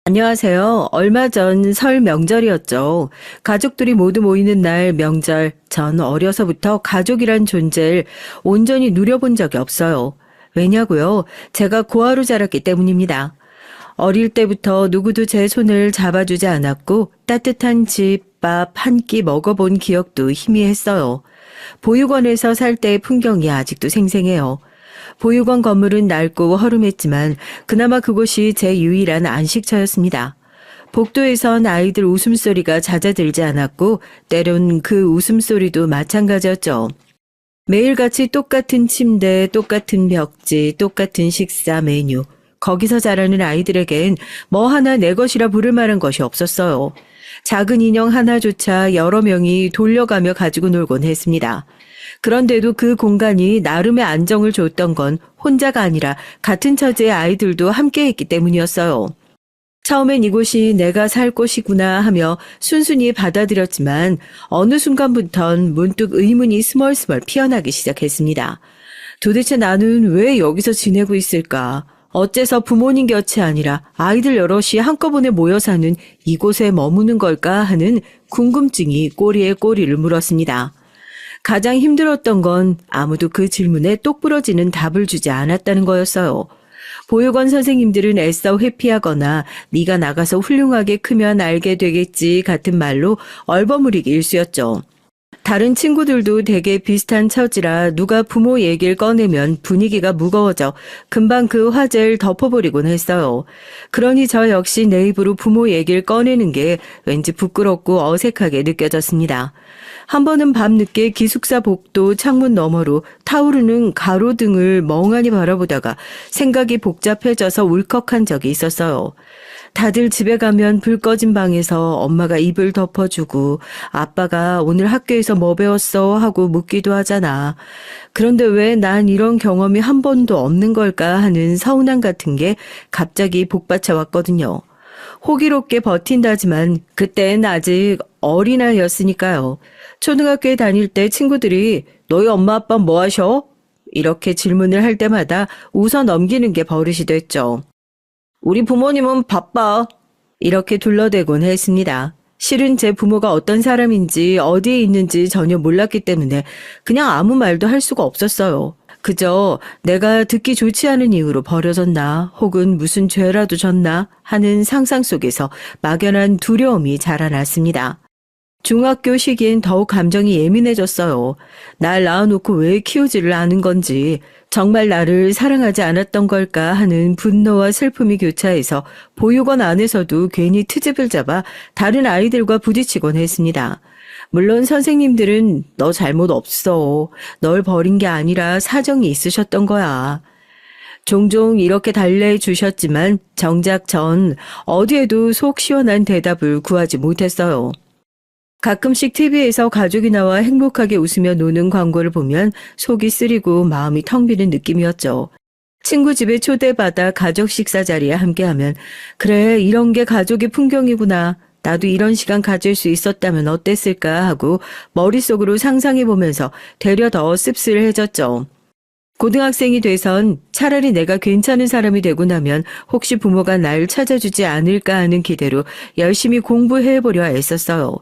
안녕하세요. 얼마 전 설 명절이었죠. 가족들이 모두 모이는 날 명절, 전 어려서부터 가족이란 존재를 온전히 누려본 적이 없어요. 왜냐고요? 제가 고아로 자랐기 때문입니다. 어릴 때부터 누구도 제 손을 잡아주지 않았고 따뜻한 집, 밥 한 끼 먹어본 기억도 희미했어요. 보육원에서 살 때의 풍경이 아직도 생생해요. 보육원 건물은 낡고 허름했지만 그나마 그곳이 제 유일한 안식처였습니다. 복도에선 아이들 웃음소리가 잦아들지 않았고 때론 그 웃음소리도 마찬가지였죠. 매일같이 똑같은 침대, 똑같은 벽지, 똑같은 식사 메뉴. 거기서 자라는 아이들에겐 뭐 하나 내 것이라 부를 만한 것이 없었어요. 작은 인형 하나조차 여러 명이 돌려가며 가지고 놀곤 했습니다. 그런데도 그 공간이 나름의 안정을 줬던 건 혼자가 아니라 같은 처지의 아이들도 함께했기 때문이었어요. 처음엔 이곳이 내가 살 곳이구나 하며 순순히 받아들였지만 어느 순간부턴 문득 의문이 스멀스멀 피어나기 시작했습니다. 도대체 나는 왜 여기서 지내고 있을까? 어째서 부모님 곁이 아니라 아이들 여럿이 한꺼번에 모여 사는 이곳에 머무는 걸까 하는 궁금증이 꼬리에 꼬리를 물었습니다. 가장 힘들었던 건 아무도 그 질문에 똑부러지는 답을 주지 않았다는 거였어요. 보육원 선생님들은 애써 회피하거나 네가 나가서 훌륭하게 크면 알게 되겠지 같은 말로 얼버무리기 일쑤였죠. 다른 친구들도 되게 비슷한 처지라 누가 부모 얘기를 꺼내면 분위기가 무거워져 금방 그 화제를 덮어버리곤 했어요. 그러니 저 역시 내 입으로 부모 얘기를 꺼내는 게 왠지 부끄럽고 어색하게 느껴졌습니다. 한 번은 밤늦게 기숙사 복도 창문 너머로 타오르는 가로등을 멍하니 바라보다가 생각이 복잡해져서 울컥한 적이 있었어요. 다들 집에 가면 불 꺼진 방에서 엄마가 입을 덮어주고 아빠가 오늘 학교에서 뭐 배웠어 하고 묻기도 하잖아. 그런데 왜 난 이런 경험이 한 번도 없는 걸까 하는 서운함 같은 게 갑자기 복받쳐 왔거든요. 호기롭게 버틴다지만 그땐 아직 어린아이였으니까요. 초등학교에 다닐 때 친구들이 너희 엄마 아빠 뭐 하셔? 이렇게 질문을 할 때마다 웃어 넘기는 게 버릇이 됐죠. 우리 부모님은 바빠. 이렇게 둘러대곤 했습니다. 실은 제 부모가 어떤 사람인지 어디에 있는지 전혀 몰랐기 때문에 그냥 아무 말도 할 수가 없었어요. 그저 내가 듣기 좋지 않은 이유로 버려졌나 혹은 무슨 죄라도 졌나 하는 상상 속에서 막연한 두려움이 자라났습니다. 중학교 시기엔 더욱 감정이 예민해졌어요. 날 낳아놓고 왜 키우지를 않은 건지, 정말 나를 사랑하지 않았던 걸까 하는 분노와 슬픔이 교차해서 보육원 안에서도 괜히 트집을 잡아 다른 아이들과 부딪히곤 했습니다. 물론 선생님들은 너 잘못 없어. 널 버린 게 아니라 사정이 있으셨던 거야. 종종 이렇게 달래해 주셨지만 정작 전 어디에도 속 시원한 대답을 구하지 못했어요. 가끔씩 TV에서 가족이 나와 행복하게 웃으며 노는 광고를 보면 속이 쓰리고 마음이 텅 비는 느낌이었죠. 친구 집에 초대받아 가족 식사 자리에 함께하면 그래 이런 게 가족의 풍경이구나. 나도 이런 시간 가질 수 있었다면 어땠을까 하고 머릿속으로 상상해보면서 되려 더 씁쓸해졌죠. 고등학생이 돼선 차라리 내가 괜찮은 사람이 되고 나면 혹시 부모가 날 찾아주지 않을까 하는 기대로 열심히 공부해보려 애썼어요.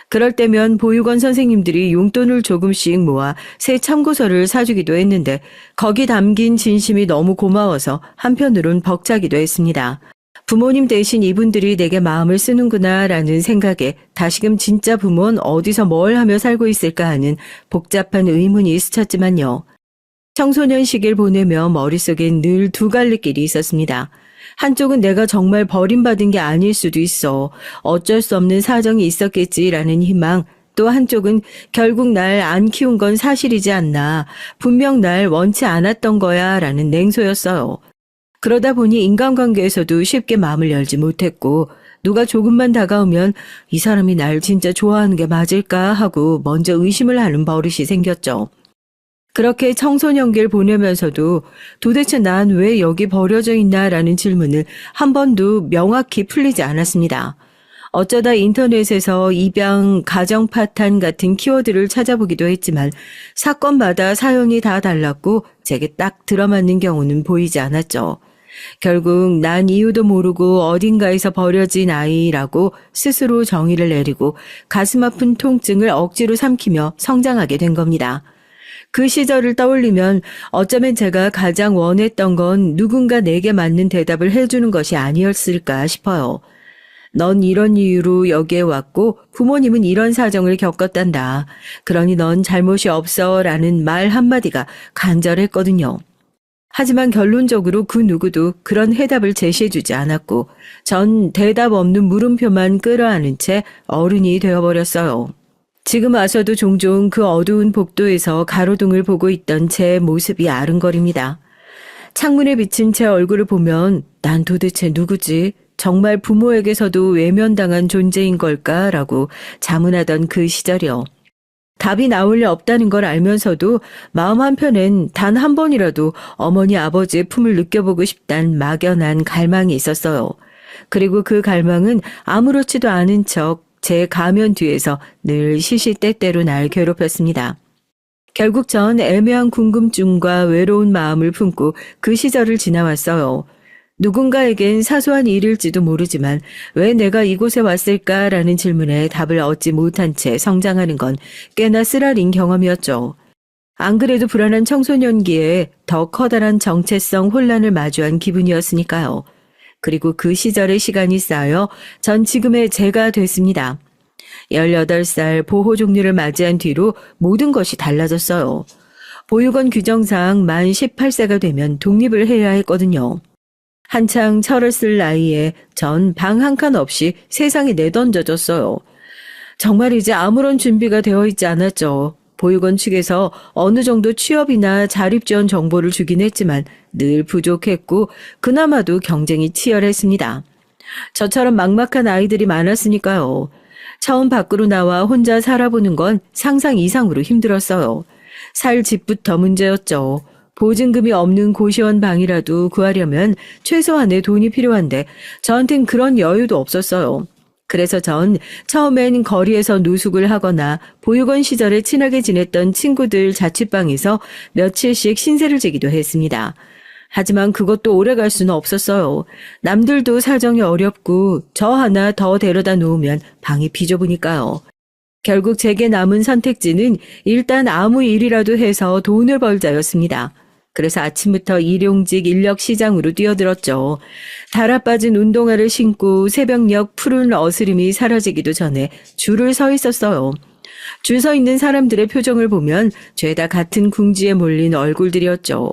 그럴 때면 보육원 선생님들이 용돈을 조금씩 모아 새 참고서를 사주기도 했는데 거기 담긴 진심이 너무 고마워서 한편으론 벅차기도 했습니다. 부모님 대신 이분들이 내게 마음을 쓰는구나 라는 생각에 다시금 진짜 부모는 어디서 뭘 하며 살고 있을까 하는 복잡한 의문이 스쳤지만요. 청소년 시기를 보내며 머릿속엔 늘 두 갈래 길이 있었습니다. 한쪽은 내가 정말 버림받은 게 아닐 수도 있어. 어쩔 수 없는 사정이 있었겠지라는 희망. 또 한쪽은 결국 날 안 키운 건 사실이지 않나. 분명 날 원치 않았던 거야 라는 냉소였어요. 그러다 보니 인간관계에서도 쉽게 마음을 열지 못했고 누가 조금만 다가오면 이 사람이 날 진짜 좋아하는 게 맞을까 하고 먼저 의심을 하는 버릇이 생겼죠. 그렇게 청소년기를 보내면서도 도대체 난 왜 여기 버려져 있나라는 질문을 한 번도 명확히 풀리지 않았습니다. 어쩌다 인터넷에서 입양, 가정 파탄 같은 키워드를 찾아보기도 했지만 사건마다 사연이 다 달랐고 제게 딱 들어맞는 경우는 보이지 않았죠. 결국 난 이유도 모르고 어딘가에서 버려진 아이라고 스스로 정의를 내리고 가슴 아픈 통증을 억지로 삼키며 성장하게 된 겁니다. 그 시절을 떠올리면 어쩌면 제가 가장 원했던 건 누군가 내게 맞는 대답을 해주는 것이 아니었을까 싶어요. 넌 이런 이유로 여기에 왔고 부모님은 이런 사정을 겪었단다. 그러니 넌 잘못이 없어 라는 말 한마디가 간절했거든요. 하지만 결론적으로 그 누구도 그런 해답을 제시해주지 않았고 전 대답 없는 물음표만 끌어안은 채 어른이 되어버렸어요. 지금 와서도 종종 그 어두운 복도에서 가로등을 보고 있던 제 모습이 아른거립니다. 창문에 비친 제 얼굴을 보면 난 도대체 누구지? 정말 부모에게서도 외면당한 존재인 걸까라고 자문하던 그 시절이요. 답이 나올 리 없다는 걸 알면서도 마음 한편엔 단 한 번이라도 어머니 아버지의 품을 느껴보고 싶단 막연한 갈망이 있었어요. 그리고 그 갈망은 아무렇지도 않은 척 제 가면 뒤에서 늘 시시때때로 날 괴롭혔습니다. 결국 전 애매한 궁금증과 외로운 마음을 품고 그 시절을 지나왔어요. 누군가에겐 사소한 일일지도 모르지만 왜 내가 이곳에 왔을까라는 질문에 답을 얻지 못한 채 성장하는 건 꽤나 쓰라린 경험이었죠. 안 그래도 불안한 청소년기에 더 커다란 정체성 혼란을 마주한 기분이었으니까요. 그리고 그 시절의 시간이 쌓여 전 지금의 제가 됐습니다. 18살 보호 종료를 맞이한 뒤로 모든 것이 달라졌어요. 보육원 규정상 만 18세가 되면 독립을 해야 했거든요. 한창 철을 쓸 나이에 전 방 한 칸 없이 세상에 내던져졌어요. 정말 이제 아무런 준비가 되어 있지 않았죠. 보육원 측에서 어느 정도 취업이나 자립지원 정보를 주긴 했지만 늘 부족했고 그나마도 경쟁이 치열했습니다. 저처럼 막막한 아이들이 많았으니까요. 처음 밖으로 나와 혼자 살아보는 건 상상 이상으로 힘들었어요. 살 집부터 문제였죠. 보증금이 없는 고시원 방이라도 구하려면 최소한의 돈이 필요한데 저한텐 그런 여유도 없었어요. 그래서 전 처음엔 거리에서 노숙을 하거나 보육원 시절에 친하게 지냈던 친구들 자취방에서 며칠씩 신세를 지기도 했습니다. 하지만 그것도 오래 갈 수는 없었어요. 남들도 사정이 어렵고 저 하나 더 데려다 놓으면 방이 비좁으니까요. 결국 제게 남은 선택지는 일단 아무 일이라도 해서 돈을 벌자였습니다. 그래서 아침부터 일용직 인력시장으로 뛰어들었죠. 달아빠진 운동화를 신고 새벽녘 푸른 어스름이 사라지기도 전에 줄을 서 있었어요. 줄 서 있는 사람들의 표정을 보면 죄다 같은 궁지에 몰린 얼굴들이었죠.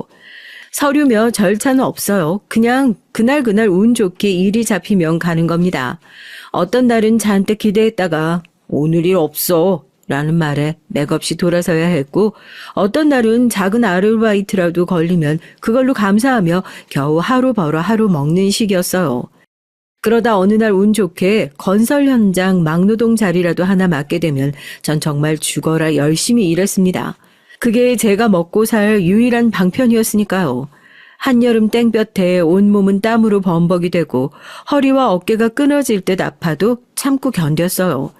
서류며 절차는 없어요. 그냥 그날 운 좋게 일이 잡히면 가는 겁니다. 어떤 날은 잔뜩 기대했다가 오늘 일 없어 라는 말에 맥없이 돌아서야 했고 어떤 날은 작은 아르바이트라도 걸리면 그걸로 감사하며 겨우 하루 벌어 하루 먹는 식이었어요. 그러다 어느 날 운 좋게 건설 현장 막노동 자리라도 하나 맡게 되면 전 정말 죽어라 열심히 일했습니다. 그게 제가 먹고 살 유일한 방편이었으니까요. 한여름 땡볕에 온몸은 땀으로 범벅이 되고 허리와 어깨가 끊어질 듯 아파도 참고 견뎠어요.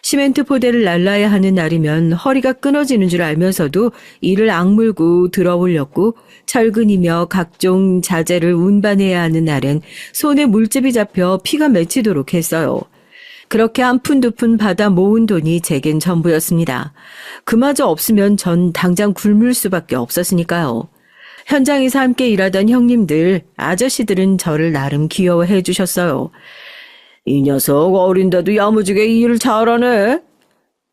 시멘트 포대를 날라야 하는 날이면 허리가 끊어지는 줄 알면서도 이를 악물고 들어올렸고 철근이며 각종 자재를 운반해야 하는 날엔 손에 물집이 잡혀 피가 맺히도록 했어요. 그렇게 한 푼 두 푼 받아 모은 돈이 제겐 전부였습니다. 그마저 없으면 전 당장 굶을 수밖에 없었으니까요. 현장에서 함께 일하던 형님들, 아저씨들은 저를 나름 귀여워해 주셨어요. 이 녀석 어린데도 야무지게 일을 잘하네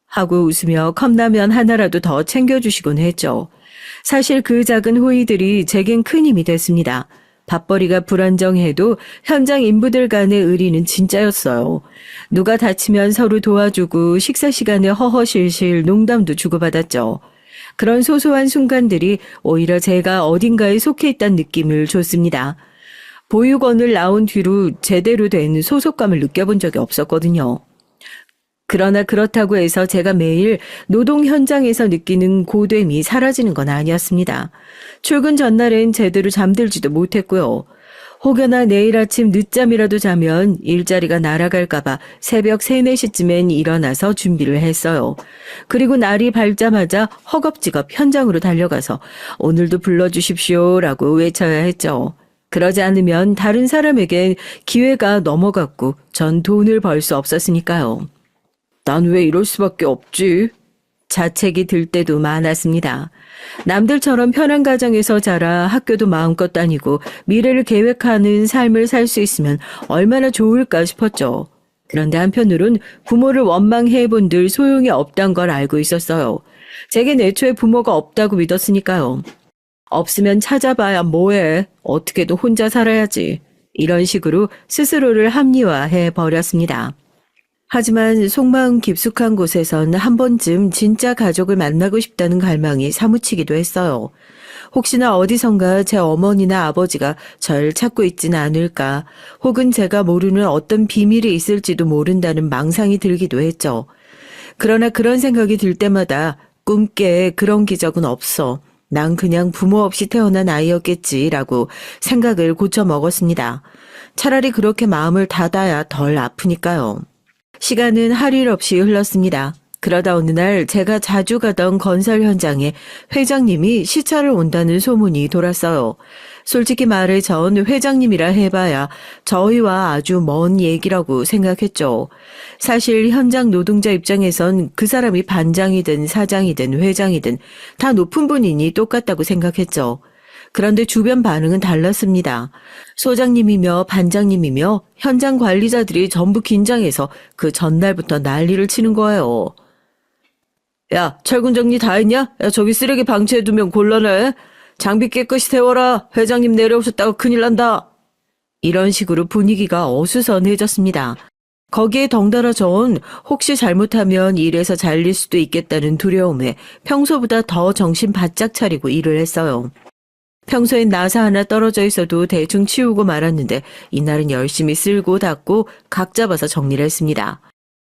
하고 웃으며 컵라면 하나라도 더 챙겨주시곤 했죠. 사실 그 작은 호의들이 제겐 큰 힘이 됐습니다. 밥벌이가 불안정해도 현장 인부들 간의 의리는 진짜였어요. 누가 다치면 서로 도와주고 식사 시간에 허허실실 농담도 주고받았죠. 그런 소소한 순간들이 오히려 제가 어딘가에 속해 있다는 느낌을 줬습니다. 보육원을 나온 뒤로 제대로 된 소속감을 느껴본 적이 없었거든요. 그러나 그렇다고 해서 제가 매일 노동 현장에서 느끼는 고됨이 사라지는 건 아니었습니다. 출근 전날엔 제대로 잠들지도 못했고요. 혹여나 내일 아침 늦잠이라도 자면 일자리가 날아갈까봐 새벽 3, 4시쯤엔 일어나서 준비를 했어요. 그리고 날이 밝자마자 허겁지겁 현장으로 달려가서 오늘도 불러주십시오라고 외쳐야 했죠. 그러지 않으면 다른 사람에겐 기회가 넘어갔고 전 돈을 벌 수 없었으니까요. 난 왜 이럴 수밖에 없지? 자책이 들 때도 많았습니다. 남들처럼 편한 가정에서 자라 학교도 마음껏 다니고 미래를 계획하는 삶을 살 수 있으면 얼마나 좋을까 싶었죠. 그런데 한편으론 부모를 원망해 본들 소용이 없단 걸 알고 있었어요. 제겐 애초에 부모가 없다고 믿었으니까요. 없으면 찾아봐야 뭐해. 어떻게든 혼자 살아야지. 이런 식으로 스스로를 합리화해 버렸습니다. 하지만 속마음 깊숙한 곳에선 한 번쯤 진짜 가족을 만나고 싶다는 갈망이 사무치기도 했어요. 혹시나 어디선가 제 어머니나 아버지가 절 찾고 있지는 않을까, 혹은 제가 모르는 어떤 비밀이 있을지도 모른다는 망상이 들기도 했죠. 그러나 그런 생각이 들 때마다 꿈깨 그런 기적은 없어. 난 그냥 부모 없이 태어난 아이였겠지라고 생각을 고쳐 먹었습니다. 차라리 그렇게 마음을 닫아야 덜 아프니까요. 시간은 할 일 없이 흘렀습니다. 그러다 어느 날 제가 자주 가던 건설 현장에 회장님이 시찰을 온다는 소문이 돌았어요. 솔직히 말해 전 회장님이라 해봐야 저희와 아주 먼 얘기라고 생각했죠. 사실 현장 노동자 입장에선 그 사람이 반장이든 사장이든 회장이든 다 높은 분이니 똑같다고 생각했죠. 그런데 주변 반응은 달랐습니다. 소장님이며 반장님이며 현장 관리자들이 전부 긴장해서 그 전날부터 난리를 치는 거예요. 야, 철근 정리 다 했냐? 야, 저기 쓰레기 방치해두면 곤란해. 장비 깨끗이 태워라. 회장님 내려오셨다가 큰일 난다. 이런 식으로 분위기가 어수선해졌습니다. 거기에 덩달아 전 혹시 잘못하면 일에서 잘릴 수도 있겠다는 두려움에 평소보다 더 정신 바짝 차리고 일을 했어요. 평소엔 나사 하나 떨어져 있어도 대충 치우고 말았는데 이날은 열심히 쓸고 닦고 각 잡아서 정리를 했습니다.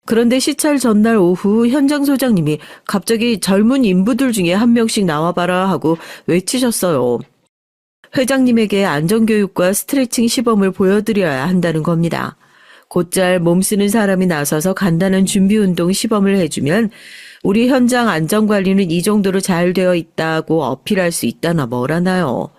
그런데 시찰 전날 오후 현장 소장님이 갑자기 젊은 인부들 중에 한 명씩 나와봐라 하고 외치셨어요. 회장님에게 안전교육과 스트레칭 시범을 보여드려야 한다는 겁니다. 곧잘 몸쓰는 사람이 나서서 간단한 준비운동 시범을 해주면 우리 현장 안전관리는 이 정도로 잘 되어 있다고 어필할 수 있다나 뭐라나요.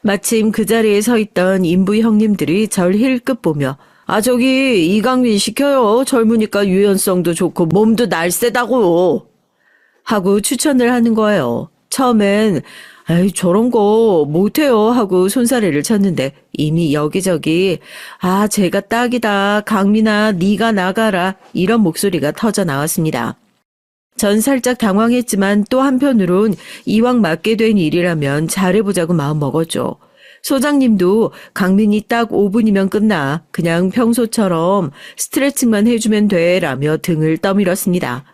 마침 그 자리에 서 있던 인부 형님들이 절 힐끗 보며 저기 이강민 시켜요. 젊으니까 유연성도 좋고 몸도 날쌔다고 하고 추천을 하는 거예요. 처음엔 에이 저런 거 못해요 하고 손사래를 쳤는데 이미 여기저기 제가 딱이다. 강민아 네가 나가라. 이런 목소리가 터져 나왔습니다. 전 살짝 당황했지만 또 한편으론 이왕 맡게 된 일이라면 잘해보자고 마음 먹었죠. 소장님도 강민이 딱 5분이면 끝나. 그냥 평소처럼 스트레칭만 해주면 돼 라며 등을 떠밀었습니다.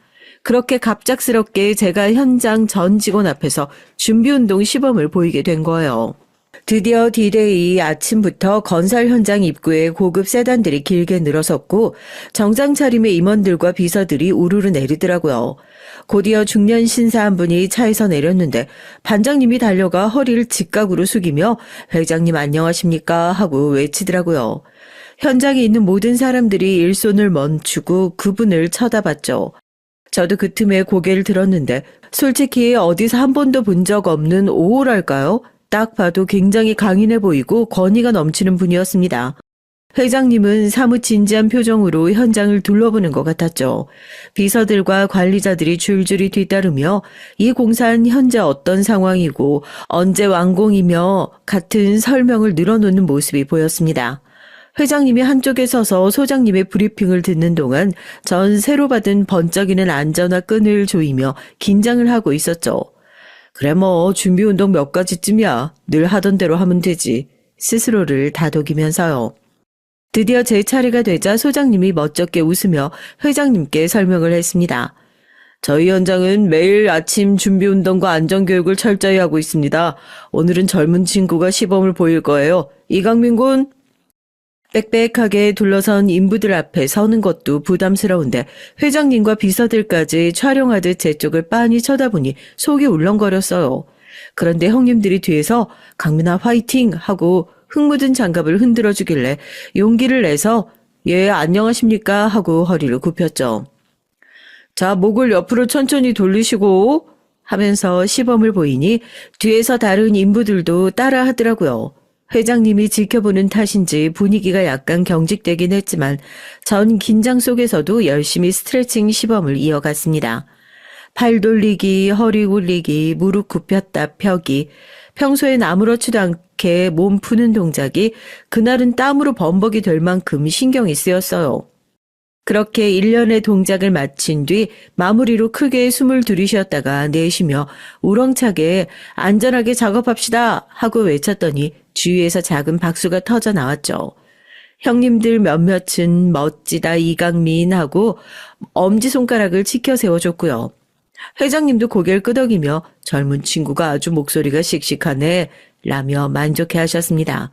그렇게 갑작스럽게 제가 현장 전 직원 앞에서 준비운동 시범을 보이게 된 거예요. 드디어 D-Day 아침부터 건설 현장 입구에 고급 세단들이 길게 늘어섰고 정장 차림의 임원들과 비서들이 우르르 내리더라고요. 곧이어 중년 신사 한 분이 차에서 내렸는데 반장님이 달려가 허리를 직각으로 숙이며 회장님 안녕하십니까 하고 외치더라고요. 현장에 있는 모든 사람들이 일손을 멈추고 그분을 쳐다봤죠. 저도 그 틈에 고개를 들었는데 솔직히 어디서 한 번도 본 적 없는 오호랄까요? 딱 봐도 굉장히 강인해 보이고 권위가 넘치는 분이었습니다. 회장님은 사뭇 진지한 표정으로 현장을 둘러보는 것 같았죠. 비서들과 관리자들이 줄줄이 뒤따르며 이 공사는 현재 어떤 상황이고 언제 완공이며 같은 설명을 늘어놓는 모습이 보였습니다. 회장님이 한쪽에 서서 소장님의 브리핑을 듣는 동안 전 새로 받은 번쩍이는 안전화 끈을 조이며 긴장을 하고 있었죠. 그래 뭐 준비운동 몇 가지쯤이야. 늘 하던 대로 하면 되지. 스스로를 다독이면서요. 드디어 제 차례가 되자 소장님이 멋쩍게 웃으며 회장님께 설명을 했습니다. 저희 현장은 매일 아침 준비운동과 안전교육을 철저히 하고 있습니다. 오늘은 젊은 친구가 시범을 보일 거예요. 이강민 군. 빽빽하게 둘러선 인부들 앞에 서는 것도 부담스러운데 회장님과 비서들까지 촬영하듯 제 쪽을 빤히 쳐다보니 속이 울렁거렸어요. 그런데 형님들이 뒤에서 강민아 화이팅 하고 흙 묻은 장갑을 흔들어 주길래 용기를 내서 예 안녕하십니까 하고 허리를 굽혔죠. 자 목을 옆으로 천천히 돌리시고 하면서 시범을 보이니 뒤에서 다른 인부들도 따라 하더라고요. 회장님이 지켜보는 탓인지 분위기가 약간 경직되긴 했지만 전 긴장 속에서도 열심히 스트레칭 시범을 이어갔습니다. 팔 돌리기, 허리 굴리기, 무릎 굽혔다 펴기, 평소엔 아무렇지도 않게 몸 푸는 동작이 그날은 땀으로 범벅이 될 만큼 신경이 쓰였어요. 그렇게 일련의 동작을 마친 뒤 마무리로 크게 숨을 들이쉬었다가 내쉬며 우렁차게 안전하게 작업합시다 하고 외쳤더니 주위에서 작은 박수가 터져 나왔죠. 형님들 몇몇은 멋지다 이강민 하고 엄지손가락을 치켜 세워줬고요. 회장님도 고개를 끄덕이며 젊은 친구가 아주 목소리가 씩씩하네 라며 만족해 하셨습니다.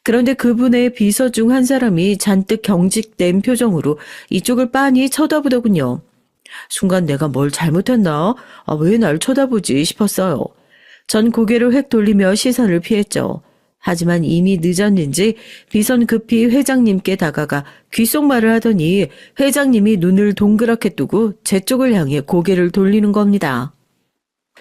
그런데 그분의 비서 중 한 사람이 잔뜩 경직된 표정으로 이쪽을 빤히 쳐다보더군요. 순간 내가 뭘 잘못했나? 왜 날 쳐다보지 싶었어요. 전 고개를 획 돌리며 시선을 피했죠. 하지만 이미 늦었는지 비선 급히 회장님께 다가가 귓속말을 하더니 회장님이 눈을 동그랗게 뜨고 제 쪽을 향해 고개를 돌리는 겁니다.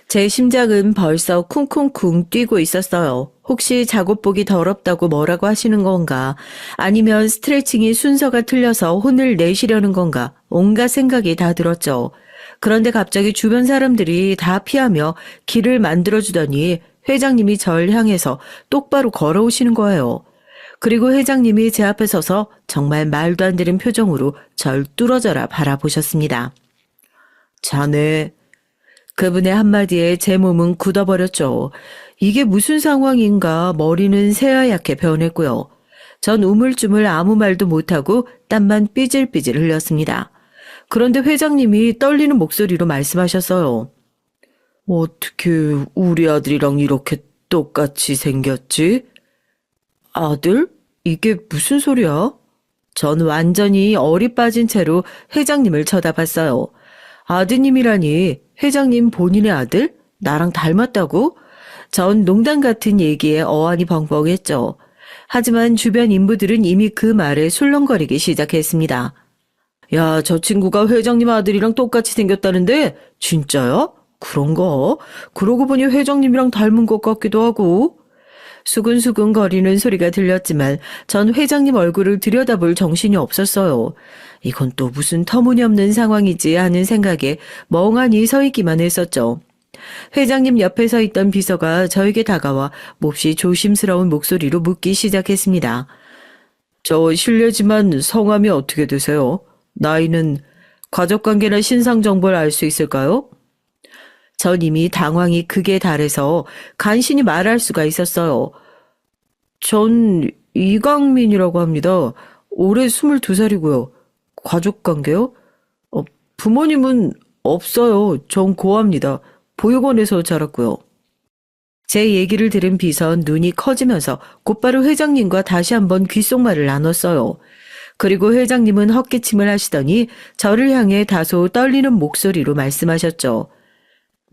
제 심장은 벌써 쿵쿵쿵 뛰고 있었어요. 혹시 작업복이 더럽다고 뭐라고 하시는 건가? 아니면 스트레칭이 순서가 틀려서 혼을 내시려는 건가? 온갖 생각이 다 들었죠. 그런데 갑자기 주변 사람들이 다 피하며 길을 만들어주더니 회장님이 절 향해서 똑바로 걸어오시는 거예요. 그리고 회장님이 제 앞에 서서 정말 말도 안 되는 표정으로 절 뚫어져라 바라보셨습니다. 자네. 그분의 한마디에 제 몸은 굳어버렸죠. 이게 무슨 상황인가 머리는 새하얗게 변했고요. 전 우물쭈물 아무 말도 못하고 땀만 삐질삐질 흘렸습니다. 그런데 회장님이 떨리는 목소리로 말씀하셨어요. 어떻게 우리 아들이랑 이렇게 똑같이 생겼지? 아들? 이게 무슨 소리야? 전 완전히 얼이 빠진 채로 회장님을 쳐다봤어요. 아드님이라니 회장님 본인의 아들? 나랑 닮았다고? 전 농담 같은 얘기에 어안이 벙벙했죠. 하지만 주변 인부들은 이미 그 말에 술렁거리기 시작했습니다. 야, 저 친구가 회장님 아들이랑 똑같이 생겼다는데 진짜야? 그런가? 그러고 보니 회장님이랑 닮은 것 같기도 하고. 수근수근 거리는 소리가 들렸지만 전 회장님 얼굴을 들여다볼 정신이 없었어요. 이건 또 무슨 터무니없는 상황이지 하는 생각에 멍하니 서 있기만 했었죠. 회장님 옆에 서 있던 비서가 저에게 다가와 몹시 조심스러운 목소리로 묻기 시작했습니다. 저 실례지만 성함이 어떻게 되세요? 나이는 가족관계나 신상정보를 알 수 있을까요? 전 이미 당황이 극에 달해서 간신히 말할 수가 있었어요. 전 이강민이라고 합니다. 올해 22살이고요. 가족관계요? 부모님은 없어요. 전 고아입니다. 보육원에서 자랐고요. 제 얘기를 들은 비선 눈이 커지면서 곧바로 회장님과 다시 한번 귓속말을 나눴어요. 그리고 회장님은 헛기침을 하시더니 저를 향해 다소 떨리는 목소리로 말씀하셨죠.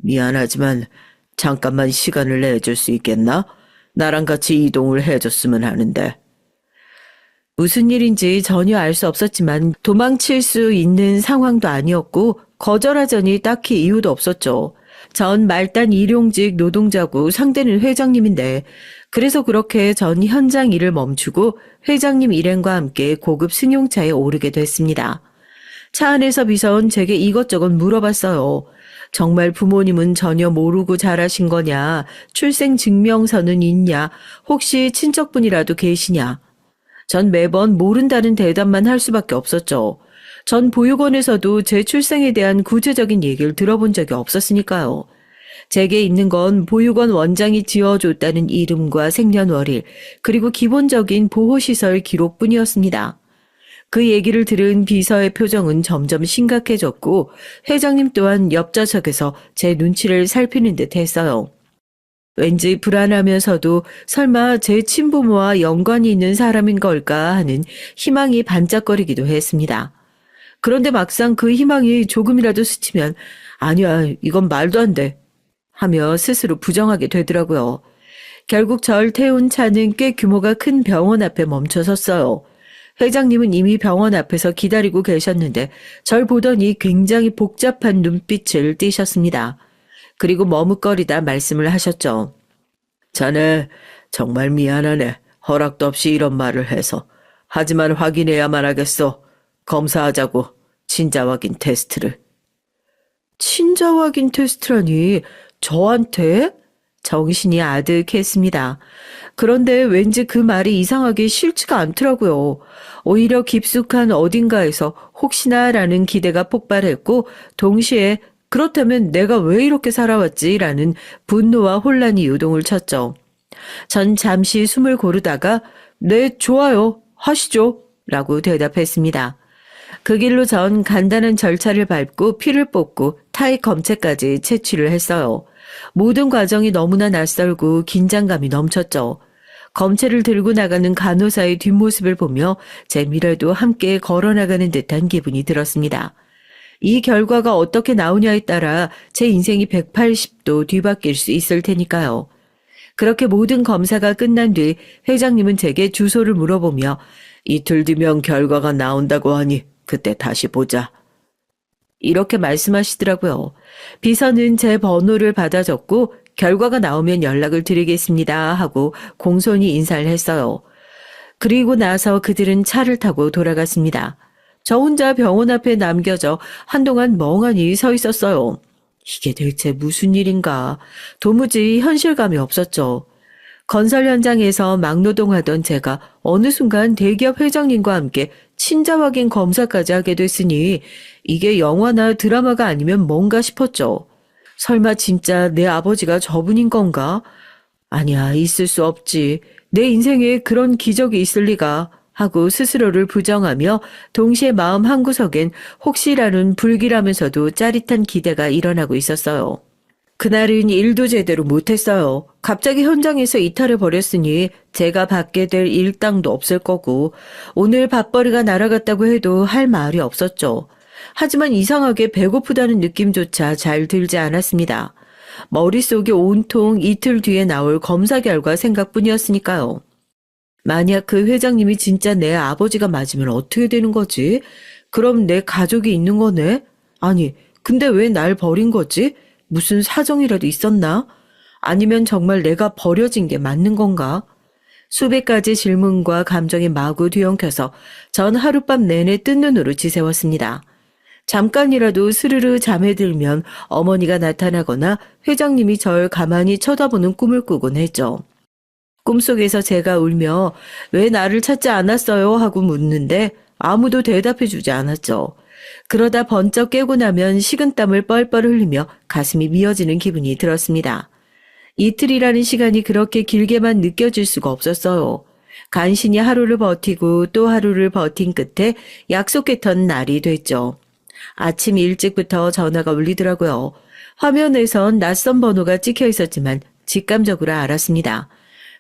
미안하지만 잠깐만 시간을 내줄 수 있겠나? 나랑 같이 이동을 해줬으면 하는데. 무슨 일인지 전혀 알 수 없었지만 도망칠 수 있는 상황도 아니었고 거절하자니 딱히 이유도 없었죠. 전 말단 일용직 노동자고 상대는 회장님인데 그래서 그렇게 전 현장 일을 멈추고 회장님 일행과 함께 고급 승용차에 오르게 됐습니다. 차 안에서 비서는 제게 이것저것 물어봤어요. 정말 부모님은 전혀 모르고 자라신 거냐? 출생증명서는 있냐? 혹시 친척분이라도 계시냐? 전 매번 모른다는 대답만 할 수밖에 없었죠. 전 보육원에서도 제 출생에 대한 구체적인 얘기를 들어본 적이 없었으니까요. 제게 있는 건 보육원 원장이 지어줬다는 이름과 생년월일, 그리고 기본적인 보호시설 기록뿐이었습니다. 그 얘기를 들은 비서의 표정은 점점 심각해졌고 회장님 또한 옆좌석에서 제 눈치를 살피는 듯 했어요. 왠지 불안하면서도 설마 제 친부모와 연관이 있는 사람인 걸까 하는 희망이 반짝거리기도 했습니다. 그런데 막상 그 희망이 조금이라도 스치면 아니야, 이건 말도 안 돼 하며 스스로 부정하게 되더라고요. 결국 절 태운 차는 꽤 규모가 큰 병원 앞에 멈춰섰어요. 회장님은 이미 병원 앞에서 기다리고 계셨는데 절 보더니 굉장히 복잡한 눈빛을 띠셨습니다. 그리고 머뭇거리다 말씀을 하셨죠. 자네 정말 미안하네. 허락도 없이 이런 말을 해서. 하지만 확인해야만 하겠어. 검사하자고. 친자 확인 테스트를. 친자 확인 테스트라니 저한테? 정신이 아득했습니다. 그런데 왠지 그 말이 이상하게 싫지가 않더라고요. 오히려 깊숙한 어딘가에서 혹시나라는 기대가 폭발했고 동시에 그렇다면 내가 왜 이렇게 살아왔지라는 분노와 혼란이 요동을 쳤죠. 전 잠시 숨을 고르다가 네, 좋아요. 하시죠. 라고 대답했습니다. 그 길로 전 간단한 절차를 밟고 피를 뽑고 타액 검체까지 채취를 했어요. 모든 과정이 너무나 낯설고 긴장감이 넘쳤죠. 검체를 들고 나가는 간호사의 뒷모습을 보며 제 미래도 함께 걸어나가는 듯한 기분이 들었습니다. 이 결과가 어떻게 나오냐에 따라 제 인생이 180도 뒤바뀔 수 있을 테니까요. 그렇게 모든 검사가 끝난 뒤 회장님은 제게 주소를 물어보며 이틀 뒤면 결과가 나온다고 하니 그때 다시 보자. 이렇게 말씀하시더라고요. 비서는 제 번호를 받아 적고 결과가 나오면 연락을 드리겠습니다 하고 공손히 인사를 했어요. 그리고 나서 그들은 차를 타고 돌아갔습니다. 저 혼자 병원 앞에 남겨져 한동안 멍하니 서 있었어요. 이게 대체 무슨 일인가? 도무지 현실감이 없었죠. 건설 현장에서 막노동하던 제가 어느 순간 대기업 회장님과 함께 친자 확인 검사까지 하게 됐으니 이게 영화나 드라마가 아니면 뭔가 싶었죠. 설마 진짜 내 아버지가 저분인 건가? 아니야, 있을 수 없지. 내 인생에 그런 기적이 있을 리가 하고 스스로를 부정하며 동시에 마음 한구석엔 혹시라는 불길하면서도 짜릿한 기대가 일어나고 있었어요. 그날은 일도 제대로 못했어요. 갑자기 현장에서 이탈을 벌였으니 제가 받게 될 일당도 없을 거고 오늘 밥벌이가 날아갔다고 해도 할 말이 없었죠. 하지만 이상하게 배고프다는 느낌조차 잘 들지 않았습니다. 머릿속에 온통 이틀 뒤에 나올 검사 결과 생각뿐이었으니까요. 만약 그 회장님이 진짜 내 아버지가 맞으면 어떻게 되는 거지? 그럼 내 가족이 있는 거네? 아니, 근데 왜 날 버린 거지? 무슨 사정이라도 있었나? 아니면 정말 내가 버려진 게 맞는 건가? 수백 가지 질문과 감정이 마구 뒤엉켜서 전 하룻밤 내내 뜬 눈으로 지새웠습니다. 잠깐이라도 스르르 잠에 들면 어머니가 나타나거나 회장님이 절 가만히 쳐다보는 꿈을 꾸곤 했죠. 꿈속에서 제가 울며 왜 나를 찾지 않았어요? 하고 묻는데 아무도 대답해 주지 않았죠. 그러다 번쩍 깨고 나면 식은땀을 뻘뻘 흘리며 가슴이 미어지는 기분이 들었습니다. 이틀이라는 시간이 그렇게 길게만 느껴질 수가 없었어요. 간신히 하루를 버티고 또 하루를 버틴 끝에 약속했던 날이 됐죠. 아침 일찍부터 전화가 울리더라고요. 화면에선 낯선 번호가 찍혀 있었지만 직감적으로 알았습니다.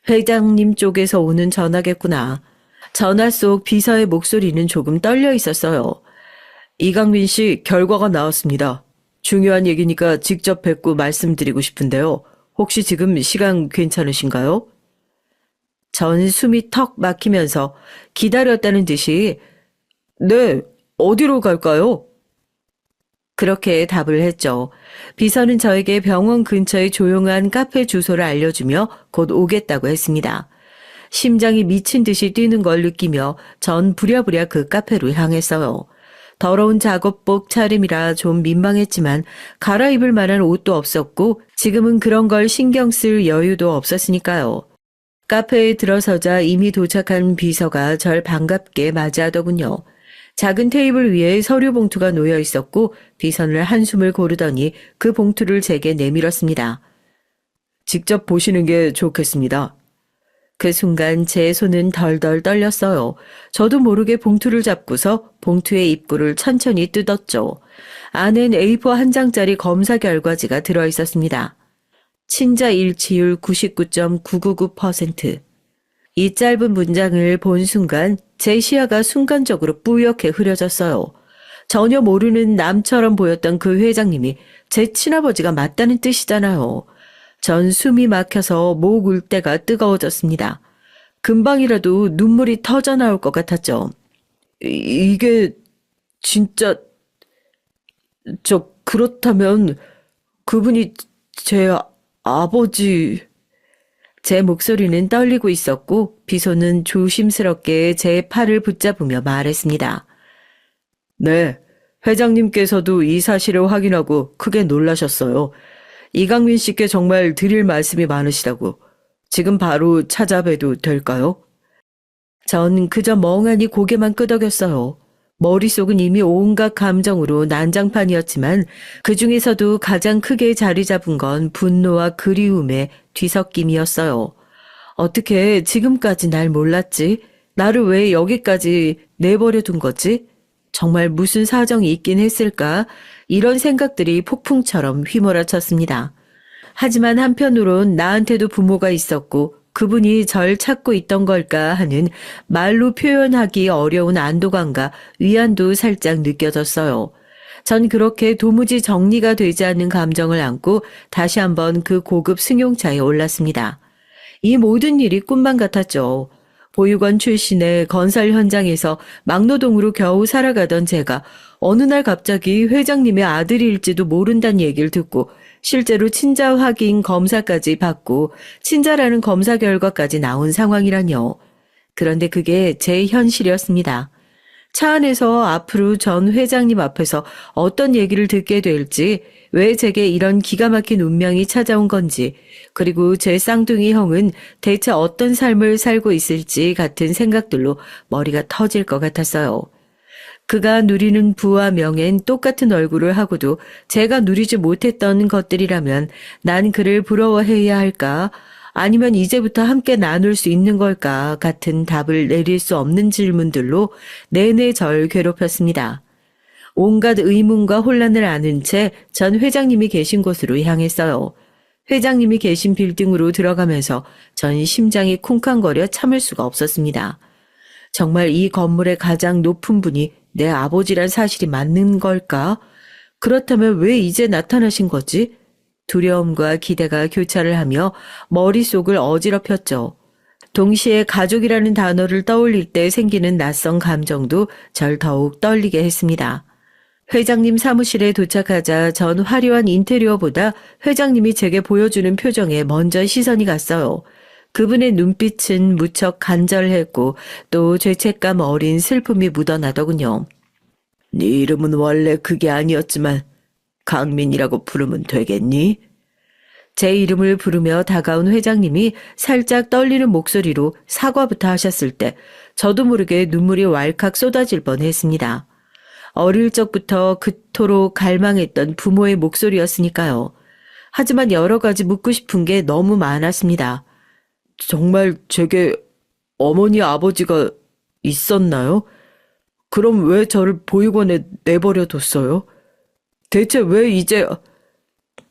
회장님 쪽에서 오는 전화겠구나. 전화 속 비서의 목소리는 조금 떨려 있었어요. 이강민 씨 결과가 나왔습니다. 중요한 얘기니까 직접 뵙고 말씀드리고 싶은데요. 혹시 지금 시간 괜찮으신가요? 전 숨이 턱 막히면서 기다렸다는 듯이 네, 어디로 갈까요? 그렇게 답을 했죠. 비서는 저에게 병원 근처의 조용한 카페 주소를 알려주며 곧 오겠다고 했습니다. 심장이 미친 듯이 뛰는 걸 느끼며 전 부랴부랴 그 카페로 향했어요. 더러운 작업복 차림이라 좀 민망했지만 갈아입을 만한 옷도 없었고 지금은 그런 걸 신경 쓸 여유도 없었으니까요. 카페에 들어서자 이미 도착한 비서가 절 반갑게 맞이하더군요. 작은 테이블 위에 서류 봉투가 놓여 있었고 비서는 한숨을 고르더니 그 봉투를 제게 내밀었습니다. 직접 보시는 게 좋겠습니다. 그 순간 제 손은 덜덜 떨렸어요. 저도 모르게 봉투를 잡고서 봉투의 입구를 천천히 뜯었죠. 안엔 A4 한 장짜리 검사 결과지가 들어있었습니다. 친자 일치율 99.999%. 이 짧은 문장을 본 순간 제 시야가 순간적으로 뿌옇게 흐려졌어요. 전혀 모르는 남처럼 보였던 그 회장님이 제 친아버지가 맞다는 뜻이잖아요. 전 숨이 막혀서 목 울 때가 뜨거워졌습니다. 금방이라도 눈물이 터져 나올 것 같았죠. 이게 진짜 그렇다면 그분이 제 아버지... 제 목소리는 떨리고 있었고 비소는 조심스럽게 제 팔을 붙잡으며 말했습니다. 네, 회장님께서도 이 사실을 확인하고 크게 놀라셨어요. 이강민 씨께 정말 드릴 말씀이 많으시다고. 지금 바로 찾아뵈도 될까요? 전 그저 멍하니 고개만 끄덕였어요. 머릿속은 이미 온갖 감정으로 난장판이었지만 그 중에서도 가장 크게 자리 잡은 건 분노와 그리움의 뒤섞임이었어요. 어떻게 지금까지 날 몰랐지? 나를 왜 여기까지 내버려 둔 거지? 정말 무슨 사정이 있긴 했을까? 이런 생각들이 폭풍처럼 휘몰아쳤습니다. 하지만 한편으론 나한테도 부모가 있었고 그분이 절 찾고 있던 걸까 하는 말로 표현하기 어려운 안도감과 위안도 살짝 느껴졌어요. 전 그렇게 도무지 정리가 되지 않는 감정을 안고 다시 한번 그 고급 승용차에 올랐습니다. 이 모든 일이 꿈만 같았죠. 보육원 출신의 건설 현장에서 막노동으로 겨우 살아가던 제가 어느 날 갑자기 회장님의 아들일지도 모른다는 얘기를 듣고 실제로 친자 확인 검사까지 받고 친자라는 검사 결과까지 나온 상황이라뇨. 그런데 그게 제 현실이었습니다. 차 안에서 앞으로 전 회장님 앞에서 어떤 얘기를 듣게 될지, 왜 제게 이런 기가 막힌 운명이 찾아온 건지, 그리고 제 쌍둥이 형은 대체 어떤 삶을 살고 있을지 같은 생각들로 머리가 터질 것 같았어요. 그가 누리는 부와 명예는 똑같은 얼굴을 하고도 제가 누리지 못했던 것들이라면 난 그를 부러워해야 할까? 아니면 이제부터 함께 나눌 수 있는 걸까? 같은 답을 내릴 수 없는 질문들로 내내 절 괴롭혔습니다. 온갖 의문과 혼란을 아는 채 전 회장님이 계신 곳으로 향했어요. 회장님이 계신 빌딩으로 들어가면서 전 심장이 쿵쾅거려 참을 수가 없었습니다. 정말 이 건물의 가장 높은 분이 내 아버지란 사실이 맞는 걸까? 그렇다면 왜 이제 나타나신 거지? 두려움과 기대가 교차를 하며 머릿속을 어지럽혔죠. 동시에 가족이라는 단어를 떠올릴 때 생기는 낯선 감정도 절 더욱 떨리게 했습니다. 회장님 사무실에 도착하자 전 화려한 인테리어보다 회장님이 제게 보여주는 표정에 먼저 시선이 갔어요. 그분의 눈빛은 무척 간절했고 또 죄책감 어린 슬픔이 묻어나더군요. 네 이름은 원래 그게 아니었지만 강민이라고 부르면 되겠니? 제 이름을 부르며 다가온 회장님이 살짝 떨리는 목소리로 사과부터 하셨을 때 저도 모르게 눈물이 왈칵 쏟아질 뻔했습니다. 어릴 적부터 그토록 갈망했던 부모의 목소리였으니까요. 하지만 여러 가지 묻고 싶은 게 너무 많았습니다. 정말 제게 어머니 아버지가 있었나요? 그럼 왜 저를 보육원에 내버려 뒀어요? 대체 왜 이제...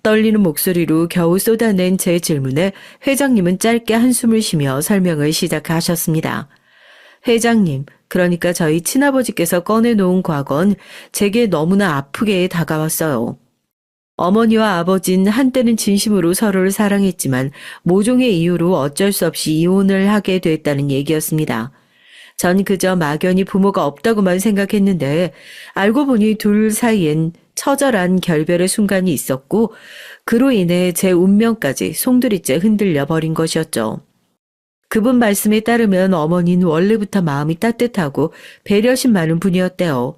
떨리는 목소리로 겨우 쏟아낸 제 질문에 회장님은 짧게 한숨을 쉬며 설명을 시작하셨습니다. 회장님, 그러니까 저희 친아버지께서 꺼내놓은 과거는 제게 너무나 아프게 다가왔어요. 어머니와 아버지는 한때는 진심으로 서로를 사랑했지만 모종의 이유로 어쩔 수 없이 이혼을 하게 됐다는 얘기였습니다. 전 그저 막연히 부모가 없다고만 생각했는데 알고 보니 둘 사이엔 처절한 결별의 순간이 있었고 그로 인해 제 운명까지 송두리째 흔들려 버린 것이었죠. 그분 말씀에 따르면 어머니는 원래부터 마음이 따뜻하고 배려심 많은 분이었대요.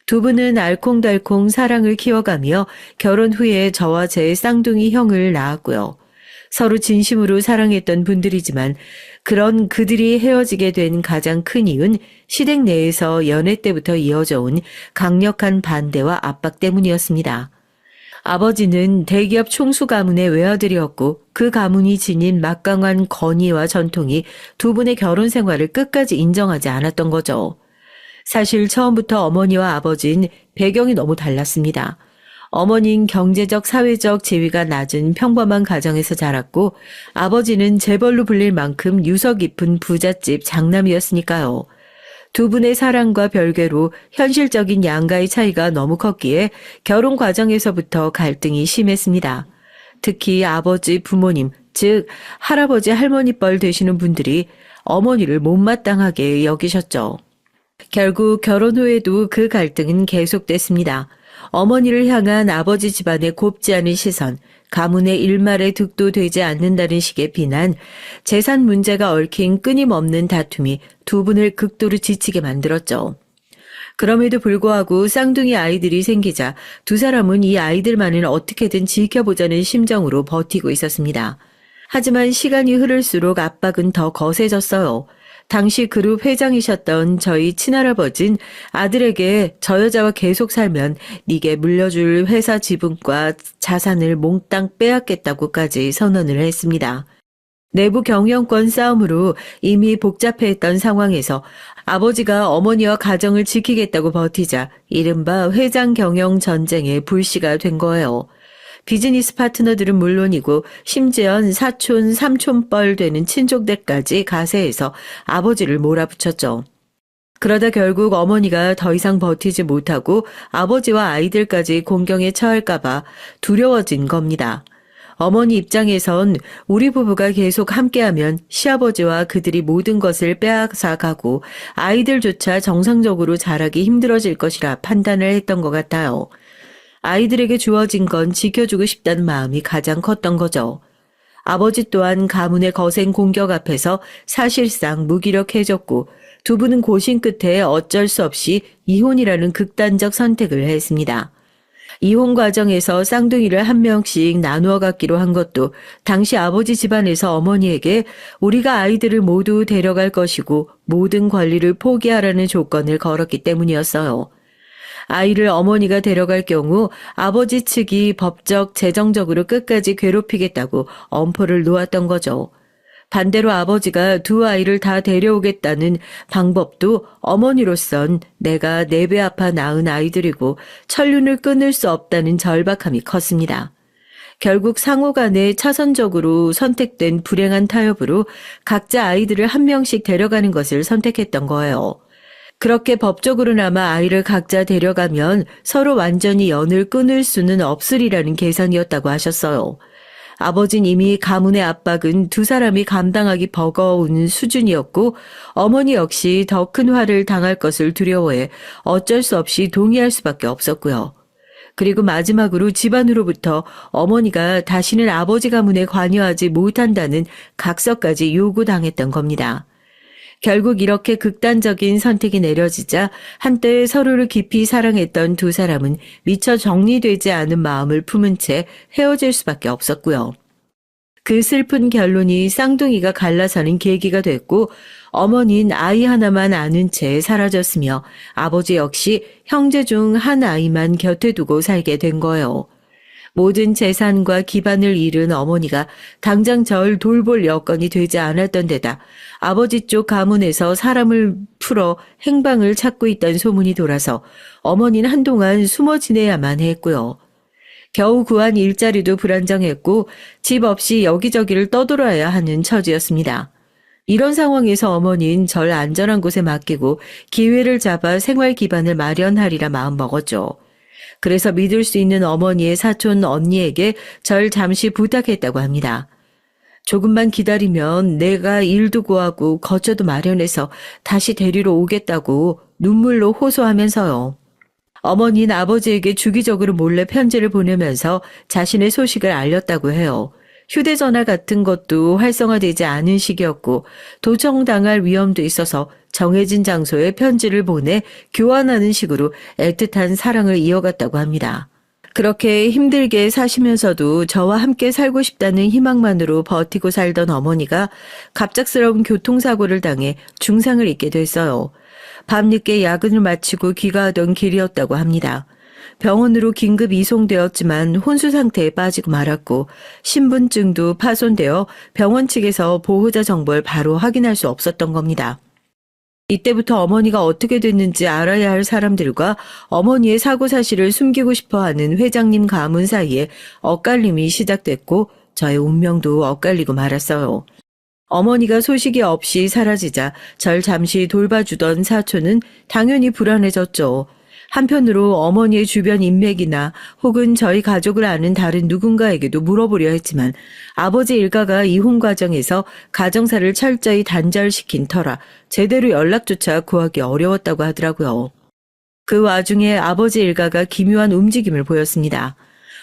두 분은 알콩달콩 사랑을 키워가며 결혼 후에 저와 제 쌍둥이 형을 낳았고요. 서로 진심으로 사랑했던 분들이지만 그런 그들이 헤어지게 된 가장 큰 이유는 시댁 내에서 연애 때부터 이어져 온 강력한 반대와 압박 때문이었습니다. 아버지는 대기업 총수 가문의 외아들이었고 그 가문이 지닌 막강한 권위와 전통이 두 분의 결혼 생활을 끝까지 인정하지 않았던 거죠. 사실 처음부터 어머니와 아버지는 배경이 너무 달랐습니다. 어머니는 경제적, 사회적 지위가 낮은 평범한 가정에서 자랐고 아버지는 재벌로 불릴 만큼 유서 깊은 부잣집 장남이었으니까요. 두 분의 사랑과 별개로 현실적인 양가의 차이가 너무 컸기에 결혼 과정에서부터 갈등이 심했습니다. 특히 아버지 부모님, 즉 할아버지 할머니 뻘 되시는 분들이 어머니를 못마땅하게 여기셨죠. 결국 결혼 후에도 그 갈등은 계속됐습니다. 어머니를 향한 아버지 집안의 곱지 않은 시선, 가문의 일말의 득도 되지 않는다는 식의 비난, 재산 문제가 얽힌 끊임없는 다툼이 두 분을 극도로 지치게 만들었죠. 그럼에도 불구하고 쌍둥이 아이들이 생기자 두 사람은 이 아이들만은 어떻게든 지켜보자는 심정으로 버티고 있었습니다. 하지만 시간이 흐를수록 압박은 더 거세졌어요. 당시 그룹 회장이셨던 저희 친할아버진 아들에게 저 여자와 계속 살면 네게 물려줄 회사 지분과 자산을 몽땅 빼앗겠다고까지 선언을 했습니다. 내부 경영권 싸움으로 이미 복잡해했던 상황에서 아버지가 어머니와 가정을 지키겠다고 버티자 이른바 회장 경영 전쟁의 불씨가 된 거예요. 비즈니스 파트너들은 물론이고 심지어 사촌, 삼촌뻘 되는 친족들까지 가세해서 아버지를 몰아붙였죠. 그러다 결국 어머니가 더 이상 버티지 못하고 아버지와 아이들까지 공경에 처할까봐 두려워진 겁니다. 어머니 입장에선 우리 부부가 계속 함께하면 시아버지와 그들이 모든 것을 빼앗아가고 아이들조차 정상적으로 자라기 힘들어질 것이라 판단을 했던 것 같아요. 아이들에게 주어진 건 지켜주고 싶다는 마음이 가장 컸던 거죠. 아버지 또한 가문의 거센 공격 앞에서 사실상 무기력해졌고 두 분은 고심 끝에 어쩔 수 없이 이혼이라는 극단적 선택을 했습니다. 이혼 과정에서 쌍둥이를 한 명씩 나누어 갖기로 한 것도 당시 아버지 집안에서 어머니에게 우리가 아이들을 모두 데려갈 것이고 모든 권리를 포기하라는 조건을 걸었기 때문이었어요. 아이를 어머니가 데려갈 경우 아버지 측이 법적, 재정적으로 끝까지 괴롭히겠다고 엄포를 놓았던 거죠. 반대로 아버지가 두 아이를 다 데려오겠다는 방법도 어머니로선 내가 4배 아파 낳은 아이들이고 천륜을 끊을 수 없다는 절박함이 컸습니다. 결국 상호 간에 차선적으로 선택된 불행한 타협으로 각자 아이들을 한 명씩 데려가는 것을 선택했던 거예요. 그렇게 법적으로나마 아이를 각자 데려가면 서로 완전히 연을 끊을 수는 없으리라는 계산이었다고 하셨어요. 아버진 이미 가문의 압박은 두 사람이 감당하기 버거운 수준이었고 어머니 역시 더 큰 화를 당할 것을 두려워해 어쩔 수 없이 동의할 수밖에 없었고요. 그리고 마지막으로 집안으로부터 어머니가 다시는 아버지 가문에 관여하지 못한다는 각서까지 요구당했던 겁니다. 결국 이렇게 극단적인 선택이 내려지자 한때 서로를 깊이 사랑했던 두 사람은 미처 정리되지 않은 마음을 품은 채 헤어질 수밖에 없었고요. 그 슬픈 결론이 쌍둥이가 갈라서는 계기가 됐고 어머니는 아이 하나만 아는 채 사라졌으며 아버지 역시 형제 중 한 아이만 곁에 두고 살게 된 거예요. 모든 재산과 기반을 잃은 어머니가 당장 절 돌볼 여건이 되지 않았던 데다 아버지 쪽 가문에서 사람을 풀어 행방을 찾고 있다는 소문이 돌아서 어머니는 한동안 숨어 지내야만 했고요. 겨우 구한 일자리도 불안정했고 집 없이 여기저기를 떠돌아야 하는 처지였습니다. 이런 상황에서 어머니는 절 안전한 곳에 맡기고 기회를 잡아 생활 기반을 마련하리라 마음먹었죠. 그래서 믿을 수 있는 어머니의 사촌 언니에게 절 잠시 부탁했다고 합니다. 조금만 기다리면 내가 일도 구하고 거처도 마련해서 다시 데리러 오겠다고 눈물로 호소하면서요. 어머니는 아버지에게 주기적으로 몰래 편지를 보내면서 자신의 소식을 알렸다고 해요. 휴대전화 같은 것도 활성화되지 않은 시기였고 도청당할 위험도 있어서 정해진 장소에 편지를 보내 교환하는 식으로 애틋한 사랑을 이어갔다고 합니다. 그렇게 힘들게 사시면서도 저와 함께 살고 싶다는 희망만으로 버티고 살던 어머니가 갑작스러운 교통사고를 당해 중상을 입게 됐어요. 밤늦게 야근을 마치고 귀가하던 길이었다고 합니다. 병원으로 긴급 이송되었지만 혼수 상태에 빠지고 말았고 신분증도 파손되어 병원 측에서 보호자 정보를 바로 확인할 수 없었던 겁니다. 이때부터 어머니가 어떻게 됐는지 알아야 할 사람들과 어머니의 사고 사실을 숨기고 싶어하는 회장님 가문 사이에 엇갈림이 시작됐고 저의 운명도 엇갈리고 말았어요. 어머니가 소식이 없이 사라지자 절 잠시 돌봐주던 사촌은 당연히 불안해졌죠. 한편으로 어머니의 주변 인맥이나 혹은 저희 가족을 아는 다른 누군가에게도 물어보려 했지만 아버지 일가가 이혼 과정에서 가정사를 철저히 단절시킨 터라 제대로 연락조차 구하기 어려웠다고 하더라고요. 그 와중에 아버지 일가가 기묘한 움직임을 보였습니다.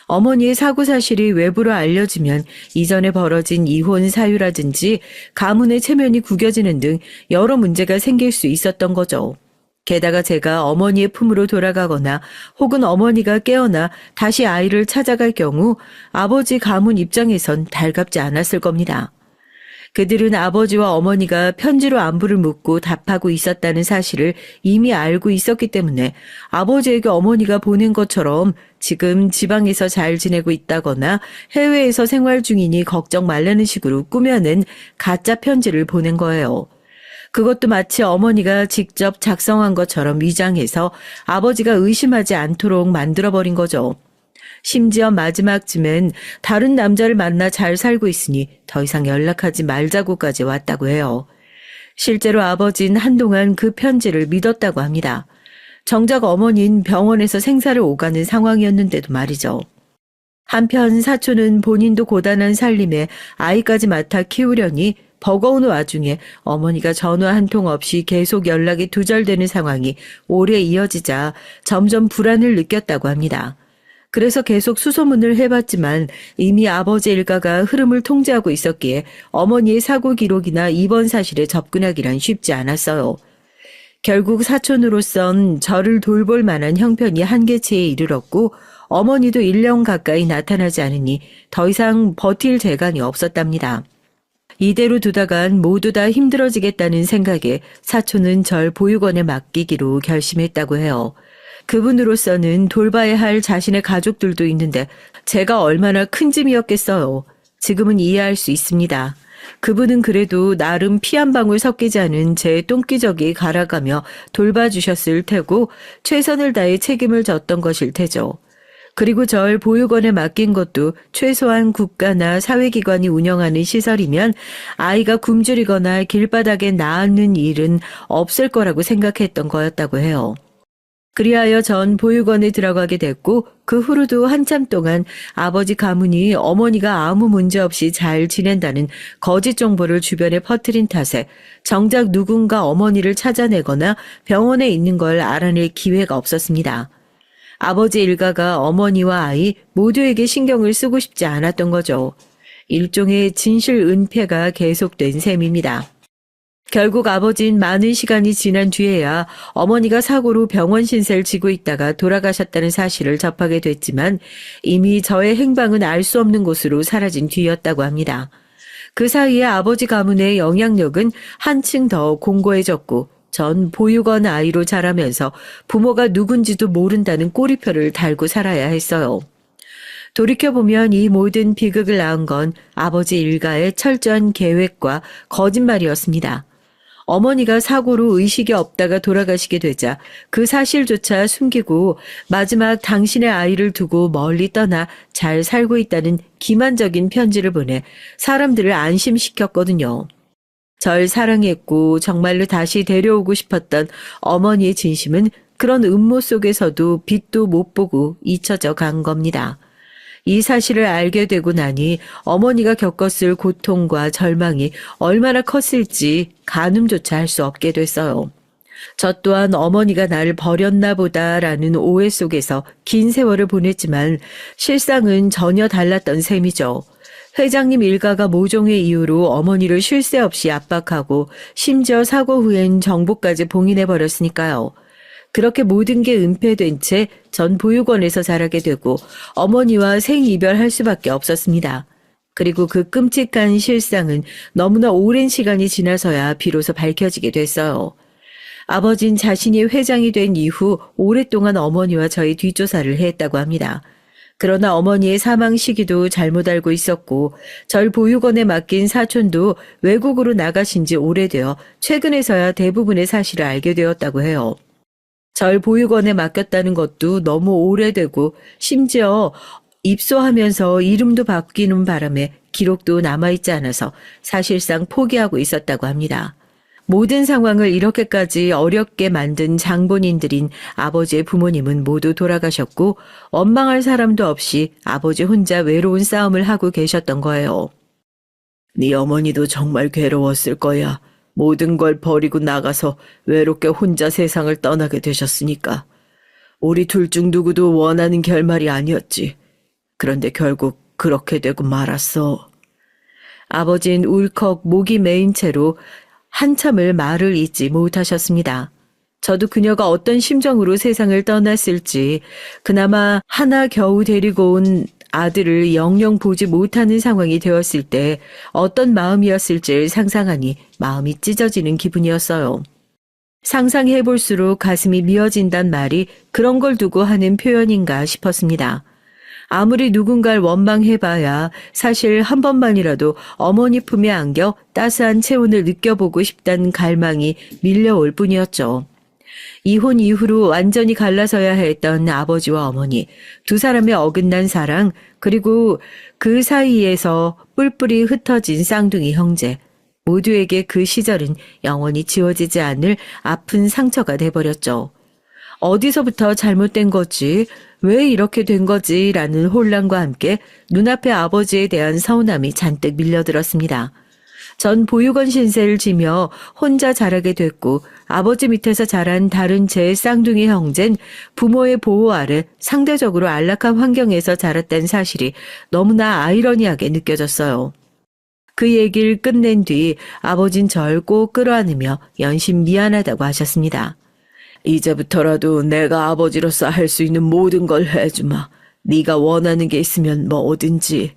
어머니의 사고 사실이 외부로 알려지면 이전에 벌어진 이혼 사유라든지 가문의 체면이 구겨지는 등 여러 문제가 생길 수 있었던 거죠. 게다가 제가 어머니의 품으로 돌아가거나 혹은 어머니가 깨어나 다시 아이를 찾아갈 경우 아버지 가문 입장에선 달갑지 않았을 겁니다. 그들은 아버지와 어머니가 편지로 안부를 묻고 답하고 있었다는 사실을 이미 알고 있었기 때문에 아버지에게 어머니가 보낸 것처럼 지금 지방에서 잘 지내고 있다거나 해외에서 생활 중이니 걱정 말라는 식으로 꾸며낸 가짜 편지를 보낸 거예요. 그것도 마치 어머니가 직접 작성한 것처럼 위장해서 아버지가 의심하지 않도록 만들어버린 거죠. 심지어 마지막쯤엔 다른 남자를 만나 잘 살고 있으니 더 이상 연락하지 말자고까지 왔다고 해요. 실제로 아버지는 한동안 그 편지를 믿었다고 합니다. 정작 어머니는 병원에서 생사를 오가는 상황이었는데도 말이죠. 한편 사촌은 본인도 고단한 살림에 아이까지 맡아 키우려니 버거운 와중에 어머니가 전화 한 통 없이 계속 연락이 두절되는 상황이 오래 이어지자 점점 불안을 느꼈다고 합니다. 그래서 계속 수소문을 해봤지만 이미 아버지 일가가 흐름을 통제하고 있었기에 어머니의 사고 기록이나 입원 사실에 접근하기란 쉽지 않았어요. 결국 사촌으로선 저를 돌볼 만한 형편이 한계치에 이르렀고 어머니도 1년 가까이 나타나지 않으니 더 이상 버틸 재간이 없었답니다. 이대로 두다간 모두 다 힘들어지겠다는 생각에 사촌은 절 보육원에 맡기기로 결심했다고 해요. 그분으로서는 돌봐야 할 자신의 가족들도 있는데 제가 얼마나 큰 짐이었겠어요. 지금은 이해할 수 있습니다. 그분은 그래도 나름 피 한 방울 섞이지 않은 제 똥기저귀 갈아가며 돌봐주셨을 테고 최선을 다해 책임을 졌던 것일 테죠. 그리고 절 보육원에 맡긴 것도 최소한 국가나 사회기관이 운영하는 시설이면 아이가 굶주리거나 길바닥에 나앉는 일은 없을 거라고 생각했던 거였다고 해요. 그리하여 전 보육원에 들어가게 됐고 그 후로도 한참 동안 아버지 가문이 어머니가 아무 문제 없이 잘 지낸다는 거짓 정보를 주변에 퍼뜨린 탓에 정작 누군가 어머니를 찾아내거나 병원에 있는 걸 알아낼 기회가 없었습니다. 아버지 일가가 어머니와 아이 모두에게 신경을 쓰고 싶지 않았던 거죠. 일종의 진실 은폐가 계속된 셈입니다. 결국 아버진 많은 시간이 지난 뒤에야 어머니가 사고로 병원 신세를 지고 있다가 돌아가셨다는 사실을 접하게 됐지만 이미 저의 행방은 알 수 없는 곳으로 사라진 뒤였다고 합니다. 그 사이에 아버지 가문의 영향력은 한층 더 공고해졌고 전 보육원 아이로 자라면서 부모가 누군지도 모른다는 꼬리표를 달고 살아야 했어요. 돌이켜보면 이 모든 비극을 낳은 건 아버지 일가의 철저한 계획과 거짓말이었습니다. 어머니가 사고로 의식이 없다가 돌아가시게 되자 그 사실조차 숨기고 마지막 당신의 아이를 두고 멀리 떠나 잘 살고 있다는 기만적인 편지를 보내 사람들을 안심시켰거든요. 절 사랑했고 정말로 다시 데려오고 싶었던 어머니의 진심은 그런 음모 속에서도 빛도 못 보고 잊혀져 간 겁니다. 이 사실을 알게 되고 나니 어머니가 겪었을 고통과 절망이 얼마나 컸을지 가늠조차 할 수 없게 됐어요. 저 또한 어머니가 나를 버렸나 보다라는 오해 속에서 긴 세월을 보냈지만 실상은 전혀 달랐던 셈이죠. 회장님 일가가 모종의 이유로 어머니를 쉴 새 없이 압박하고 심지어 사고 후엔 정보까지 봉인해버렸으니까요. 그렇게 모든 게 은폐된 채 전 보육원에서 자라게 되고 어머니와 생이별할 수밖에 없었습니다. 그리고 그 끔찍한 실상은 너무나 오랜 시간이 지나서야 비로소 밝혀지게 됐어요. 아버진 자신이 회장이 된 이후 오랫동안 어머니와 저희 뒷조사를 했다고 합니다. 그러나 어머니의 사망 시기도 잘못 알고 있었고 절 보육원에 맡긴 사촌도 외국으로 나가신 지 오래되어 최근에서야 대부분의 사실을 알게 되었다고 해요. 절 보육원에 맡겼다는 것도 너무 오래되고 심지어 입소하면서 이름도 바뀌는 바람에 기록도 남아있지 않아서 사실상 포기하고 있었다고 합니다. 모든 상황을 이렇게까지 어렵게 만든 장본인들인 아버지의 부모님은 모두 돌아가셨고 원망할 사람도 없이 아버지 혼자 외로운 싸움을 하고 계셨던 거예요. 네 어머니도 정말 괴로웠을 거야. 모든 걸 버리고 나가서 외롭게 혼자 세상을 떠나게 되셨으니까. 우리 둘 중 누구도 원하는 결말이 아니었지. 그런데 결국 그렇게 되고 말았어. 아버진 울컥 목이 메인 채로 한참을 말을 잇지 못하셨습니다. 저도 그녀가 어떤 심정으로 세상을 떠났을지, 그나마 하나 겨우 데리고 온 아들을 영영 보지 못하는 상황이 되었을 때 어떤 마음이었을지를 상상하니 마음이 찢어지는 기분이었어요. 상상해볼수록 가슴이 미어진단 말이 그런 걸 두고 하는 표현인가 싶었습니다. 아무리 누군가를 원망해봐야 사실 한 번만이라도 어머니 품에 안겨 따스한 체온을 느껴보고 싶다는 갈망이 밀려올 뿐이었죠. 이혼 이후로 완전히 갈라서야 했던 아버지와 어머니, 두 사람의 어긋난 사랑, 그리고 그 사이에서 뿔뿔이 흩어진 쌍둥이 형제, 모두에게 그 시절은 영원히 지워지지 않을 아픈 상처가 돼버렸죠. 어디서부터 잘못된 거지? 왜 이렇게 된 거지? 라는 혼란과 함께 눈앞에 아버지에 대한 서운함이 잔뜩 밀려들었습니다. 전 보육원 신세를 지며 혼자 자라게 됐고 아버지 밑에서 자란 다른 제 쌍둥이 형제는 부모의 보호 아래 상대적으로 안락한 환경에서 자랐다는 사실이 너무나 아이러니하게 느껴졌어요. 그 얘기를 끝낸 뒤 아버진 절 꼭 끌어안으며 연신 미안하다고 하셨습니다. 이제부터라도 내가 아버지로서 할 수 있는 모든 걸 해주마. 네가 원하는 게 있으면 뭐든지.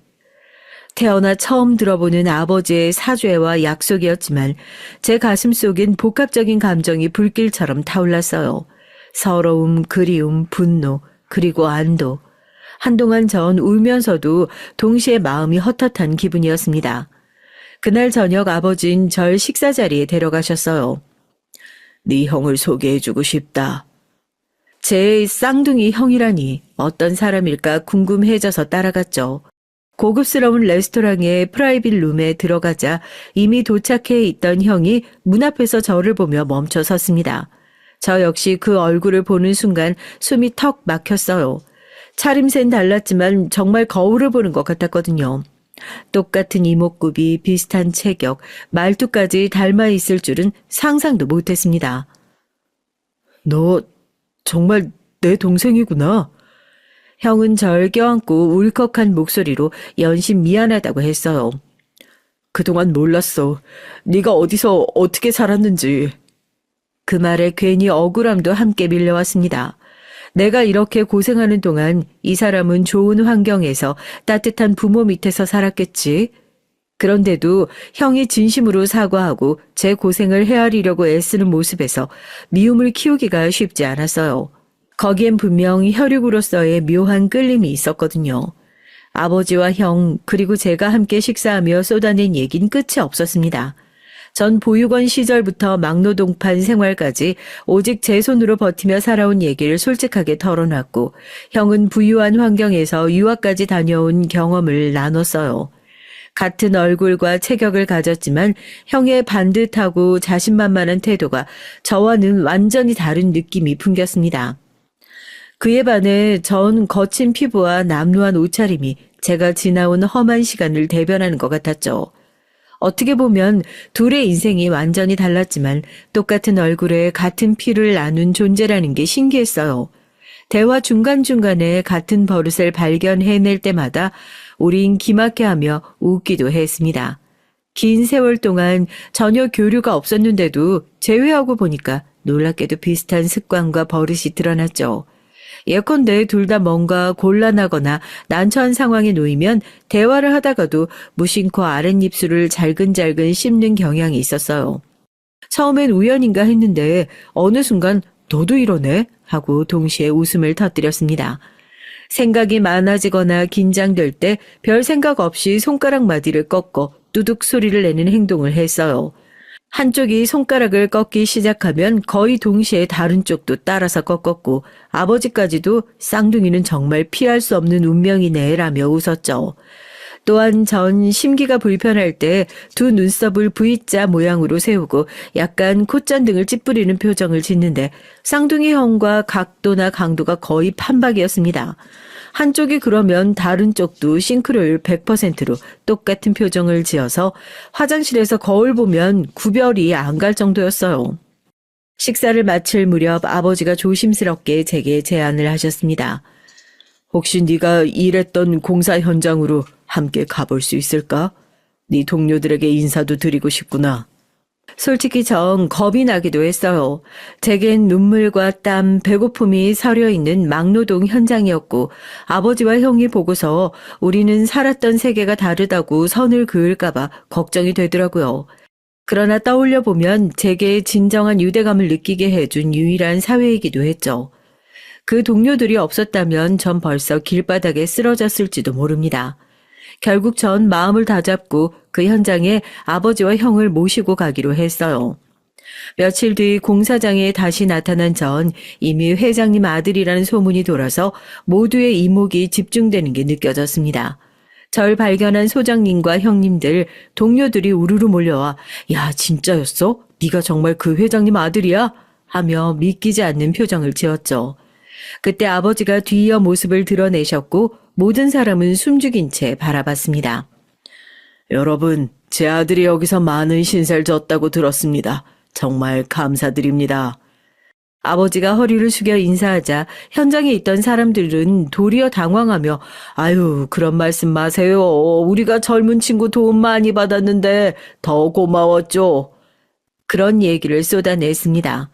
태어나 처음 들어보는 아버지의 사죄와 약속이었지만 제 가슴 속엔 복합적인 감정이 불길처럼 타올랐어요. 서러움, 그리움, 분노, 그리고 안도. 한동안 전 울면서도 동시에 마음이 헛헛한 기분이었습니다. 그날 저녁 아버진 절 식사 자리에 데려가셨어요. 네 형을 소개해주고 싶다. 제 쌍둥이 형이라니 어떤 사람일까 궁금해져서 따라갔죠. 고급스러운 레스토랑의 프라이빗 룸에 들어가자 이미 도착해 있던 형이 문 앞에서 저를 보며 멈춰 섰습니다. 저 역시 그 얼굴을 보는 순간 숨이 턱 막혔어요. 차림새는 달랐지만 정말 거울을 보는 것 같았거든요. 똑같은 이목구비, 비슷한 체격, 말투까지 닮아 있을 줄은 상상도 못했습니다. 너 정말 내 동생이구나. 형은 절 껴안고 울컥한 목소리로 연신 미안하다고 했어요. 그동안 몰랐어. 네가 어디서 어떻게 살았는지. 그 말에 괜히 억울함도 함께 밀려왔습니다. 내가 이렇게 고생하는 동안 이 사람은 좋은 환경에서 따뜻한 부모 밑에서 살았겠지. 그런데도 형이 진심으로 사과하고 제 고생을 헤아리려고 애쓰는 모습에서 미움을 키우기가 쉽지 않았어요. 거기엔 분명 혈육으로서의 묘한 끌림이 있었거든요. 아버지와 형 그리고 제가 함께 식사하며 쏟아낸 얘긴 끝이 없었습니다. 전 보육원 시절부터 막노동판 생활까지 오직 제 손으로 버티며 살아온 얘기를 솔직하게 털어놨고 형은 부유한 환경에서 유학까지 다녀온 경험을 나눴어요. 같은 얼굴과 체격을 가졌지만 형의 반듯하고 자신만만한 태도가 저와는 완전히 다른 느낌이 풍겼습니다. 그에 반해 전 거친 피부와 남루한 옷차림이 제가 지나온 험한 시간을 대변하는 것 같았죠. 어떻게 보면 둘의 인생이 완전히 달랐지만 똑같은 얼굴에 같은 피를 나눈 존재라는 게 신기했어요. 대화 중간중간에 같은 버릇을 발견해낼 때마다 우린 기막혀하며 웃기도 했습니다. 긴 세월 동안 전혀 교류가 없었는데도 재회하고 보니까 놀랍게도 비슷한 습관과 버릇이 드러났죠. 예컨대 둘 다 뭔가 곤란하거나 난처한 상황에 놓이면 대화를 하다가도 무심코 아랫입술을 잘근잘근 씹는 경향이 있었어요. 처음엔 우연인가 했는데 어느 순간 너도 이러네? 하고 동시에 웃음을 터뜨렸습니다. 생각이 많아지거나 긴장될 때 별 생각 없이 손가락 마디를 꺾어 뚜둑 소리를 내는 행동을 했어요. 한쪽이 손가락을 꺾기 시작하면 거의 동시에 다른 쪽도 따라서 꺾었고 아버지까지도 쌍둥이는 정말 피할 수 없는 운명이네 라며 웃었죠. 또한 전 심기가 불편할 때 두 눈썹을 V자 모양으로 세우고 약간 콧잔등을 찌푸리는 표정을 짓는데 쌍둥이 형과 각도나 강도가 거의 판박이었습니다. 한쪽이 그러면 다른 쪽도 싱크로율 100%로 똑같은 표정을 지어서 화장실에서 거울 보면 구별이 안 갈 정도였어요. 식사를 마칠 무렵 아버지가 조심스럽게 제게 제안을 하셨습니다. 혹시 네가 일했던 공사 현장으로 함께 가볼 수 있을까? 네 동료들에게 인사도 드리고 싶구나. 솔직히 전 겁이 나기도 했어요. 제겐 눈물과 땀, 배고픔이 서려 있는 막노동 현장이었고 아버지와 형이 보고서 우리는 살았던 세계가 다르다고 선을 그을까봐 걱정이 되더라고요. 그러나 떠올려 보면 제게 진정한 유대감을 느끼게 해준 유일한 사회이기도 했죠. 그 동료들이 없었다면 전 벌써 길바닥에 쓰러졌을지도 모릅니다. 결국 전 마음을 다잡고 그 현장에 아버지와 형을 모시고 가기로 했어요. 며칠 뒤 공사장에 다시 나타난 전 이미 회장님 아들이라는 소문이 돌아서 모두의 이목이 집중되는 게 느껴졌습니다. 절 발견한 소장님과 형님들, 동료들이 우르르 몰려와 야 진짜였어? 네가 정말 그 회장님 아들이야? 하며 믿기지 않는 표정을 지었죠. 그때 아버지가 뒤이어 모습을 드러내셨고 모든 사람은 숨죽인 채 바라봤습니다. 여러분, 제 아들이 여기서 많은 신세를 졌다고 들었습니다. 정말 감사드립니다. 아버지가 허리를 숙여 인사하자 현장에 있던 사람들은 도리어 당황하며 아유, 그런 말씀 마세요. 우리가 젊은 친구 도움 많이 받았는데 더 고마웠죠. 그런 얘기를 쏟아냈습니다.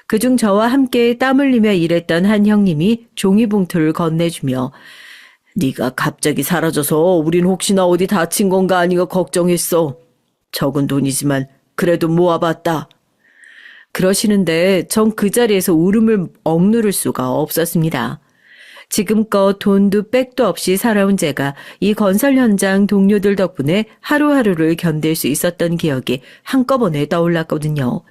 그중 저와 함께 땀 흘리며 일했던 한 형님이 종이봉투를 건네주며 네가 갑자기 사라져서 우린 혹시나 어디 다친 건가 아닌가 걱정했어. 적은 돈이지만 그래도 모아봤다. 그러시는데 전 그 자리에서 울음을 억누를 수가 없었습니다. 지금껏 돈도 백도 없이 살아온 제가 이 건설 현장 동료들 덕분에 하루하루를 견딜 수 있었던 기억이 한꺼번에 떠올랐거든요.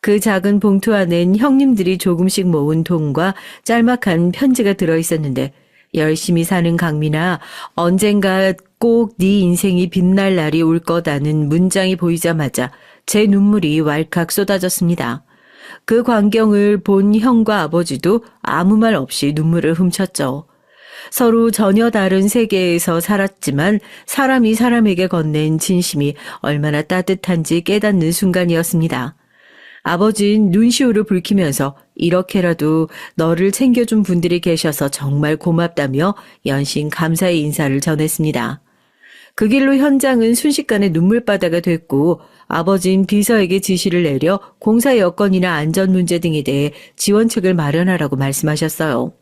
그 작은 봉투 안엔 형님들이 조금씩 모은 돈과 짤막한 편지가 들어있었는데 열심히 사는 강민아, 언젠가 꼭 네 인생이 빛날 날이 올 거다는 문장이 보이자마자 제 눈물이 왈칵 쏟아졌습니다. 그 광경을 본 형과 아버지도 아무 말 없이 눈물을 훔쳤죠. 서로 전혀 다른 세계에서 살았지만 사람이 사람에게 건넨 진심이 얼마나 따뜻한지 깨닫는 순간이었습니다. 아버진 눈시울을 붉히면서 이렇게라도 너를 챙겨준 분들이 계셔서 정말 고맙다며 연신 감사의 인사를 전했습니다. 그 길로 현장은 순식간에 눈물바다가 됐고 아버진 비서에게 지시를 내려 공사 여건이나 안전 문제 등에 대해 지원책을 마련하라고 말씀하셨어요.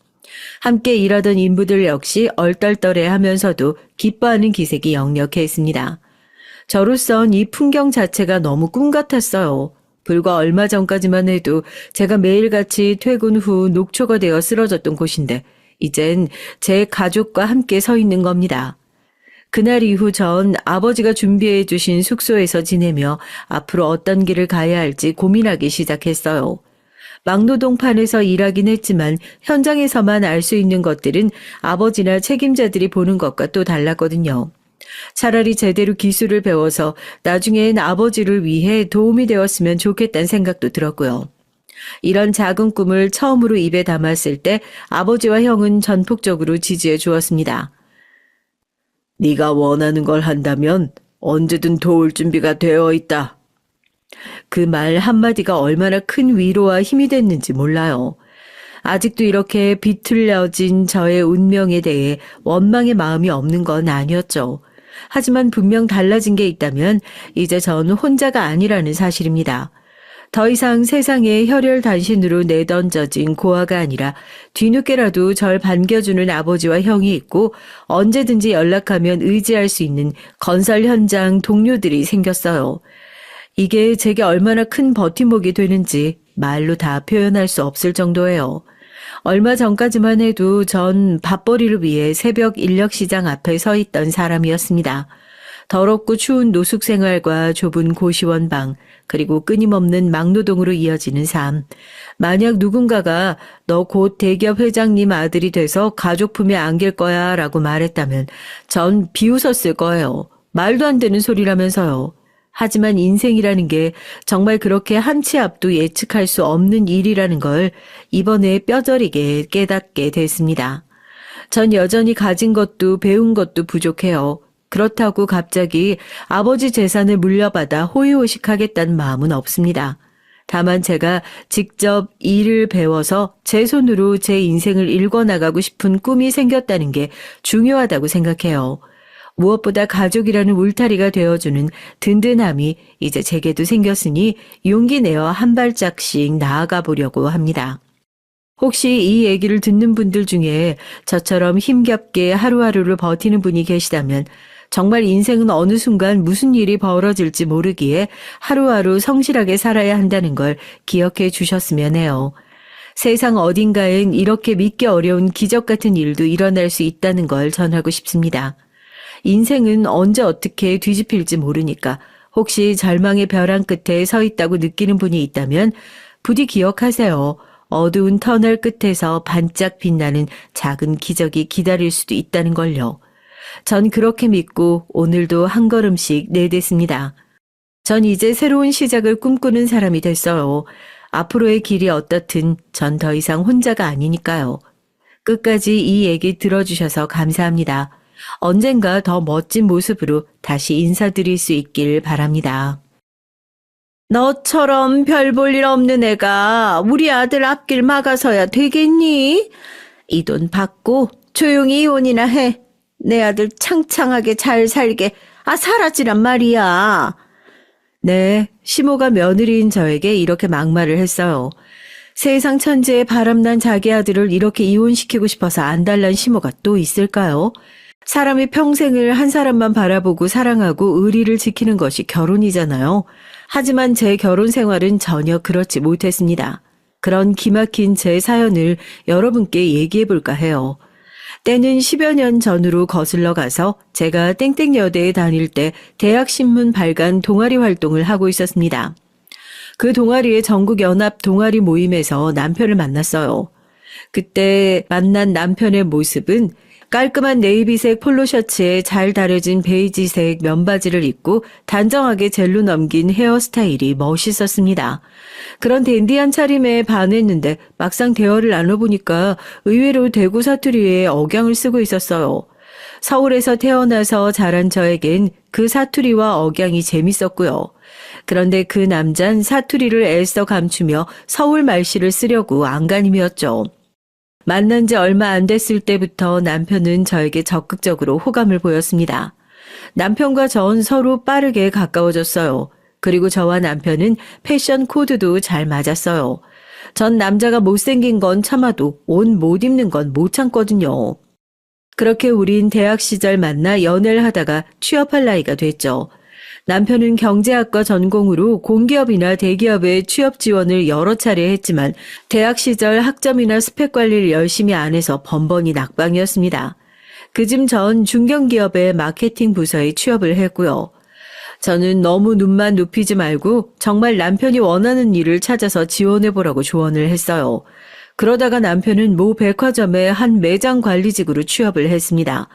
함께 일하던 인부들 역시 얼떨떨해하면서도 기뻐하는 기색이 역력했습니다. 저로선 이 풍경 자체가 너무 꿈 같았어요. 불과 얼마 전까지만 해도 제가 매일같이 퇴근 후 녹초가 되어 쓰러졌던 곳인데 이젠 제 가족과 함께 서 있는 겁니다. 그날 이후 전 아버지가 준비해 주신 숙소에서 지내며 앞으로 어떤 길을 가야 할지 고민하기 시작했어요. 막노동판에서 일하긴 했지만 현장에서만 알 수 있는 것들은 아버지나 책임자들이 보는 것과 또 달랐거든요. 차라리 제대로 기술을 배워서 나중엔 아버지를 위해 도움이 되었으면 좋겠다는 생각도 들었고요. 이런 작은 꿈을 처음으로 입에 담았을 때 아버지와 형은 전폭적으로 지지해 주었습니다. 네가 원하는 걸 한다면 언제든 도울 준비가 되어 있다. 그 말 한마디가 얼마나 큰 위로와 힘이 됐는지 몰라요. 아직도 이렇게 비틀려진 저의 운명에 대해 원망의 마음이 없는 건 아니었죠. 하지만 분명 달라진 게 있다면 이제 전 혼자가 아니라는 사실입니다. 더 이상 세상에 혈혈단신으로 내던져진 고아가 아니라 뒤늦게라도 절 반겨주는 아버지와 형이 있고 언제든지 연락하면 의지할 수 있는 건설 현장 동료들이 생겼어요. 이게 제게 얼마나 큰 버팀목이 되는지 말로 다 표현할 수 없을 정도예요. 얼마 전까지만 해도 전 밥벌이를 위해 새벽 인력시장 앞에 서 있던 사람이었습니다. 더럽고 추운 노숙 생활과 좁은 고시원 방, 그리고 끊임없는 막노동으로 이어지는 삶. 만약 누군가가 너 곧 대기업 회장님 아들이 돼서 가족 품에 안길 거야 라고 말했다면 전 비웃었을 거예요. 말도 안 되는 소리라면서요. 하지만 인생이라는 게 정말 그렇게 한 치 앞도 예측할 수 없는 일이라는 걸 이번에 뼈저리게 깨닫게 됐습니다. 전 여전히 가진 것도 배운 것도 부족해요. 그렇다고 갑자기 아버지 재산을 물려받아 호의호식하겠다는 마음은 없습니다. 다만 제가 직접 일을 배워서 제 손으로 제 인생을 읽어나가고 싶은 꿈이 생겼다는 게 중요하다고 생각해요. 무엇보다 가족이라는 울타리가 되어주는 든든함이 이제 제게도 생겼으니 용기 내어 한 발짝씩 나아가 보려고 합니다. 혹시 이 얘기를 듣는 분들 중에 저처럼 힘겹게 하루하루를 버티는 분이 계시다면 정말 인생은 어느 순간 무슨 일이 벌어질지 모르기에 하루하루 성실하게 살아야 한다는 걸 기억해 주셨으면 해요. 세상 어딘가엔 이렇게 믿기 어려운 기적 같은 일도 일어날 수 있다는 걸 전하고 싶습니다. 인생은 언제 어떻게 뒤집힐지 모르니까 혹시 절망의 벼랑 끝에 서 있다고 느끼는 분이 있다면 부디 기억하세요. 어두운 터널 끝에서 반짝 빛나는 작은 기적이 기다릴 수도 있다는 걸요. 전 그렇게 믿고 오늘도 한 걸음씩 내딛습니다. 전 이제 새로운 시작을 꿈꾸는 사람이 됐어요. 앞으로의 길이 어떻든 전 더 이상 혼자가 아니니까요. 끝까지 이 얘기 들어주셔서 감사합니다. 언젠가 더 멋진 모습으로 다시 인사드릴 수 있길 바랍니다. 너처럼 별 볼 일 없는 애가 우리 아들 앞길 막아서야 되겠니? 이 돈 받고 조용히 이혼이나 해. 내 아들 창창하게 잘 살게 사라지란 말이야. 네, 시모가 며느리인 저에게 이렇게 막말을 했어요. 세상 천지에 바람난 자기 아들을 이렇게 이혼시키고 싶어서 안달난 시모가 또 있을까요? 사람이 평생을 한 사람만 바라보고 사랑하고 의리를 지키는 것이 결혼이잖아요. 하지만 제 결혼 생활은 전혀 그렇지 못했습니다. 그런 기막힌 제 사연을 여러분께 얘기해 볼까 해요. 때는 10여 년 전으로 거슬러 가서 제가 땡땡여대에 다닐 때 대학신문 발간 동아리 활동을 하고 있었습니다. 그 동아리의 전국연합 동아리 모임에서 남편을 만났어요. 그때 만난 남편의 모습은 깔끔한 네이비색 폴로 셔츠에 잘 다려진 베이지색 면바지를 입고 단정하게 젤로 넘긴 헤어스타일이 멋있었습니다. 그런 댄디한 차림에 반했는데 막상 대화를 나눠보니까 의외로 대구 사투리에 억양을 쓰고 있었어요. 서울에서 태어나서 자란 저에겐 그 사투리와 억양이 재밌었고요. 그런데 그 남잔 사투리를 애써 감추며 서울 말씨를 쓰려고 안간힘이었죠. 만난 지 얼마 안 됐을 때부터 남편은 저에게 적극적으로 호감을 보였습니다. 남편과 전 서로 빠르게 가까워졌어요. 그리고 저와 남편은 패션 코드도 잘 맞았어요. 전 남자가 못생긴 건 참아도 옷 못 입는 건 못 참거든요. 그렇게 우린 대학 시절 만나 연애를 하다가 취업할 나이가 됐죠. 남편은 경제학과 전공으로 공기업이나 대기업의 취업 지원을 여러 차례 했지만 대학 시절 학점이나 스펙 관리를 열심히 안 해서 번번이 낙방이었습니다. 그즘 전 중견기업의 마케팅 부서에 취업을 했고요. 저는 너무 눈만 눕히지 말고 정말 남편이 원하는 일을 찾아서 지원해보라고 조언을 했어요. 그러다가 남편은 모 백화점의 한 매장 관리직으로 취업을 했습니다.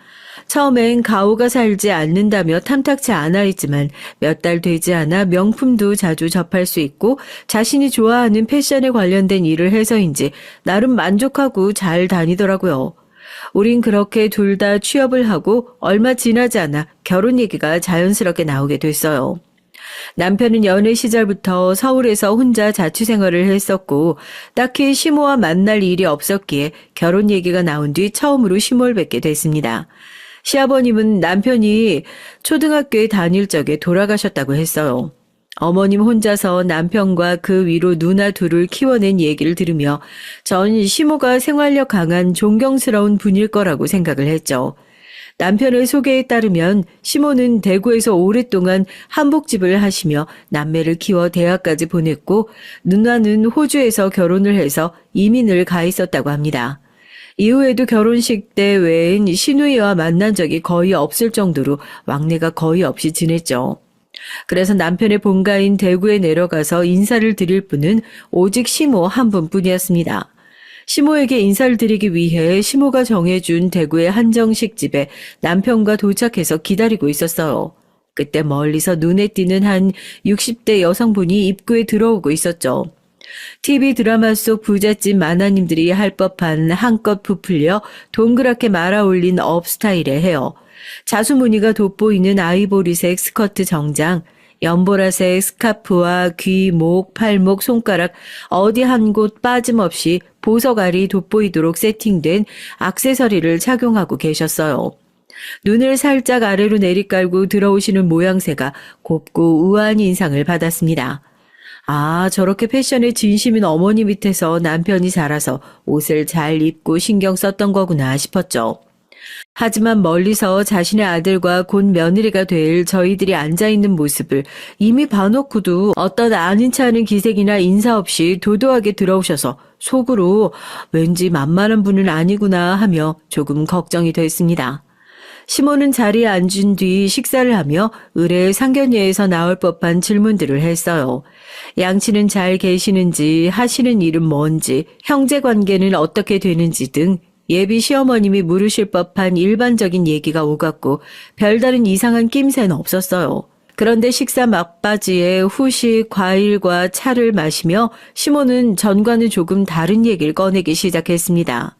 처음엔 가오가 살지 않는다며 탐탁치 않아 했지만 몇 달 되지 않아 명품도 자주 접할 수 있고 자신이 좋아하는 패션에 관련된 일을 해서인지 나름 만족하고 잘 다니더라고요. 우린 그렇게 둘 다 취업을 하고 얼마 지나지 않아 결혼 얘기가 자연스럽게 나오게 됐어요. 남편은 연애 시절부터 서울에서 혼자 자취생활을 했었고 딱히 시모와 만날 일이 없었기에 결혼 얘기가 나온 뒤 처음으로 시모를 뵙게 됐습니다. 시아버님은 남편이 초등학교에 다닐 적에 돌아가셨다고 했어요. 어머님 혼자서 남편과 그 위로 누나 둘을 키워낸 얘기를 들으며 전 시모가 생활력 강한 존경스러운 분일 거라고 생각을 했죠. 남편의 소개에 따르면 시모는 대구에서 오랫동안 한복집을 하시며 남매를 키워 대학까지 보냈고 누나는 호주에서 결혼을 해서 이민을 가 있었다고 합니다. 이후에도 결혼식 때 외엔 시누이와 만난 적이 거의 없을 정도로 왕래가 거의 없이 지냈죠. 그래서 남편의 본가인 대구에 내려가서 인사를 드릴 분은 오직 시모 한 분뿐이었습니다. 시모에게 인사를 드리기 위해 시모가 정해준 대구의 한정식 집에 남편과 도착해서 기다리고 있었어요. 그때 멀리서 눈에 띄는 한 60대 여성분이 입구에 들어오고 있었죠. TV 드라마 속 부잣집 마나님들이 할 법한 한껏 부풀려 동그랗게 말아 올린 업 스타일의 헤어, 자수무늬가 돋보이는 아이보리색 스커트 정장, 연보라색 스카프와 귀, 목, 팔목, 손가락 어디 한 곳 빠짐없이 보석알이 돋보이도록 세팅된 액세서리를 착용하고 계셨어요. 눈을 살짝 아래로 내리깔고 들어오시는 모양새가 곱고 우아한 인상을 받았습니다. 아, 저렇게 패션에 진심인 어머니 밑에서 남편이 자라서 옷을 잘 입고 신경 썼던 거구나 싶었죠. 하지만 멀리서 자신의 아들과 곧 며느리가 될 저희들이 앉아있는 모습을 이미 봐놓고도 어떤 아는치 않은 기색이나 인사 없이 도도하게 들어오셔서 속으로 왠지 만만한 분은 아니구나 하며 조금 걱정이 됐습니다. 시모는 자리에 앉은 뒤 식사를 하며 의뢰 상견례에서 나올 법한 질문들을 했어요. 양치는 잘 계시는지, 하시는 일은 뭔지, 형제 관계는 어떻게 되는지 등 예비 시어머님이 물으실 법한 일반적인 얘기가 오갔고 별다른 이상한 낌새는 없었어요. 그런데 식사 막바지에 후식, 과일과 차를 마시며 시모는 전과는 조금 다른 얘기를 꺼내기 시작했습니다.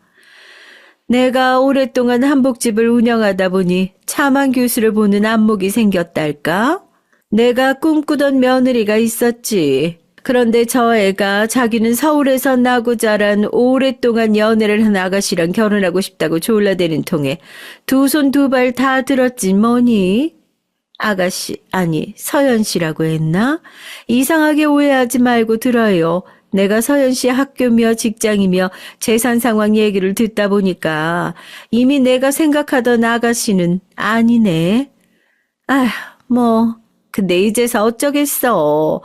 내가 오랫동안 한복집을 운영하다 보니 차만 교수를 보는 안목이 생겼달까? 내가 꿈꾸던 며느리가 있었지. 그런데 저 애가 자기는 서울에서 나고 자란 오랫동안 연애를 한 아가씨랑 결혼하고 싶다고 졸라대는 통에 두 손 두 발 다 들었지 뭐니? 아가씨, 아니 서연 씨라고 했나? 이상하게 오해하지 말고 들어요. 내가 서연 씨 학교며 직장이며 재산 상황 얘기를 듣다 보니까 이미 내가 생각하던 아가씨는 아니네. 아휴, 근데 이제서 어쩌겠어.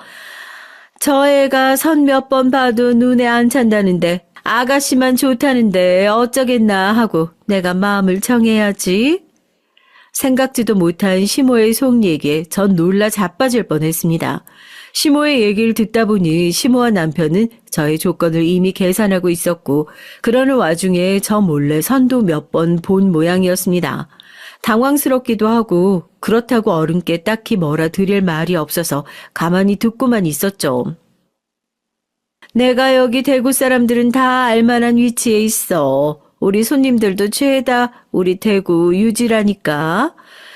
저 애가 선 몇 번 봐도 눈에 안 찬다는데 아가씨만 좋다는데 어쩌겠나 하고 내가 마음을 정해야지. 생각지도 못한 시모의 속 얘기에 전 놀라 자빠질 뻔했습니다. 시모의 얘기를 듣다 보니 시모와 남편은 저의 조건을 이미 계산하고 있었고 그러는 와중에 저 몰래 선도 몇 번 본 모양이었습니다. 당황스럽기도 하고 그렇다고 어른께 딱히 뭐라 드릴 말이 없어서 가만히 듣고만 있었죠. 내가 여기 대구 사람들은 다 알만한 위치에 있어. 우리 손님들도 죄다 우리 대구 유지라니까.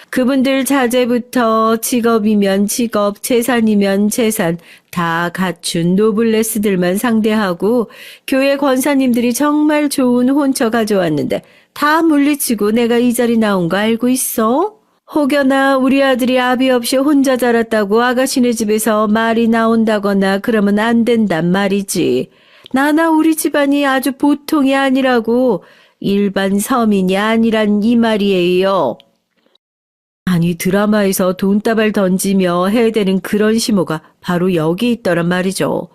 그분들 자제부터 직업이면 직업, 재산이면 재산 다 갖춘 노블레스들만 상대하고 교회 권사님들이 정말 좋은 혼처 가져왔는데 다 물리치고 내가 이 자리 나온 거 알고 있어? 혹여나 우리 아들이 아비 없이 혼자 자랐다고 아가씨네 집에서 말이 나온다거나 그러면 안 된단 말이지. 나나 우리 집안이 아주 보통이 아니라고. 일반 서민이 아니란 이 말이에요. 아니 드라마에서 돈다발 던지며 해대는 그런 시모가 바로 여기 있더란 말이죠.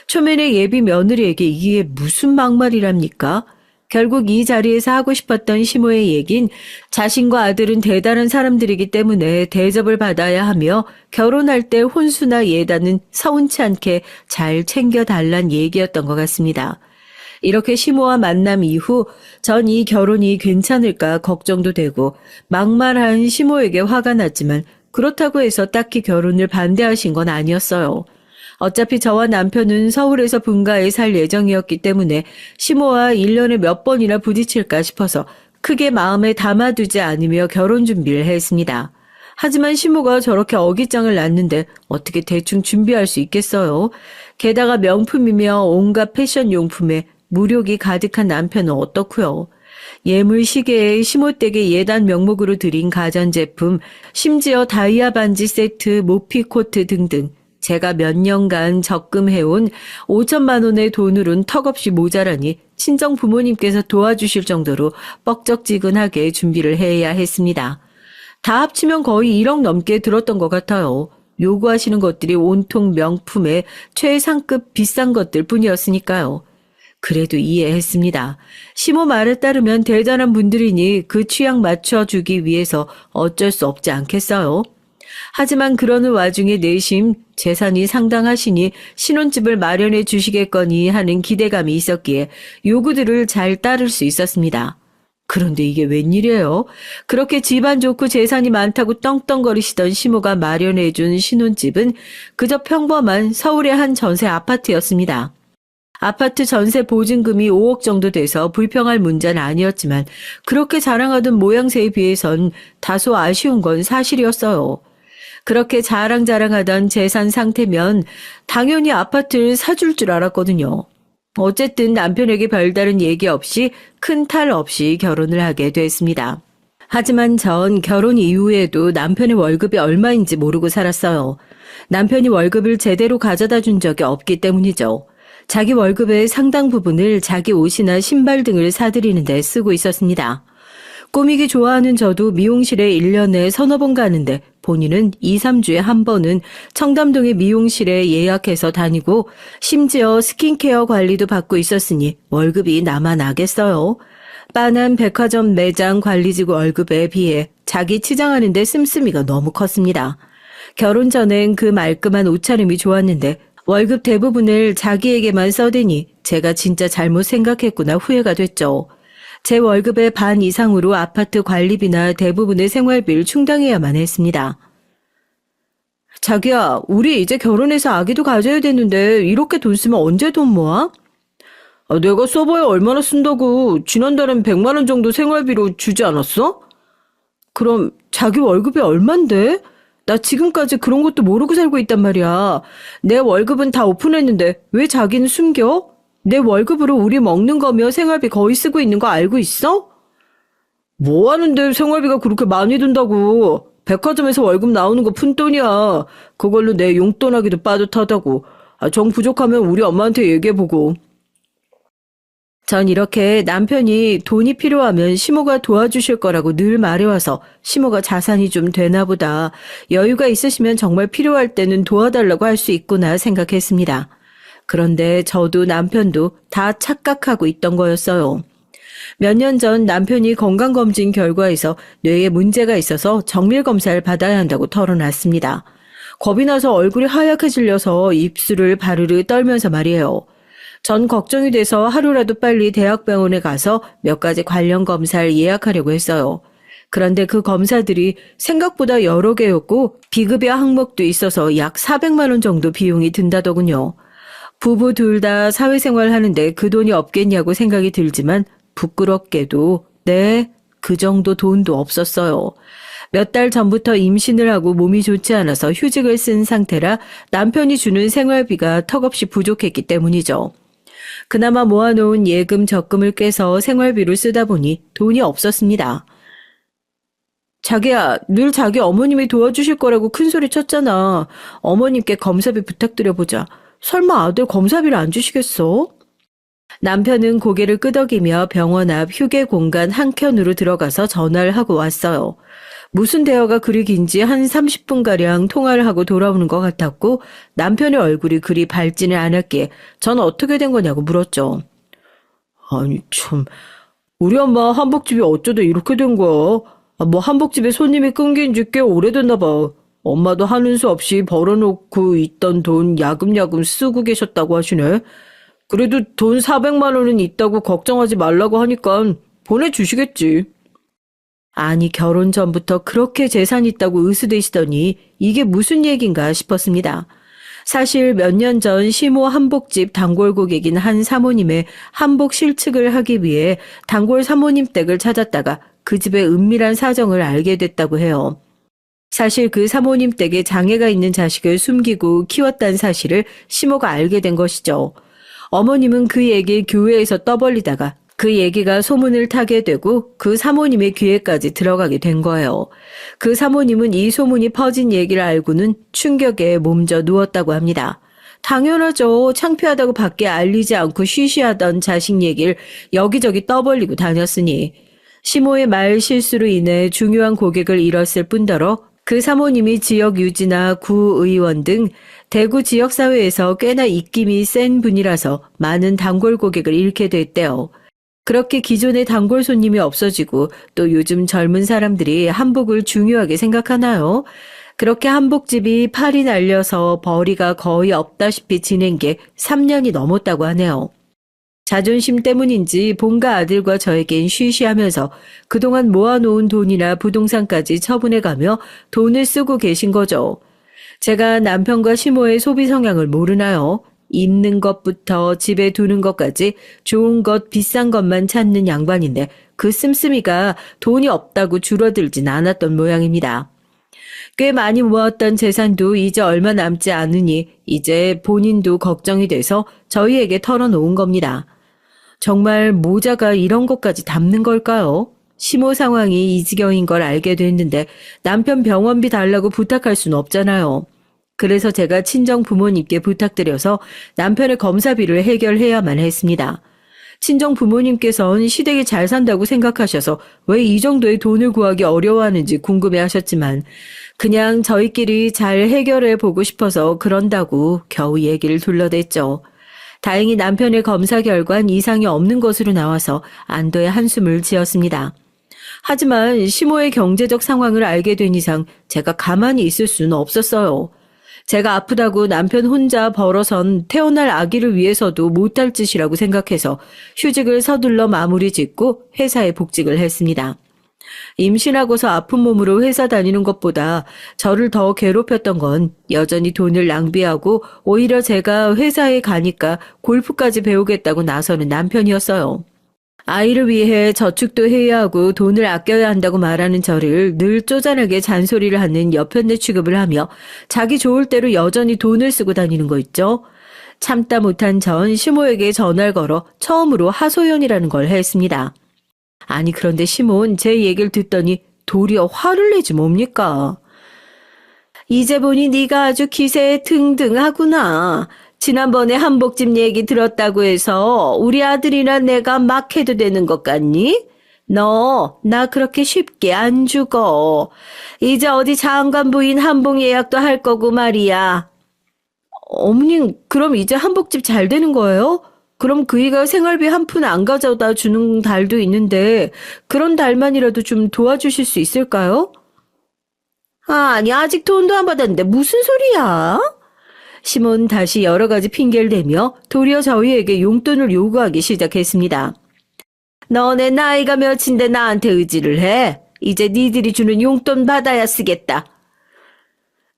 초면에 예비 며느리에게 이게 무슨 막말이랍니까? 결국 이 자리에서 하고 싶었던 시모의 얘긴 자신과 아들은 대단한 사람들이기 때문에 대접을 받아야 하며 결혼할 때 혼수나 예단은 서운치 않게 잘 챙겨달란 얘기였던 것 같습니다. 이렇게 시모와 만남 이후 전 이 결혼이 괜찮을까 걱정도 되고 막말한 시모에게 화가 났지만 그렇다고 해서 딱히 결혼을 반대하신 건 아니었어요. 어차피 저와 남편은 서울에서 분가에 살 예정이었기 때문에 시모와 1년에 몇 번이나 부딪힐까 싶어서 크게 마음에 담아두지 않으며 결혼 준비를 했습니다. 하지만 시모가 저렇게 어깃장을 놨는데 어떻게 대충 준비할 수 있겠어요? 게다가 명품이며 온갖 패션 용품에 무력이 가득한 남편은 어떻고요? 예물 시계에 시모댁의 예단 명목으로 드린 가전제품, 심지어 다이아 반지 세트, 모피 코트 등등 제가 몇 년간 적금해온 5천만 원의 돈으론 턱없이 모자라니 친정 부모님께서 도와주실 정도로 뻑적지근하게 준비를 해야 했습니다. 다 합치면 거의 1억 넘게 들었던 것 같아요. 요구하시는 것들이 온통 명품의 최상급 비싼 것들 뿐이었으니까요. 그래도 이해했습니다. 시모 말에 따르면 대단한 분들이니 그 취향 맞춰주기 위해서 어쩔 수 없지 않겠어요? 하지만 그러는 와중에 내심 재산이 상당하시니 신혼집을 마련해 주시겠거니 하는 기대감이 있었기에 요구들을 잘 따를 수 있었습니다. 그런데 이게 웬일이에요? 그렇게 집안 좋고 재산이 많다고 떵떵거리시던 시모가 마련해 준 신혼집은 그저 평범한 서울의 한 전세 아파트였습니다. 아파트 전세 보증금이 5억 정도 돼서 불평할 문제는 아니었지만 그렇게 자랑하던 모양새에 비해선 다소 아쉬운 건 사실이었어요. 그렇게 자랑자랑하던 재산 상태면 당연히 아파트를 사줄 줄 알았거든요. 어쨌든 남편에게 별다른 얘기 없이 큰 탈 없이 결혼을 하게 됐습니다. 하지만 전 결혼 이후에도 남편의 월급이 얼마인지 모르고 살았어요. 남편이 월급을 제대로 가져다 준 적이 없기 때문이죠. 자기 월급의 상당 부분을 자기 옷이나 신발 등을 사들이는 데 쓰고 있었습니다. 꾸미기 좋아하는 저도 미용실에 1년에 서너 번 가는데 본인은 2, 3주에 한 번은 청담동의 미용실에 예약해서 다니고 심지어 스킨케어 관리도 받고 있었으니 월급이 나만 나겠어요. 빠난 백화점 매장 관리직 월급에 비해 자기 치장하는 데 씀씀이가 너무 컸습니다. 결혼 전엔 그 말끔한 옷차림이 좋았는데 월급 대부분을 자기에게만 써대니 제가 진짜 잘못 생각했구나 후회가 됐죠. 제 월급의 반 이상으로 아파트 관리비나 대부분의 생활비를 충당해야만 했습니다. 자기야, 우리 이제 결혼해서 아기도 가져야 되는데 이렇게 돈 쓰면 언제 돈 모아? 내가 써봐야 얼마나 쓴다고. 지난달엔 100만 원 정도 생활비로 주지 않았어? 그럼 자기 월급이 얼만데? 나 지금까지 그런 것도 모르고 살고 있단 말이야. 내 월급은 다 오픈했는데 왜 자기는 숨겨? 내 월급으로 우리 먹는 거며 생활비 거의 쓰고 있는 거 알고 있어? 뭐 하는데 생활비가 그렇게 많이 든다고. 백화점에서 월급 나오는 거 푼돈이야. 그걸로 내 용돈 하기도 빠듯하다고. 정 부족하면 우리 엄마한테 얘기해보고. 전 이렇게 남편이 돈이 필요하면 시모가 도와주실 거라고 늘 말해와서 시모가 자산이 좀 되나 보다. 여유가 있으시면 정말 필요할 때는 도와달라고 할 수 있구나 생각했습니다. 그런데 저도 남편도 다 착각하고 있던 거였어요. 몇 년 전 남편이 건강검진 결과에서 뇌에 문제가 있어서 정밀검사를 받아야 한다고 털어놨습니다. 겁이 나서 얼굴이 하얗게 질려서 입술을 바르르 떨면서 말이에요. 전 걱정이 돼서 하루라도 빨리 대학병원에 가서 몇 가지 관련 검사를 예약하려고 했어요. 그런데 그 검사들이 생각보다 여러 개였고 비급여 항목도 있어서 약 400만 원 정도 비용이 든다더군요. 부부 둘 다 사회생활 하는데 그 돈이 없겠냐고 생각이 들지만 부끄럽게도 네, 그 정도 돈도 없었어요. 몇 달 전부터 임신을 하고 몸이 좋지 않아서 휴직을 쓴 상태라 남편이 주는 생활비가 턱없이 부족했기 때문이죠. 그나마 모아놓은 예금 적금을 깨서 생활비로 쓰다 보니 돈이 없었습니다. 자기야, 늘 자기 어머님이 도와주실 거라고 큰소리 쳤잖아. 어머님께 검사비 부탁드려보자. 설마 아들 검사비를 안 주시겠어? 남편은 고개를 끄덕이며 병원 앞 휴게 공간 한켠으로 들어가서 전화를 하고 왔어요. 무슨 대화가 그리 긴지 한 30분가량 통화를 하고 돌아오는 것 같았고 남편의 얼굴이 그리 밝지는 않았기에 전 어떻게 된 거냐고 물었죠. 아니 참, 우리 엄마 한복집이 어쩌다 이렇게 된 거야? 뭐 한복집에 손님이 끊긴 지 꽤 오래됐나 봐. 엄마도 하는 수 없이 벌어놓고 있던 돈 야금야금 쓰고 계셨다고 하시네. 그래도 돈 400만 원은 있다고 걱정하지 말라고 하니까 보내주시겠지. 아니 결혼 전부터 그렇게 재산 있다고 으스대시더니 이게 무슨 얘긴가 싶었습니다. 사실 몇 년 전 시모 한복집 단골 고객인 한 사모님의 한복 실측을 하기 위해 단골 사모님 댁을 찾았다가 그 집의 은밀한 사정을 알게 됐다고 해요. 사실 그 사모님 댁에 장애가 있는 자식을 숨기고 키웠다는 사실을 시모가 알게 된 것이죠. 어머님은 그 얘기를 교회에서 떠벌리다가 그 얘기가 소문을 타게 되고 그 사모님의 귀에까지 들어가게 된 거예요. 그 사모님은 이 소문이 퍼진 얘기를 알고는 충격에 몸져 누웠다고 합니다. 당연하죠. 창피하다고 밖에 알리지 않고 쉬쉬하던 자식 얘기를 여기저기 떠벌리고 다녔으니. 시모의 말 실수로 인해 중요한 고객을 잃었을 뿐더러 그 사모님이 지역 유지나 구의원 등 대구 지역사회에서 꽤나 입김이 센 분이라서 많은 단골 고객을 잃게 됐대요. 그렇게 기존의 단골 손님이 없어지고 또 요즘 젊은 사람들이 한복을 중요하게 생각하나요? 그렇게 한복집이 팔이 날려서 벌이가 거의 없다시피 지낸 게 3년이 넘었다고 하네요. 자존심 때문인지 본가 아들과 저에겐 쉬쉬하면서 그동안 모아놓은 돈이나 부동산까지 처분해가며 돈을 쓰고 계신 거죠. 제가 남편과 시모의 소비 성향을 모르나요? 입는 것부터 집에 두는 것까지 좋은 것, 비싼 것만 찾는 양반인데 그 씀씀이가 돈이 없다고 줄어들진 않았던 모양입니다. 꽤 많이 모았던 재산도 이제 얼마 남지 않으니 이제 본인도 걱정이 돼서 저희에게 털어놓은 겁니다. 정말 모자가 이런 것까지 담는 걸까요? 시모 상황이 이 지경인 걸 알게 됐는데 남편 병원비 달라고 부탁할 순 없잖아요. 그래서 제가 친정 부모님께 부탁드려서 남편의 검사비를 해결해야만 했습니다. 친정 부모님께서는 시댁이 잘 산다고 생각하셔서 왜 이 정도의 돈을 구하기 어려워하는지 궁금해하셨지만 그냥 저희끼리 잘 해결해 보고 싶어서 그런다고 겨우 얘기를 둘러댔죠. 다행히 남편의 검사 결과는 이상이 없는 것으로 나와서 안도의 한숨을 지었습니다. 하지만 시모의 경제적 상황을 알게 된 이상 제가 가만히 있을 수는 없었어요. 제가 아프다고 남편 혼자 벌어선 태어날 아기를 위해서도 못할 짓이라고 생각해서 휴직을 서둘러 마무리 짓고 회사에 복직을 했습니다. 임신하고서 아픈 몸으로 회사 다니는 것보다 저를 더 괴롭혔던 건 여전히 돈을 낭비하고 오히려 제가 회사에 가니까 골프까지 배우겠다고 나서는 남편이었어요. 아이를 위해 저축도 해야 하고 돈을 아껴야 한다고 말하는 저를 늘 쪼잔하게 잔소리를 하는 여편네 취급을 하며 자기 좋을 대로 여전히 돈을 쓰고 다니는 거 있죠. 참다 못한 전 시모에게 전화를 걸어 처음으로 하소연이라는 걸 했습니다. 아니 그런데 시모는 제 얘기를 듣더니 도리어 화를 내지 뭡니까? 이제 보니 네가 아주 기세에 등등하구나. 지난번에 한복집 얘기 들었다고 해서 우리 아들이나 내가 막 해도 되는 것 같니? 너 나 그렇게 쉽게 안 죽어. 이제 어디 장관 부인 한복 예약도 할 거고 말이야. 어머님 그럼 이제 한복집 잘 되는 거예요? 그럼 그이가 생활비 한 푼 안 가져다 주는 달도 있는데 그런 달만이라도 좀 도와주실 수 있을까요? 아니 아직 돈도 안 받았는데 무슨 소리야? 시몬 다시 여러 가지 핑계를 대며 도리어 저희에게 용돈을 요구하기 시작했습니다. 너네 나이가 몇인데 나한테 의지를 해? 이제 니들이 주는 용돈 받아야 쓰겠다.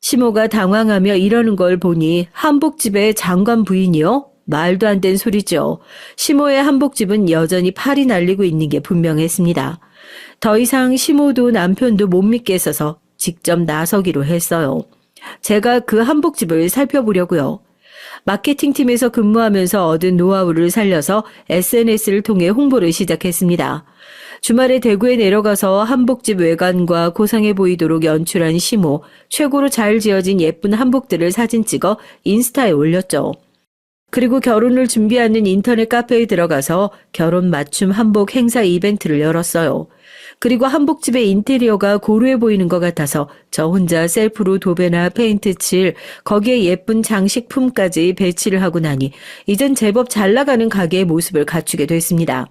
시모가 당황하며 이러는 걸 보니 한복집의 장관 부인이요? 말도 안 된 소리죠. 시모의 한복집은 여전히 팔이 날리고 있는 게 분명했습니다. 더 이상 시모도 남편도 못 믿겠어서 직접 나서기로 했어요. 제가 그 한복집을 살펴보려고요. 마케팅팀에서 근무하면서 얻은 노하우를 살려서 SNS를 통해 홍보를 시작했습니다. 주말에 대구에 내려가서 한복집 외관과 고상해 보이도록 연출한 시모, 최고로 잘 지어진 예쁜 한복들을 사진 찍어 인스타에 올렸죠. 그리고 결혼을 준비하는 인터넷 카페에 들어가서 결혼 맞춤 한복 행사 이벤트를 열었어요. 그리고 한복집의 인테리어가 고루해 보이는 것 같아서 저 혼자 셀프로 도배나 페인트 칠, 거기에 예쁜 장식품까지 배치를 하고 나니 이젠 제법 잘 나가는 가게의 모습을 갖추게 됐습니다.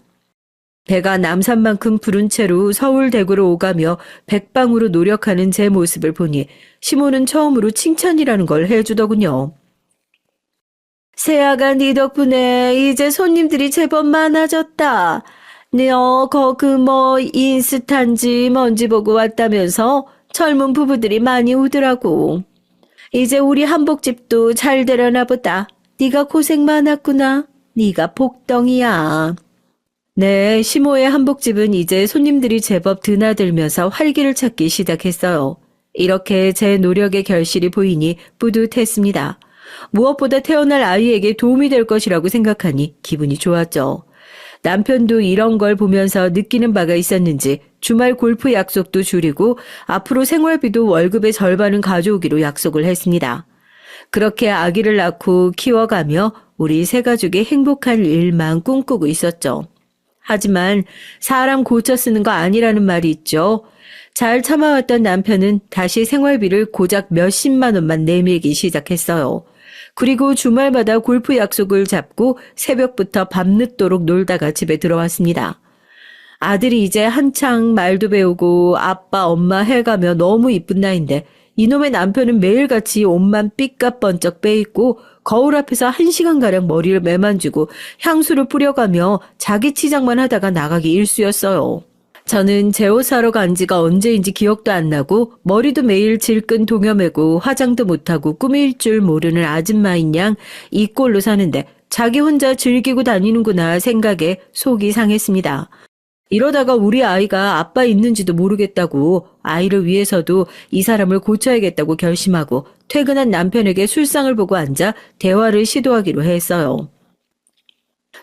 배가 남산만큼 부른 채로 서울 대구로 오가며 백방으로 노력하는 제 모습을 보니 시모는 처음으로 칭찬이라는 걸 해주더군요. 세아가 네 덕분에 이제 손님들이 제법 많아졌다. 너 인스타인지 뭔지 보고 왔다면서 젊은 부부들이 많이 오더라고. 이제 우리 한복집도 잘 되려나 보다. 네가 고생 많았구나. 네가 복덩이야. 네, 시모의 한복집은 이제 손님들이 제법 드나들면서 활기를 찾기 시작했어요. 이렇게 제 노력의 결실이 보이니 뿌듯했습니다. 무엇보다 태어날 아이에게 도움이 될 것이라고 생각하니 기분이 좋았죠. 남편도 이런 걸 보면서 느끼는 바가 있었는지 주말 골프 약속도 줄이고 앞으로 생활비도 월급의 절반은 가져오기로 약속을 했습니다. 그렇게 아기를 낳고 키워가며 우리 세 가족이 행복한 일만 꿈꾸고 있었죠. 하지만 사람 고쳐 쓰는 거 아니라는 말이 있죠. 잘 참아왔던 남편은 다시 생활비를 고작 몇십만 원만 내밀기 시작했어요. 그리고 주말마다 골프 약속을 잡고 새벽부터 밤늦도록 놀다가 집에 들어왔습니다. 아들이 이제 한창 말도 배우고 아빠 엄마 해가며 너무 이쁜 나이인데 이놈의 남편은 매일같이 옷만 삐까번쩍 빼입고 거울 앞에서 1시간가량 머리를 매만지고 향수를 뿌려가며 자기 치장만 하다가 나가기 일쑤였어요. 저는 제 옷 사러 간 지가 언제인지 기억도 안 나고 머리도 매일 질끈 동여매고 화장도 못하고 꾸밀 줄 모르는 아줌마인 양 이 꼴로 사는데 자기 혼자 즐기고 다니는구나 생각에 속이 상했습니다. 이러다가 우리 아이가 아빠 있는지도 모르겠다고 아이를 위해서도 이 사람을 고쳐야겠다고 결심하고 퇴근한 남편에게 술상을 보고 앉아 대화를 시도하기로 했어요.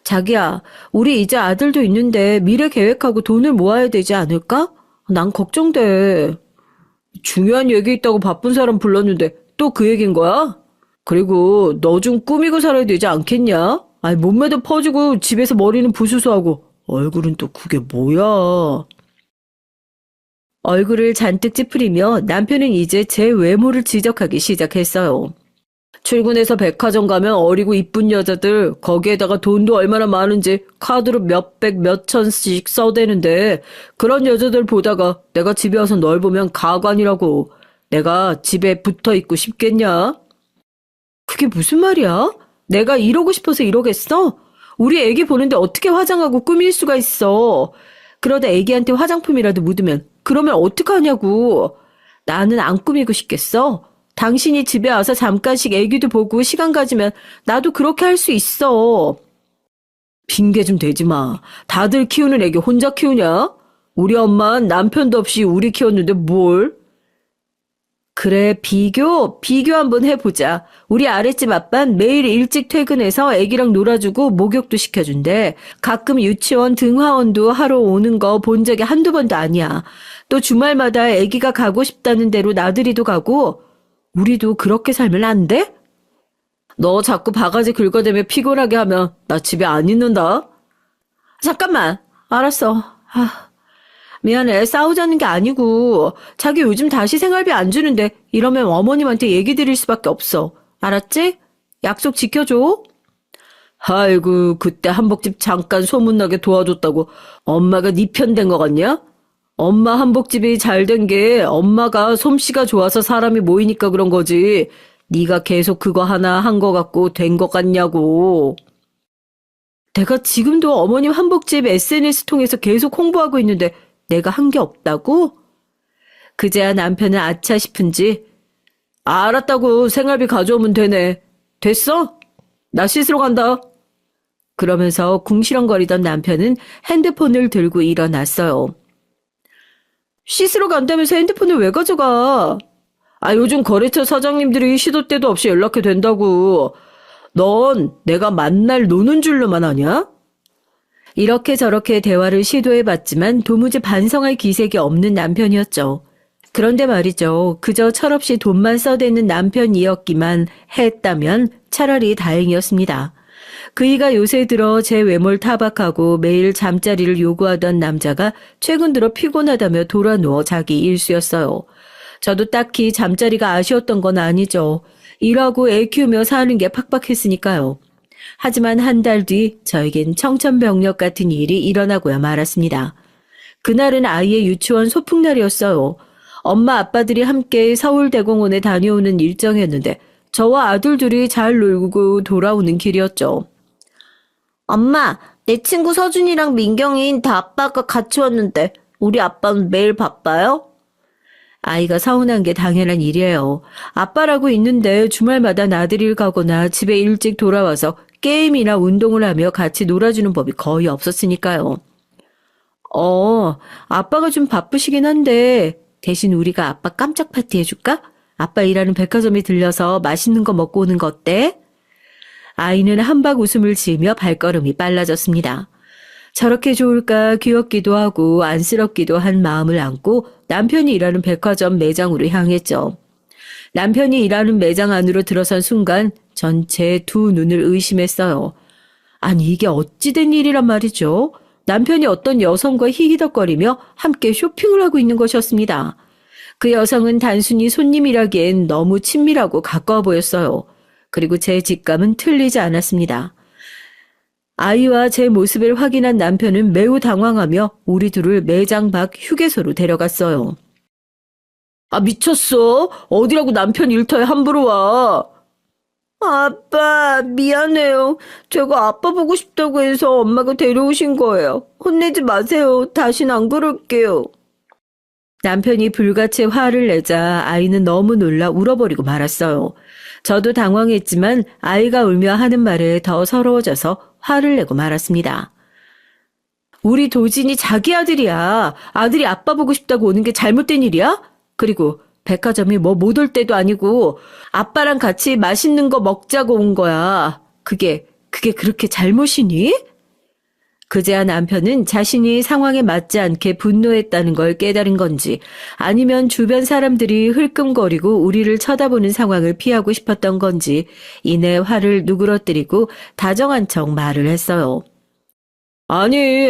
자기야, 우리 이제 아들도 있는데 미래 계획하고 돈을 모아야 되지 않을까? 난 걱정돼. 중요한 얘기 있다고 바쁜 사람 불렀는데 또 그 얘기인 거야? 그리고 너 좀 꾸미고 살아야 되지 않겠냐? 아니 몸매도 퍼지고 집에서 머리는 부수수하고 얼굴은 또 그게 뭐야? 얼굴을 잔뜩 찌푸리며 남편은 이제 제 외모를 지적하기 시작했어요. 출근해서 백화점 가면 어리고 이쁜 여자들 거기에다가 돈도 얼마나 많은지 카드로 몇백 몇천씩 써대는데 그런 여자들 보다가 내가 집에 와서 널 보면 가관이라고. 내가 집에 붙어 있고 싶겠냐? 그게 무슨 말이야? 내가 이러고 싶어서 이러겠어? 우리 애기 보는데 어떻게 화장하고 꾸밀 수가 있어? 그러다 애기한테 화장품이라도 묻으면 그러면 어떡하냐고. 나는 안 꾸미고 싶겠어? 당신이 집에 와서 잠깐씩 애기도 보고 시간 가지면 나도 그렇게 할 수 있어. 핑계 좀 대지 마. 다들 키우는 애기 혼자 키우냐? 우리 엄마는 남편도 없이 우리 키웠는데 뭘? 그래, 비교 한번 해보자. 우리 아랫집 아빤 매일 일찍 퇴근해서 애기랑 놀아주고 목욕도 시켜준대. 가끔 유치원 등하원도 하러 오는 거 본 적이 한두 번도 아니야. 또 주말마다 애기가 가고 싶다는 대로 나들이도 가고. 우리도 그렇게 살면 안 돼? 너 자꾸 바가지 긁어대며 피곤하게 하면 나 집에 안 있는다. 잠깐만. 알았어. 미안해. 싸우자는 게 아니고 자기 요즘 다시 생활비 안 주는데 이러면 어머님한테 얘기 드릴 수밖에 없어. 알았지? 약속 지켜줘. 아이고 그때 한복집 잠깐 소문나게 도와줬다고 엄마가 네 편 된 거 같냐? 엄마 한복집이 잘 된 게 엄마가 솜씨가 좋아서 사람이 모이니까 그런 거지. 네가 계속 그거 하나 한 거 같고 된 거 같냐고. 내가 지금도 어머님 한복집 SNS 통해서 계속 홍보하고 있는데 내가 한 게 없다고? 그제야 남편은 아차 싶은지 알았다고 생활비 가져오면 되네. 됐어? 나 씻으러 간다. 그러면서 궁시렁거리던 남편은 핸드폰을 들고 일어났어요. 씻으러 간다면서 핸드폰을 왜 가져가? 요즘 거래처 사장님들이 시도 때도 없이 연락해 된다고. 넌 내가 만날 노는 줄로만 아냐? 이렇게 저렇게 대화를 시도해봤지만 도무지 반성할 기색이 없는 남편이었죠. 그런데 말이죠. 그저 철없이 돈만 써대는 남편이었기만 했다면 차라리 다행이었습니다. 그이가 요새 들어 제 외모를 타박하고 매일 잠자리를 요구하던 남자가 최근 들어 피곤하다며 돌아누워 자기 일수였어요. 저도 딱히 잠자리가 아쉬웠던 건 아니죠. 일하고 애 키우며 사는 게 팍팍했으니까요. 하지만 한 달 뒤 저에겐 청천벽력 같은 일이 일어나고야 말았습니다. 그날은 아이의 유치원 소풍날이었어요. 엄마 아빠들이 함께 서울대공원에 다녀오는 일정이었는데 저와 아들 둘이 잘 놀고 돌아오는 길이었죠. 엄마, 내 친구 서준이랑 민경이 다 아빠가 같이 왔는데 우리 아빠는 매일 바빠요? 아이가 서운한 게 당연한 일이에요. 아빠라고 있는데 주말마다 나들이를 가거나 집에 일찍 돌아와서 게임이나 운동을 하며 같이 놀아주는 법이 거의 없었으니까요. 아빠가 좀 바쁘시긴 한데 대신 우리가 아빠 깜짝 파티 해줄까? 아빠 일하는 백화점에 들려서 맛있는 거 먹고 오는 거 어때? 아이는 한박 웃음을 지으며 발걸음이 빨라졌습니다. 저렇게 좋을까 귀엽기도 하고 안쓰럽기도 한 마음을 안고 남편이 일하는 백화점 매장으로 향했죠. 남편이 일하는 매장 안으로 들어선 순간 전 제 두 눈을 의심했어요. 아니 이게 어찌된 일이란 말이죠. 남편이 어떤 여성과 히히덕거리며 함께 쇼핑을 하고 있는 것이었습니다. 그 여성은 단순히 손님이라기엔 너무 친밀하고 가까워 보였어요. 그리고 제 직감은 틀리지 않았습니다. 아이와 제 모습을 확인한 남편은 매우 당황하며 우리 둘을 매장 밖 휴게소로 데려갔어요. 미쳤어? 어디라고 남편 일터에 함부로 와? 아빠, 미안해요. 제가 아빠 보고 싶다고 해서 엄마가 데려오신 거예요. 혼내지 마세요. 다신 안 그럴게요. 남편이 불같이 화를 내자 아이는 너무 놀라 울어버리고 말았어요. 저도 당황했지만 아이가 울며 하는 말에 더 서러워져서 화를 내고 말았습니다. 우리 도진이 자기 아들이야. 아들이 아빠 보고 싶다고 오는 게 잘못된 일이야? 그리고 백화점이 뭐 못 올 때도 아니고 아빠랑 같이 맛있는 거 먹자고 온 거야. 그게 그렇게 잘못이니? 그제야 남편은 자신이 상황에 맞지 않게 분노했다는 걸 깨달은 건지 아니면 주변 사람들이 흘끔거리고 우리를 쳐다보는 상황을 피하고 싶었던 건지 이내 화를 누그러뜨리고 다정한 척 말을 했어요. 아니,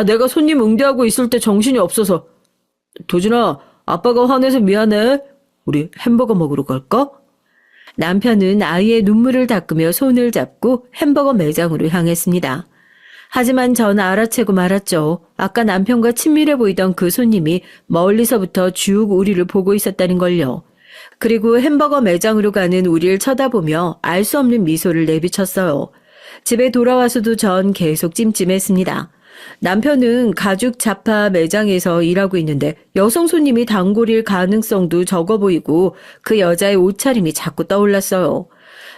내가 손님 응대하고 있을 때 정신이 없어서. 도준아, 아빠가 화내서 미안해. 우리 햄버거 먹으러 갈까? 남편은 아이의 눈물을 닦으며 손을 잡고 햄버거 매장으로 향했습니다. 하지만 전 알아채고 말았죠. 아까 남편과 친밀해 보이던 그 손님이 멀리서부터 쭉 우리를 보고 있었다는 걸요. 그리고 햄버거 매장으로 가는 우리를 쳐다보며 알 수 없는 미소를 내비쳤어요. 집에 돌아와서도 전 계속 찜찜했습니다. 남편은 가죽 잡화 매장에서 일하고 있는데 여성 손님이 단골일 가능성도 적어 보이고 그 여자의 옷차림이 자꾸 떠올랐어요.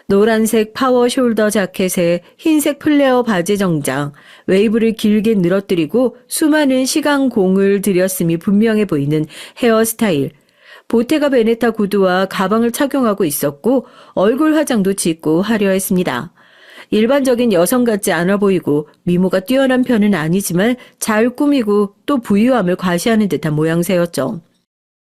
노란색 파워 숄더 자켓에 흰색 플레어 바지 정장, 웨이브를 길게 늘어뜨리고 수많은 시간공을 들였음이 분명해 보이는 헤어스타일, 보테가 베네타 구두와 가방을 착용하고 있었고 얼굴 화장도 짙고 화려했습니다. 일반적인 여성 같지 않아 보이고 미모가 뛰어난 편은 아니지만 잘 꾸미고 또 부유함을 과시하는 듯한 모양새였죠.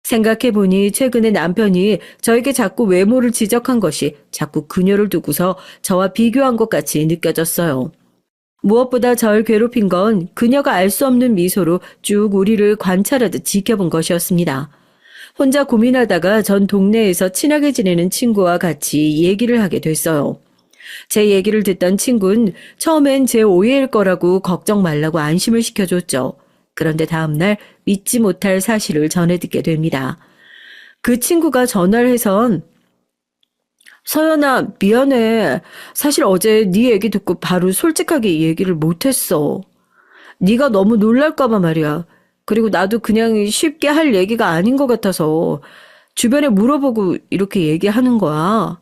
생각해보니 최근에 남편이 저에게 자꾸 외모를 지적한 것이 자꾸 그녀를 두고서 저와 비교한 것 같이 느껴졌어요. 무엇보다 절 괴롭힌 건 그녀가 알 수 없는 미소로 쭉 우리를 관찰하듯 지켜본 것이었습니다. 혼자 고민하다가 전 동네에서 친하게 지내는 친구와 같이 얘기를 하게 됐어요. 제 얘기를 듣던 친구는 처음엔 제 오해일 거라고 걱정 말라고 안심을 시켜줬죠. 그런데 다음날 믿지 못할 사실을 전해 듣게 됩니다. 그 친구가 전화를 해선 서연아, 미안해. 사실 어제 네 얘기 듣고 바로 솔직하게 얘기를 못했어. 네가 너무 놀랄까 봐 말이야. 그리고 나도 그냥 쉽게 할 얘기가 아닌 것 같아서 주변에 물어보고 이렇게 얘기하는 거야.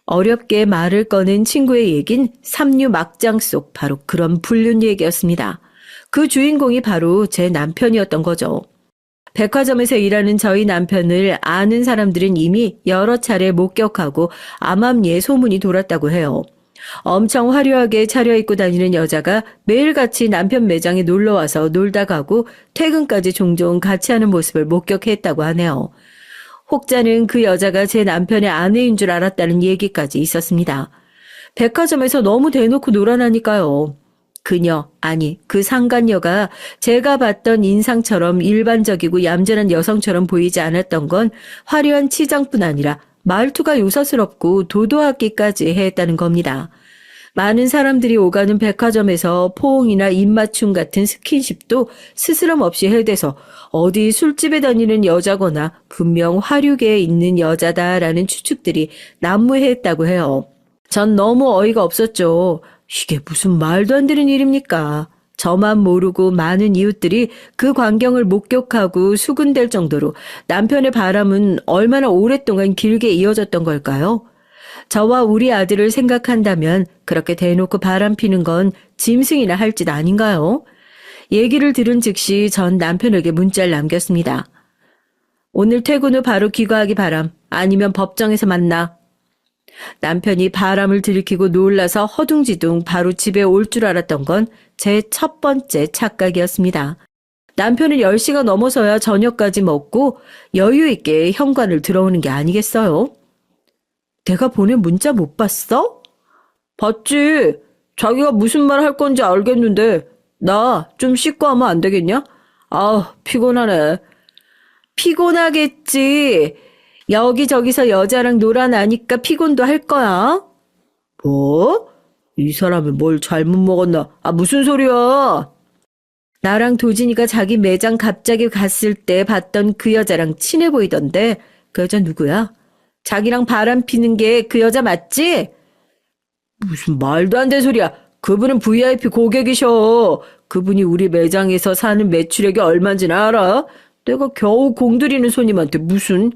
어렵게 말을 꺼낸 친구의 얘긴 삼류 막장 속 바로 그런 불륜 얘기였습니다. 그 주인공이 바로 제 남편이었던 거죠. 백화점에서 일하는 저희 남편을 아는 사람들은 이미 여러 차례 목격하고 암암리에 소문이 돌았다고 해요. 엄청 화려하게 차려입고 다니는 여자가 매일같이 남편 매장에 놀러와서 놀다 가고 퇴근까지 종종 같이 하는 모습을 목격했다고 하네요. 혹자는 그 여자가 제 남편의 아내인 줄 알았다는 얘기까지 있었습니다. 백화점에서 너무 대놓고 놀아나니까요. 그 상간녀가 제가 봤던 인상처럼 일반적이고 얌전한 여성처럼 보이지 않았던 건 화려한 치장뿐 아니라 말투가 요사스럽고 도도하기까지 했다는 겁니다. 많은 사람들이 오가는 백화점에서 포옹이나 입맞춤 같은 스킨십도 스스럼 없이 해대서 어디 술집에 다니는 여자거나 분명 화류계에 있는 여자다라는 추측들이 난무했다고 해요. 전 너무 어이가 없었죠. 이게 무슨 말도 안 되는 일입니까? 저만 모르고 많은 이웃들이 그 광경을 목격하고 수군될 정도로 남편의 바람은 얼마나 오랫동안 길게 이어졌던 걸까요? 저와 우리 아들을 생각한다면 그렇게 대놓고 바람 피는 건 짐승이나 할 짓 아닌가요? 얘기를 들은 즉시 전 남편에게 문자를 남겼습니다. 오늘 퇴근 후 바로 귀가하기 바람. 아니면 법정에서 만나. 남편이 바람을 들이키고 놀라서 허둥지둥 바로 집에 올 줄 알았던 건 제 첫 번째 착각이었습니다. 남편은 10시가 넘어서야 저녁까지 먹고 여유 있게 현관을 들어오는 게 아니겠어요? 내가 보낸 문자 못 봤어? 봤지. 자기가 무슨 말 할 건지 알겠는데 나 좀 씻고 하면 안 되겠냐? 피곤하네. 피곤하겠지. 여기저기서 여자랑 놀아나니까 피곤도 할 거야. 뭐? 이 사람이 뭘 잘못 먹었나? 무슨 소리야? 나랑 도진이가 자기 매장 갑자기 갔을 때 봤던 그 여자랑 친해 보이던데 그 여자 누구야? 자기랑 바람 피는 게 그 여자 맞지? 무슨 말도 안 되는 소리야. 그분은 VIP 고객이셔. 그분이 우리 매장에서 사는 매출액이 얼마인지는 알아? 내가 겨우 공들이는 손님한테 무슨...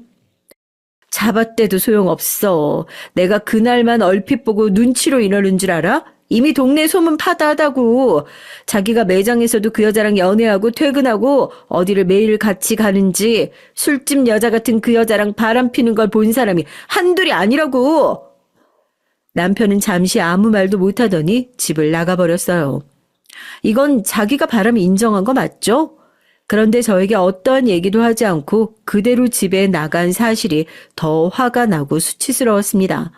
잡았대도 소용없어. 내가 그날만 얼핏 보고 눈치로 이러는 줄 알아? 이미 동네 소문 파다하다고. 자기가 매장에서도 그 여자랑 연애하고 퇴근하고 어디를 매일 같이 가는지 술집 여자 같은 그 여자랑 바람 피는 걸 본 사람이 한둘이 아니라고. 남편은 잠시 아무 말도 못하더니 집을 나가버렸어요. 이건 자기가 바람 인정한 거 맞죠? 그런데 저에게 어떠한 얘기도 하지 않고 그대로 집에 나간 사실이 더 화가 나고 수치스러웠습니다.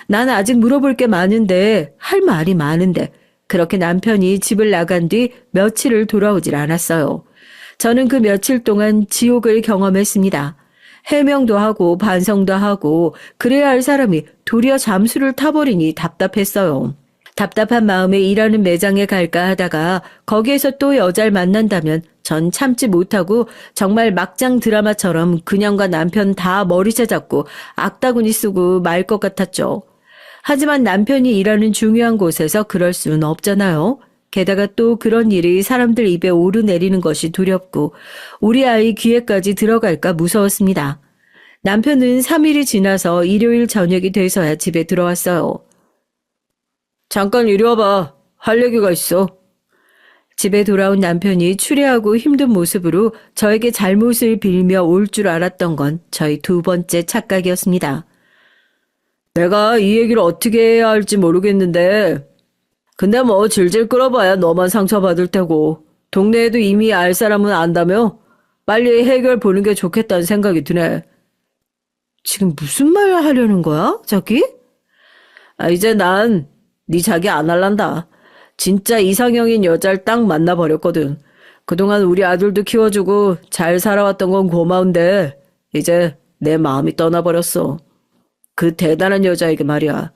난 아직 물어볼 게 많은데, 할 말이 많은데, 그렇게 남편이 집을 나간 뒤 며칠을 돌아오질 않았어요. 저는 그 며칠 동안 지옥을 경험했습니다. 해명도 하고 반성도 하고 그래야 할 사람이 도리어 잠수를 타버리니 답답했어요. 답답한 마음에 일하는 매장에 갈까 하다가 거기에서 또 여자를 만난다면 전 참지 못하고 정말 막장 드라마처럼 그냥과 남편 다 머리채 잡고 악다구니 쓰고 말 것 같았죠. 하지만 남편이 일하는 중요한 곳에서 그럴 수는 없잖아요. 게다가 또 그런 일이 사람들 입에 오르내리는 것이 두렵고 우리 아이 귀에까지 들어갈까 무서웠습니다. 남편은 3일이 지나서 일요일 저녁이 돼서야 집에 들어왔어요. 잠깐 이리 와봐. 할 얘기가 있어. 집에 돌아온 남편이 추레하고 힘든 모습으로 저에게 잘못을 빌며 올 줄 알았던 건 저희 두 번째 착각이었습니다. 내가 이 얘기를 어떻게 해야 할지 모르겠는데 근데 뭐 질질 끌어봐야 너만 상처받을 테고 동네에도 이미 알 사람은 안다며 빨리 해결 보는 게 좋겠다는 생각이 드네. 지금 무슨 말 하려는 거야, 자기? 이제 난 네 자기 안 할란다. 진짜 이상형인 여자를 딱 만나버렸거든. 그동안 우리 아들도 키워주고 잘 살아왔던 건 고마운데 이제 내 마음이 떠나버렸어. 그 대단한 여자에게 말이야.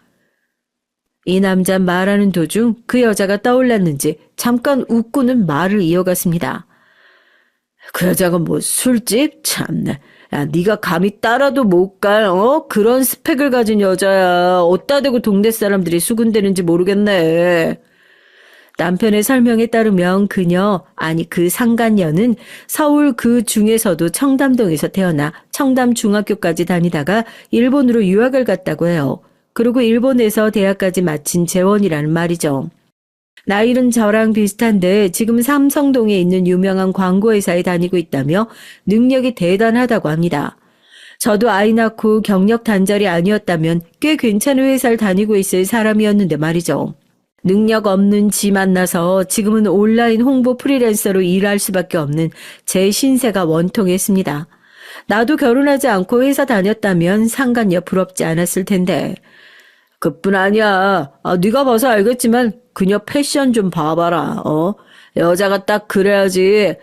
이 남자 말하는 도중 그 여자가 떠올랐는지 잠깐 웃고는 말을 이어갔습니다. 그 여자가 뭐 술집? 참네. 야, 네가 감히 따라도 못 갈, 그런 스펙을 가진 여자야. 어디다 대고 동네 사람들이 수군대는지 모르겠네. 남편의 설명에 따르면 그녀, 아니 그 상간녀는 서울 그 중에서도 청담동에서 태어나 청담 중학교까지 다니다가 일본으로 유학을 갔다고 해요. 그리고 일본에서 대학까지 마친 재원이라는 말이죠. 나이는 저랑 비슷한데 지금 삼성동에 있는 유명한 광고회사에 다니고 있다며 능력이 대단하다고 합니다. 저도 아이 낳고 경력 단절이 아니었다면 꽤 괜찮은 회사를 다니고 있을 사람이었는데 말이죠. 능력 없는 지 만나서 지금은 온라인 홍보 프리랜서로 일할 수밖에 없는 제 신세가 원통했습니다. 나도 결혼하지 않고 회사 다녔다면 상간녀 부럽지 않았을 텐데. 그뿐 아니야. 네가 봐서 알겠지만 그녀 패션 좀 봐봐라. 여자가 딱 그래야지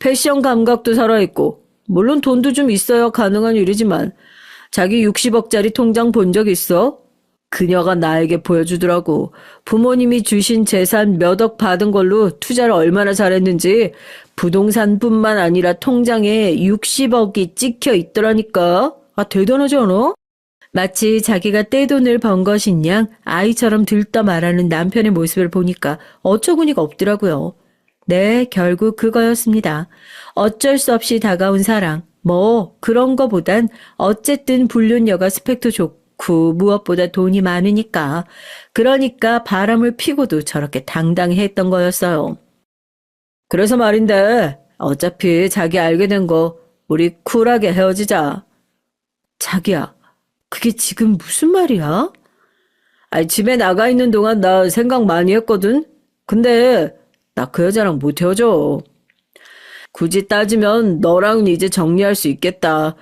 패션 감각도 살아있고 물론 돈도 좀 있어야 가능한 일이지만 자기 60억짜리 통장 본 적 있어? 그녀가 나에게 보여주더라고. 부모님이 주신 재산 몇 억 받은 걸로 투자를 얼마나 잘했는지 부동산뿐만 아니라 통장에 60억이 찍혀 있더라니까. 대단하지 않아? 마치 자기가 떼돈을 번 것인 양 아이처럼 들떠 말하는 남편의 모습을 보니까 어처구니가 없더라고요. 네, 결국 그거였습니다. 어쩔 수 없이 다가온 사랑. 뭐 그런 거보단 어쨌든 불륜녀가 스펙도 좋고 무엇보다 돈이 많으니까. 그러니까 바람을 피고도 저렇게 당당했던 거였어요. 그래서 말인데 어차피 자기 알게 된 거 우리 쿨하게 헤어지자. 자기야. 그게 지금 무슨 말이야? 집에 나가 있는 동안 나 생각 많이 했거든? 근데 나 그 여자랑 못 헤어져. 굳이 따지면 너랑은 이제 정리할 수 있겠다.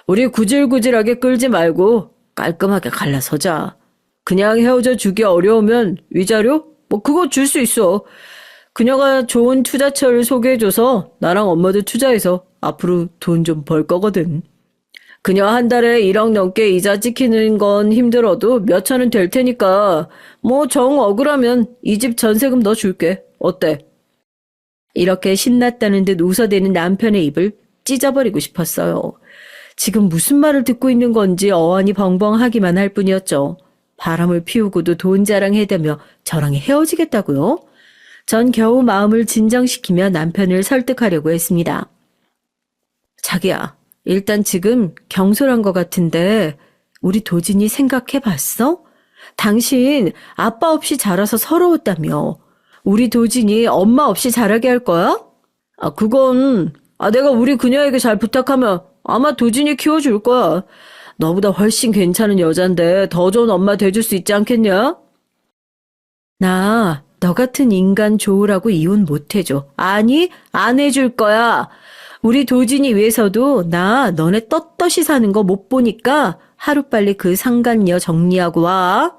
우리 구질구질하게 끌지 말고 깔끔하게 갈라서자. 그냥 헤어져 주기 어려우면 위자료? 뭐 그거 줄 수 있어. 그녀가 좋은 투자처를 소개해줘서 나랑 엄마도 투자해서 앞으로 돈 좀 벌 거거든. 그녀 한 달에 1억 넘게 이자 찍히는 건 힘들어도 몇천은 될 테니까 뭐 정 억울하면 이 집 전세금 너 줄게. 어때? 이렇게 신났다는 듯 웃어대는 남편의 입을 찢어버리고 싶었어요. 지금 무슨 말을 듣고 있는 건지 어안이 벙벙하기만 할 뿐이었죠. 바람을 피우고도 돈 자랑해대며 저랑 헤어지겠다고요? 전 겨우 마음을 진정시키며 남편을 설득하려고 했습니다. 자기야. 일단 지금 경솔한 것 같은데 우리 도진이 생각해봤어? 당신 아빠 없이 자라서 서러웠다며. 우리 도진이 엄마 없이 자라게 할 거야? 내가 우리 그녀에게 잘 부탁하면 아마 도진이 키워줄 거야. 너보다 훨씬 괜찮은 여잔데 더 좋은 엄마 돼줄 수 있지 않겠냐? 나 너 같은 인간 좋으라고 이혼 못 해줘. 아니, 안 해줄 거야. 우리 도진이 위해서도 나 너네 떳떳이 사는 거 못 보니까 하루빨리 그 상간녀 정리하고 와.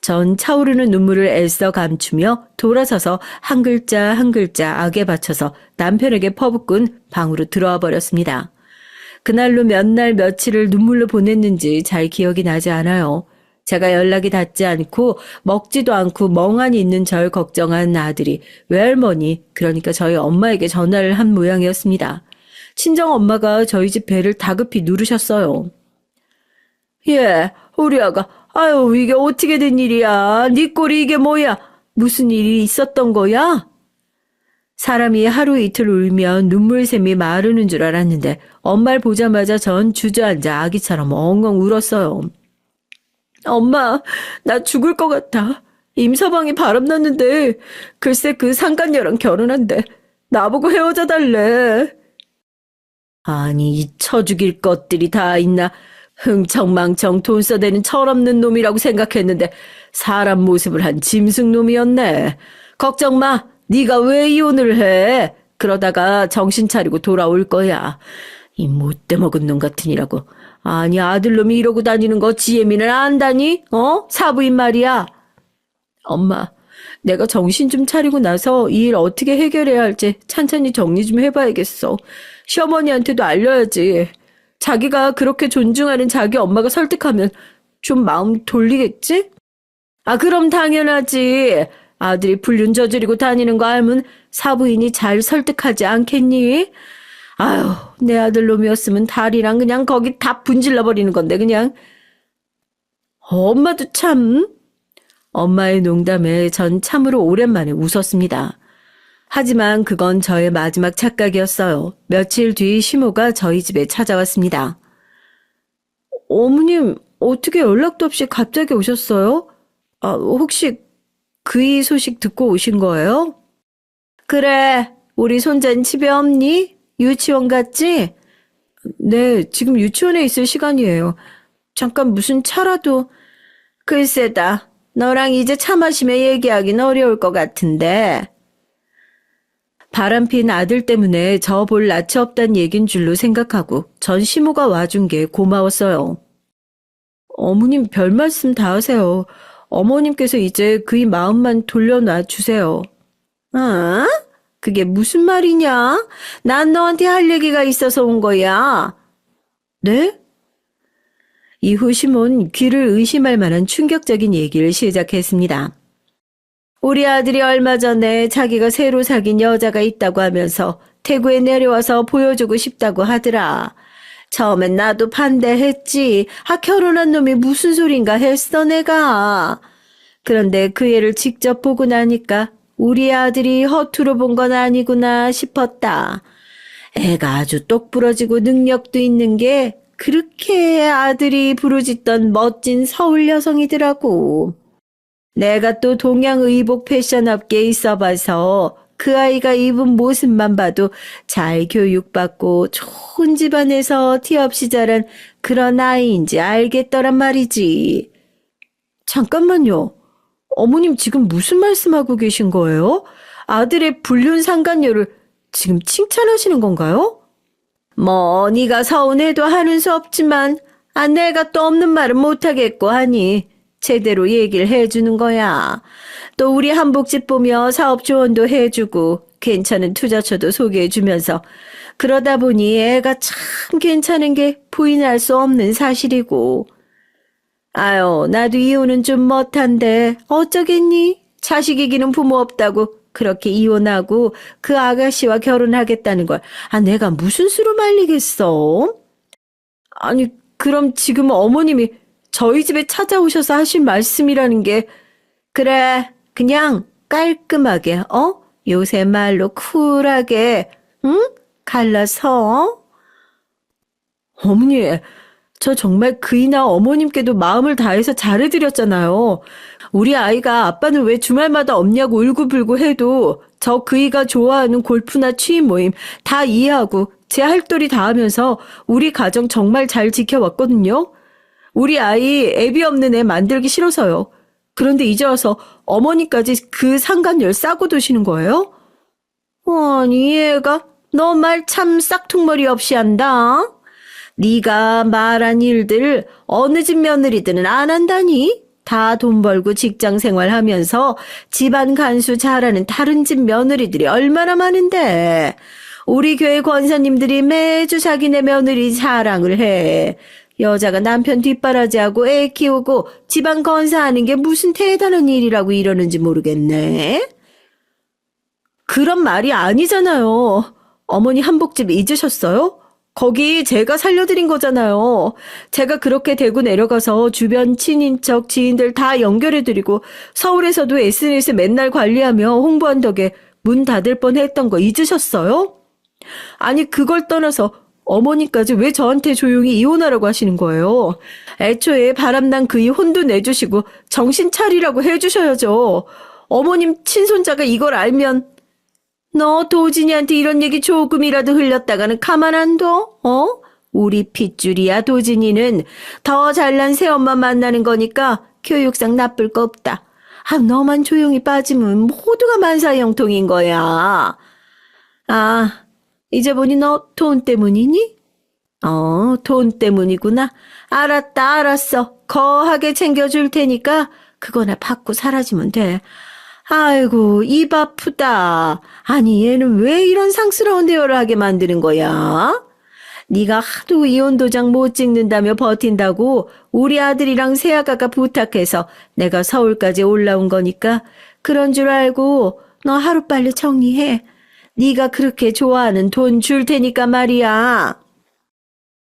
전 차오르는 눈물을 애써 감추며 돌아서서 한 글자 한 글자 악에 받쳐서 남편에게 퍼붓곤 방으로 들어와 버렸습니다. 그날로 몇 날 며칠을 눈물로 보냈는지 잘 기억이 나지 않아요. 제가 연락이 닿지 않고 먹지도 않고 멍하니 있는 절 걱정한 아들이 외할머니, 그러니까 저희 엄마에게 전화를 한 모양이었습니다. 친정 엄마가 저희 집 배를 다급히 누르셨어요. 예, 우리 아가, 아유, 이게 어떻게 된 일이야? 네 꼴이 이게 뭐야? 무슨 일이 있었던 거야? 사람이 하루 이틀 울면 눈물샘이 마르는 줄 알았는데 엄마를 보자마자 전 주저앉아 아기처럼 엉엉 울었어요. 엄마, 나 죽을 것 같아. 임서방이 바람났는데 글쎄 그 상간녀랑 결혼한대. 나보고 헤어져 달래. 아니, 이 처죽일 것들이 다 있나. 흥청망청 돈 써대는 철없는 놈이라고 생각했는데 사람 모습을 한 짐승놈이었네. 걱정 마. 네가 왜 이혼을 해? 그러다가 정신 차리고 돌아올 거야. 이 못돼 먹은 놈 같으니라고. 아니, 아들놈이 이러고 다니는 거 지혜미는 안다니? 사부인 말이야. 엄마, 내가 정신 좀 차리고 나서 이 일 어떻게 해결해야 할지 찬찬히 정리 좀 해봐야겠어. 시어머니한테도 알려야지. 자기가 그렇게 존중하는 자기 엄마가 설득하면 좀 마음 돌리겠지? 그럼 당연하지. 아들이 불륜 저지르고 다니는 거 알면 사부인이 잘 설득하지 않겠니? 아유, 내 아들놈이었으면 다리랑 그냥 거기 다 분질러 버리는 건데 그냥. 엄마도 참. 엄마의 농담에 전 참으로 오랜만에 웃었습니다. 하지만 그건 저의 마지막 착각이었어요. 며칠 뒤 시모가 저희 집에 찾아왔습니다. 어머님, 어떻게 연락도 없이 갑자기 오셨어요? 혹시 그이 소식 듣고 오신 거예요? 그래, 우리 손자는 집에 없니? 유치원 갔지? 네, 지금 유치원에 있을 시간이에요. 잠깐 무슨 차라도. 글쎄다, 너랑 이제 차 마시며 얘기하긴 어려울 것 같은데. 바람핀 아들 때문에 저 볼 낯이 없단 얘긴 줄로 생각하고 전 시모가 와준 게 고마웠어요. 어머님 별 말씀 다 하세요. 어머님께서 이제 그이 마음만 돌려놔 주세요. 그게 무슨 말이냐? 난 너한테 할 얘기가 있어서 온 거야. 네? 이후 시몬 귀를 의심할 만한 충격적인 얘기를 시작했습니다. 우리 아들이 얼마 전에 자기가 새로 사귄 여자가 있다고 하면서 대구에 내려와서 보여주고 싶다고 하더라. 처음엔 나도 반대했지. 결혼한 놈이 무슨 소린가 했어 내가. 그런데 그 애를 직접 보고 나니까 우리 아들이 허투루 본 건 아니구나 싶었다. 애가 아주 똑부러지고 능력도 있는 게 그렇게 아들이 부르짖던 멋진 서울 여성이더라고. 내가 또 동양의복 패션업계에 있어봐서 그 아이가 입은 모습만 봐도 잘 교육받고 좋은 집안에서 티 없이 자란 그런 아이인지 알겠더란 말이지. 잠깐만요. 어머님 지금 무슨 말씀하고 계신 거예요? 아들의 불륜 상간녀를 지금 칭찬하시는 건가요? 뭐 네가 서운해도 하는 수 없지만 내가 또 없는 말은 못하겠고 하니 제대로 얘기를 해주는 거야. 또 우리 한복집 보며 사업 조언도 해주고 괜찮은 투자처도 소개해주면서 그러다 보니 애가 참 괜찮은 게 부인할 수 없는 사실이고. 아유, 나도 이혼은 좀 못한데 어쩌겠니? 자식 이기는 부모 없다고 그렇게 이혼하고 그 아가씨와 결혼하겠다는 걸 내가 무슨 수로 말리겠어? 아니, 그럼 지금 어머님이 저희 집에 찾아오셔서 하신 말씀이라는 게 그래, 그냥 깔끔하게, 요새 말로 쿨하게, 응? 갈라서. 어머니, 저 정말 그이나 어머님께도 마음을 다해서 잘해드렸잖아요. 우리 아이가 아빠는 왜 주말마다 없냐고 울고불고 해도 저 그이가 좋아하는 골프나 취미 모임 다 이해하고 제 할 도리 다 하면서 우리 가정 정말 잘 지켜왔거든요. 우리 아이 애비 없는 애 만들기 싫어서요. 그런데 이제 와서 어머니까지 그 상간녀를 싸고 두시는 거예요? 아니 얘가 너 말 참 싹퉁머리 없이 한다. 네가 말한 일들 어느 집 며느리들은 안 한다니? 다 돈 벌고 직장 생활하면서 집안 간수 잘하는 다른 집 며느리들이 얼마나 많은데. 우리 교회 권사님들이 매주 자기네 며느리 자랑을 해. 여자가 남편 뒷바라지하고 애 키우고 집안 건사하는 게 무슨 대단한 일이라고 이러는지 모르겠네. 그런 말이 아니잖아요. 어머니 한복집 잊으셨어요? 거기 제가 살려드린 거잖아요. 제가 그렇게 대구 내려가서 주변 친인척, 지인들 다 연결해드리고 서울에서도 SNS 맨날 관리하며 홍보한 덕에 문 닫을 뻔했던 거 잊으셨어요? 아니 그걸 떠나서 어머니까지 왜 저한테 조용히 이혼하라고 하시는 거예요? 애초에 바람난 그이 혼도 내주시고 정신 차리라고 해주셔야죠. 어머님 친손자가 이걸 알면 너 도진이한테 이런 얘기 조금이라도 흘렸다가는 가만 안 둬? 우리 핏줄이야 도진이는 더 잘난 새엄마 만나는 거니까 교육상 나쁠 거 없다. 너만 조용히 빠지면 모두가 만사형통인 거야. 이제 보니 너 돈 때문이니? 돈 때문이구나. 알았어. 거하게 챙겨줄 테니까 그거나 받고 사라지면 돼. 아이고, 입 아프다. 아니, 얘는 왜 이런 상스러운 대화를 하게 만드는 거야? 네가 하도 이혼 도장 못 찍는다며 버틴다고 우리 아들이랑 새아가가 부탁해서 내가 서울까지 올라온 거니까 그런 줄 알고 너 하루빨리 정리해. 네가 그렇게 좋아하는 돈 줄 테니까 말이야.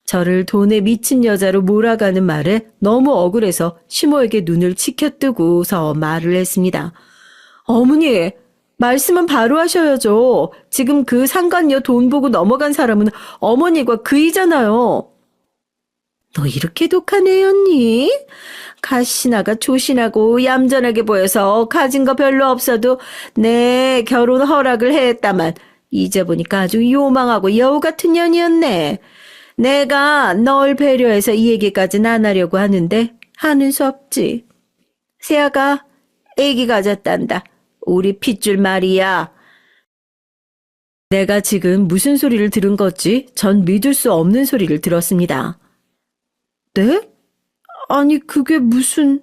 저를 돈에 미친 여자로 몰아가는 말에 너무 억울해서 시모에게 눈을 치켜뜨고서 말을 했습니다. 어머니, 말씀은 바로 하셔야죠. 지금 그 상간녀 돈 보고 넘어간 사람은 어머니가 그이잖아요. 너 이렇게 독한 애였니? 가시나가 조신하고 얌전하게 보여서 가진 거 별로 없어도 내 결혼 허락을 했다만 이제 보니까 아주 요망하고 여우 같은 년이었네. 내가 널 배려해서 이 얘기까지는 안 하려고 하는데 하는 수 없지. 새아가 애기 가졌단다. 우리 핏줄 말이야. 내가 지금 무슨 소리를 들은 거지? 전 믿을 수 없는 소리를 들었습니다. 네? 아니 그게 무슨...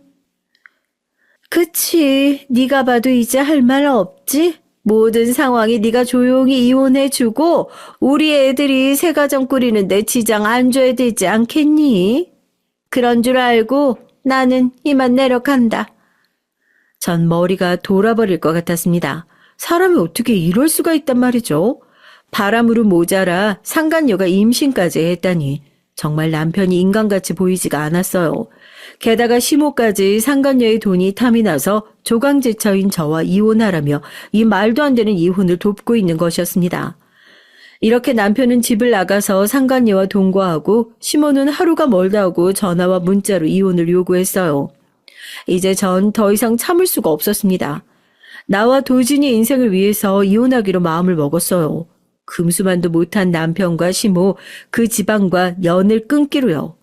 그치, 네가 봐도 이제 할 말 없지? 모든 상황이 네가 조용히 이혼해주고 우리 애들이 새 가정 꾸리는데 지장 안 줘야 되지 않겠니? 그런 줄 알고 나는 이만 내려간다. 전 머리가 돌아버릴 것 같았습니다. 사람이 어떻게 이럴 수가 있단 말이죠. 바람으로 모자라 상간녀가 임신까지 했다니 정말 남편이 인간같이 보이지가 않았어요. 게다가 시모까지 상간녀의 돈이 탐이 나서 조강지처인 저와 이혼하라며 이 말도 안 되는 이혼을 돕고 있는 것이었습니다. 이렇게 남편은 집을 나가서 상간녀와 동거하고 시모는 하루가 멀다 하고 전화와 문자로 이혼을 요구했어요. 이제 전 더 이상 참을 수가 없었습니다. 나와 도진이 인생을 위해서 이혼하기로 마음을 먹었어요. 금수만도 못한 남편과 시모, 그 집안과 연을 끊기로요.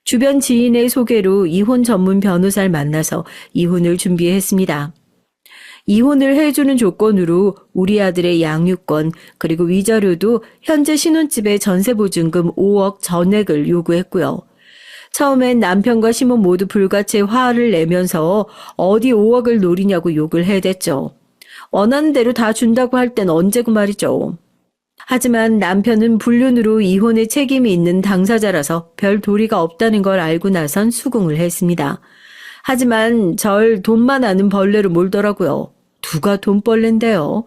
주변 지인의 소개로 이혼 전문 변호사를 만나서 이혼을 준비했습니다. 이혼을 해주는 조건으로 우리 아들의 양육권 그리고 위자료도 현재 신혼집의 전세보증금 5억 전액을 요구했고요. 처음엔 남편과 시모 모두 불같이 화를 내면서 어디 5억을 노리냐고 욕을 해댔죠. 원하는 대로 다 준다고 할 땐 언제고 말이죠. 하지만 남편은 불륜으로 이혼의 책임이 있는 당사자라서 별 도리가 없다는 걸 알고 나선 수긍을 했습니다. 하지만 절 돈만 아는 벌레로 몰더라고요. 누가 돈벌레인데요.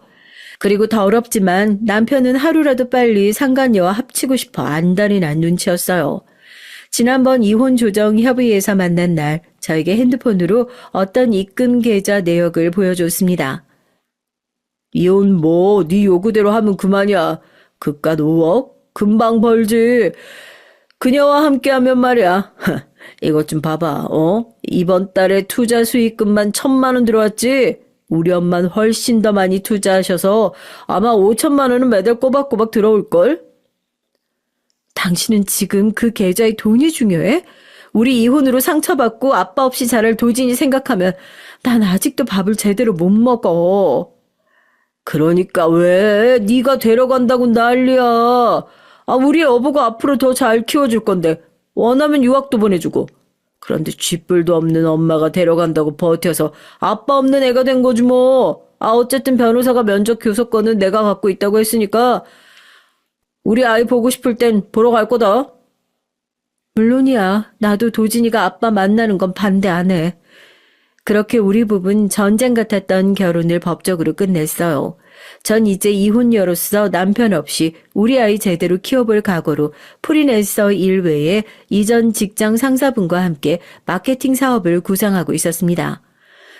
그리고 더럽지만 남편은 하루라도 빨리 상간녀와 합치고 싶어 안달이 난 눈치였어요. 지난번 이혼 조정 협의회에서 만난 날 저에게 핸드폰으로 어떤 입금 계좌 내역을 보여줬습니다. 이혼 뭐 네 요구대로 하면 그만이야. 그깟 5억? 금방 벌지. 그녀와 함께하면 말이야. 이것 좀 봐봐, 이번 달에 투자 수익금만 1,000만 원 들어왔지? 우리 엄마는 훨씬 더 많이 투자하셔서 아마 5천만 원은 매달 꼬박꼬박 들어올걸? 당신은 지금 그 계좌에 돈이 중요해? 우리 이혼으로 상처받고 아빠 없이 자랄 도진이 생각하면 난 아직도 밥을 제대로 못 먹어. 그러니까 왜? 네가 데려간다고 난리야. 우리 여보가 앞으로 더 잘 키워줄 건데 원하면 유학도 보내주고. 그런데 쥐뿔도 없는 엄마가 데려간다고 버텨서 아빠 없는 애가 된 거지 뭐. 어쨌든 변호사가 면접 교섭권은 내가 갖고 있다고 했으니까 우리 아이 보고 싶을 땐 보러 갈 거다. 물론이야. 나도 도진이가 아빠 만나는 건 반대 안 해. 그렇게 우리 부부는 전쟁 같았던 결혼을 법적으로 끝냈어요. 전 이제 이혼녀로서 남편 없이 우리 아이 제대로 키워볼 각오로 프리랜서 일 외에 이전 직장 상사분과 함께 마케팅 사업을 구상하고 있었습니다.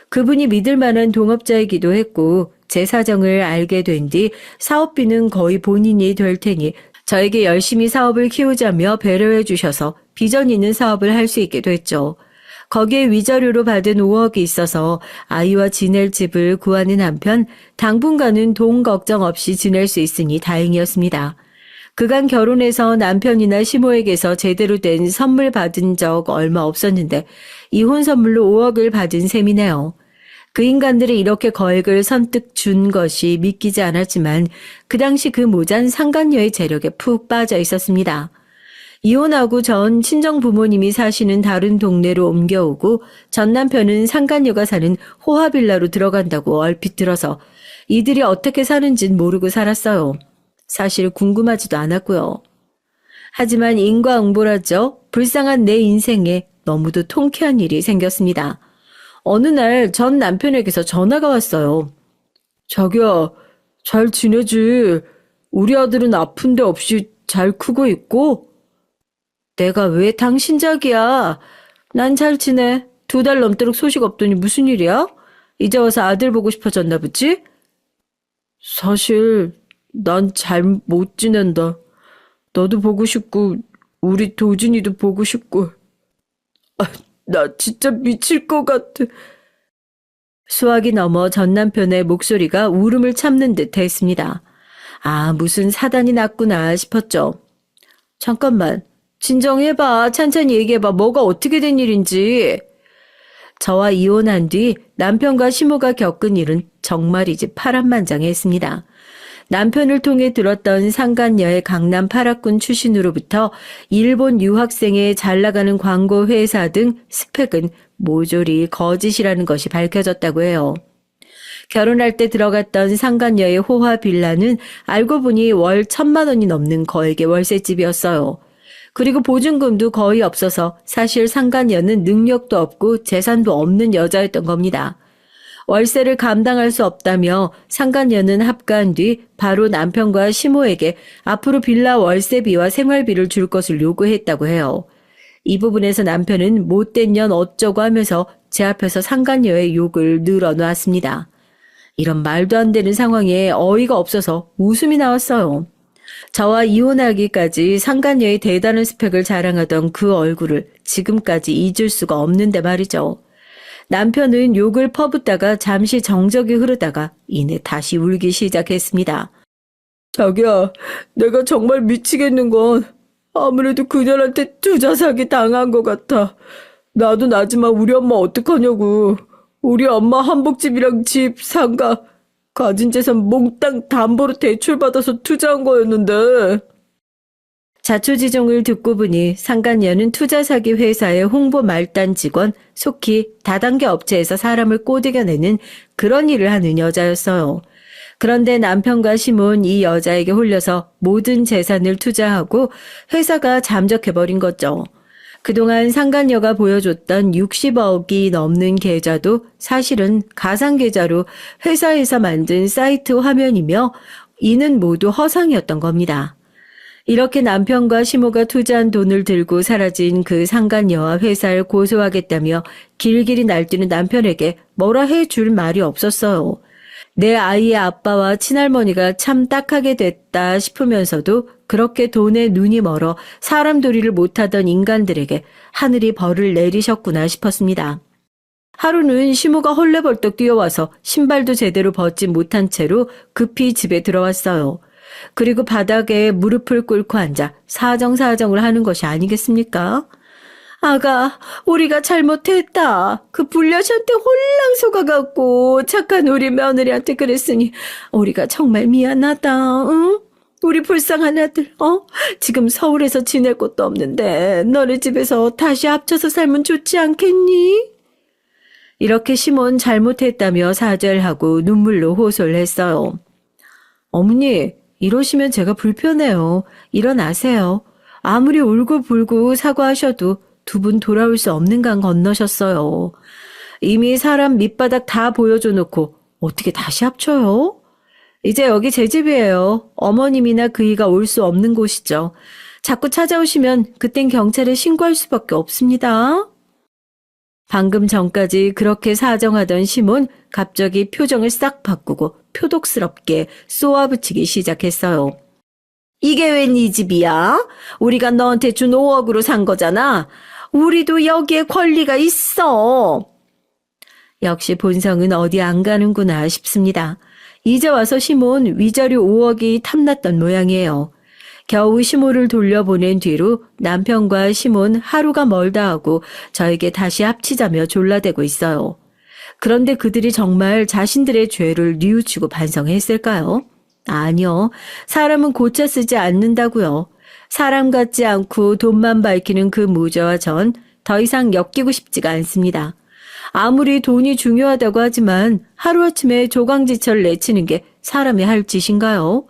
그분이 믿을 만한 동업자이기도 했고 제 사정을 알게 된 뒤 사업비는 거의 본인이 될 테니 저에게 열심히 사업을 키우자며 배려해 주셔서 비전 있는 사업을 할 수 있게 됐죠. 거기에 위자료로 받은 5억이 있어서 아이와 지낼 집을 구하는 한편 당분간은 돈 걱정 없이 지낼 수 있으니 다행이었습니다. 그간 결혼해서 남편이나 시모에게서 제대로 된 선물 받은 적 얼마 없었는데 이혼 선물로 5억을 받은 셈이네요. 그 인간들이 이렇게 거액을 선뜻 준 것이 믿기지 않았지만 그 당시 그 모자는 상간녀의 재력에 푹 빠져 있었습니다. 이혼하고 전 친정 부모님이 사시는 다른 동네로 옮겨오고 전 남편은 상간녀가 사는 호화빌라로 들어간다고 얼핏 들어서 이들이 어떻게 사는진 모르고 살았어요. 사실 궁금하지도 않았고요. 하지만 인과응보라죠. 불쌍한 내 인생에 너무도 통쾌한 일이 생겼습니다. 어느 날 전 남편에게서 전화가 왔어요. 자기야, 잘 지내지? 우리 아들은 아픈 데 없이 잘 크고 있고? 내가 왜 당신 적이야? 난 잘 지내. 2달 넘도록 소식 없더니 무슨 일이야? 이제 와서 아들 보고 싶어졌나 보지? 사실 난 잘 못 지낸다. 너도 보고 싶고 우리 도진이도 보고 싶고. 나 진짜 미칠 것 같아. 수학이 넘어 전 남편의 목소리가 울음을 참는 듯 했습니다. 무슨 사단이 났구나 싶었죠. 잠깐만. 진정해봐. 천천히 얘기해봐. 뭐가 어떻게 된 일인지. 저와 이혼한 뒤 남편과 시모가 겪은 일은 정말이지 파란만장했습니다. 남편을 통해 들었던 상간녀의 강남 8학군 출신으로부터 일본 유학생의 잘 나가는 광고 회사 등 스펙은 모조리 거짓이라는 것이 밝혀졌다고 해요. 결혼할 때 들어갔던 상간녀의 호화 빌라는 알고 보니 월 1,000만 원이 넘는 거액의 월세집이었어요. 그리고 보증금도 거의 없어서 사실 상간녀는 능력도 없고 재산도 없는 여자였던 겁니다. 월세를 감당할 수 없다며 상간녀는 합가한 뒤 바로 남편과 시모에게 앞으로 빌라 월세비와 생활비를 줄 것을 요구했다고 해요. 이 부분에서 남편은 못된 년 어쩌고 하면서 제 앞에서 상간녀의 욕을 늘어놓았습니다. 이런 말도 안 되는 상황에 어이가 없어서 웃음이 나왔어요. 저와 이혼하기까지 상간녀의 대단한 스펙을 자랑하던 그 얼굴을 지금까지 잊을 수가 없는데 말이죠. 남편은 욕을 퍼붓다가 잠시 정적이 흐르다가 이내 다시 울기 시작했습니다. 자기야, 내가 정말 미치겠는 건 아무래도 그녀한테 투자 사기 당한 것 같아. 나도 나지만 우리 엄마 어떡하냐고. 우리 엄마 한복집이랑 집, 상가, 가진 재산 몽땅 담보로 대출받아서 투자한 거였는데. 자초지종을 듣고 보니 상간녀는 투자 사기 회사의 홍보 말단 직원, 속히 다단계 업체에서 사람을 꼬드겨내는 그런 일을 하는 여자였어요. 그런데 남편과 시몬 이 여자에게 홀려서 모든 재산을 투자하고 회사가 잠적해버린 거죠. 그동안 상간녀가 보여줬던 60억이 넘는 계좌도 사실은 가상계좌로 회사에서 만든 사이트 화면이며 이는 모두 허상이었던 겁니다. 이렇게 남편과 시모가 투자한 돈을 들고 사라진 그 상간녀와 회사를 고소하겠다며 길길이 날뛰는 남편에게 뭐라 해줄 말이 없었어요. 내 아이의 아빠와 친할머니가 참 딱하게 됐다 싶으면서도 그렇게 돈에 눈이 멀어 사람 도리를 못하던 인간들에게 하늘이 벌을 내리셨구나 싶었습니다. 하루는 시모가 헐레벌떡 뛰어와서 신발도 제대로 벗지 못한 채로 급히 집에 들어왔어요. 그리고 바닥에 무릎을 꿇고 앉아 사정사정을 하는 것이 아니겠습니까? 아가, 우리가 잘못했다. 그 불려시한테 홀랑 속아갖고 착한 우리 며느리한테 그랬으니 우리가 정말 미안하다. 응? 우리 불쌍한 아들, 지금 서울에서 지낼 곳도 없는데 너네 집에서 다시 합쳐서 살면 좋지 않겠니? 이렇게 시몬 잘못했다며 사죄를 하고 눈물로 호소를 했어요. 어머니, 이러시면 제가 불편해요. 일어나세요. 아무리 울고불고 사과하셔도 두 분 돌아올 수 없는 강 건너셨어요. 이미 사람 밑바닥 다 보여줘 놓고 어떻게 다시 합쳐요? 이제 여기 제 집이에요. 어머님이나 그이가 올 수 없는 곳이죠. 자꾸 찾아오시면 그땐 경찰에 신고할 수밖에 없습니다. 방금 전까지 그렇게 사정하던 시몬 갑자기 표정을 싹 바꾸고 표독스럽게 쏘아붙이기 시작했어요. 이게 웬 이 집이야? 우리가 너한테 준 5억으로 산 거잖아. 우리도 여기에 권리가 있어. 역시 본성은 어디 안 가는구나 싶습니다. 이제 와서 시몬 위자료 5억이 탐났던 모양이에요. 겨우 시모를 돌려보낸 뒤로 남편과 시몬 하루가 멀다 하고 저에게 다시 합치자며 졸라대고 있어요. 그런데 그들이 정말 자신들의 죄를 뉘우치고 반성했을까요? 아니요. 사람은 고쳐 쓰지 않는다고요. 사람 같지 않고 돈만 밝히는 그 무죄와 전 더 이상 엮이고 싶지가 않습니다. 아무리 돈이 중요하다고 하지만 하루아침에 조강지철 내치는 게 사람이 할 짓인가요?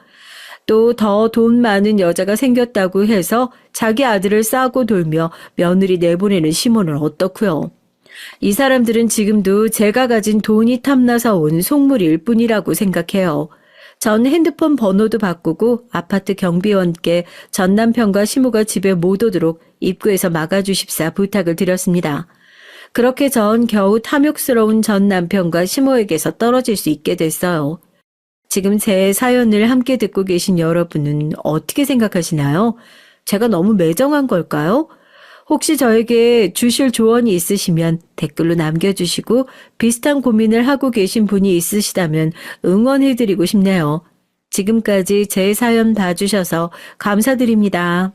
또 더 돈 많은 여자가 생겼다고 해서 자기 아들을 싸고 돌며 며느리 내보내는 시몬은 어떻고요? 이 사람들은 지금도 제가 가진 돈이 탐나서 온 속물일 뿐이라고 생각해요. 전 핸드폰 번호도 바꾸고 아파트 경비원께 전 남편과 시모가 집에 못 오도록 입구에서 막아주십사 부탁을 드렸습니다. 그렇게 전 겨우 탐욕스러운 전 남편과 시모에게서 떨어질 수 있게 됐어요. 지금 제 사연을 함께 듣고 계신 여러분은 어떻게 생각하시나요? 제가 너무 매정한 걸까요? 혹시 저에게 주실 조언이 있으시면 댓글로 남겨주시고 비슷한 고민을 하고 계신 분이 있으시다면 응원해드리고 싶네요. 지금까지 제 사연 봐주셔서 감사드립니다.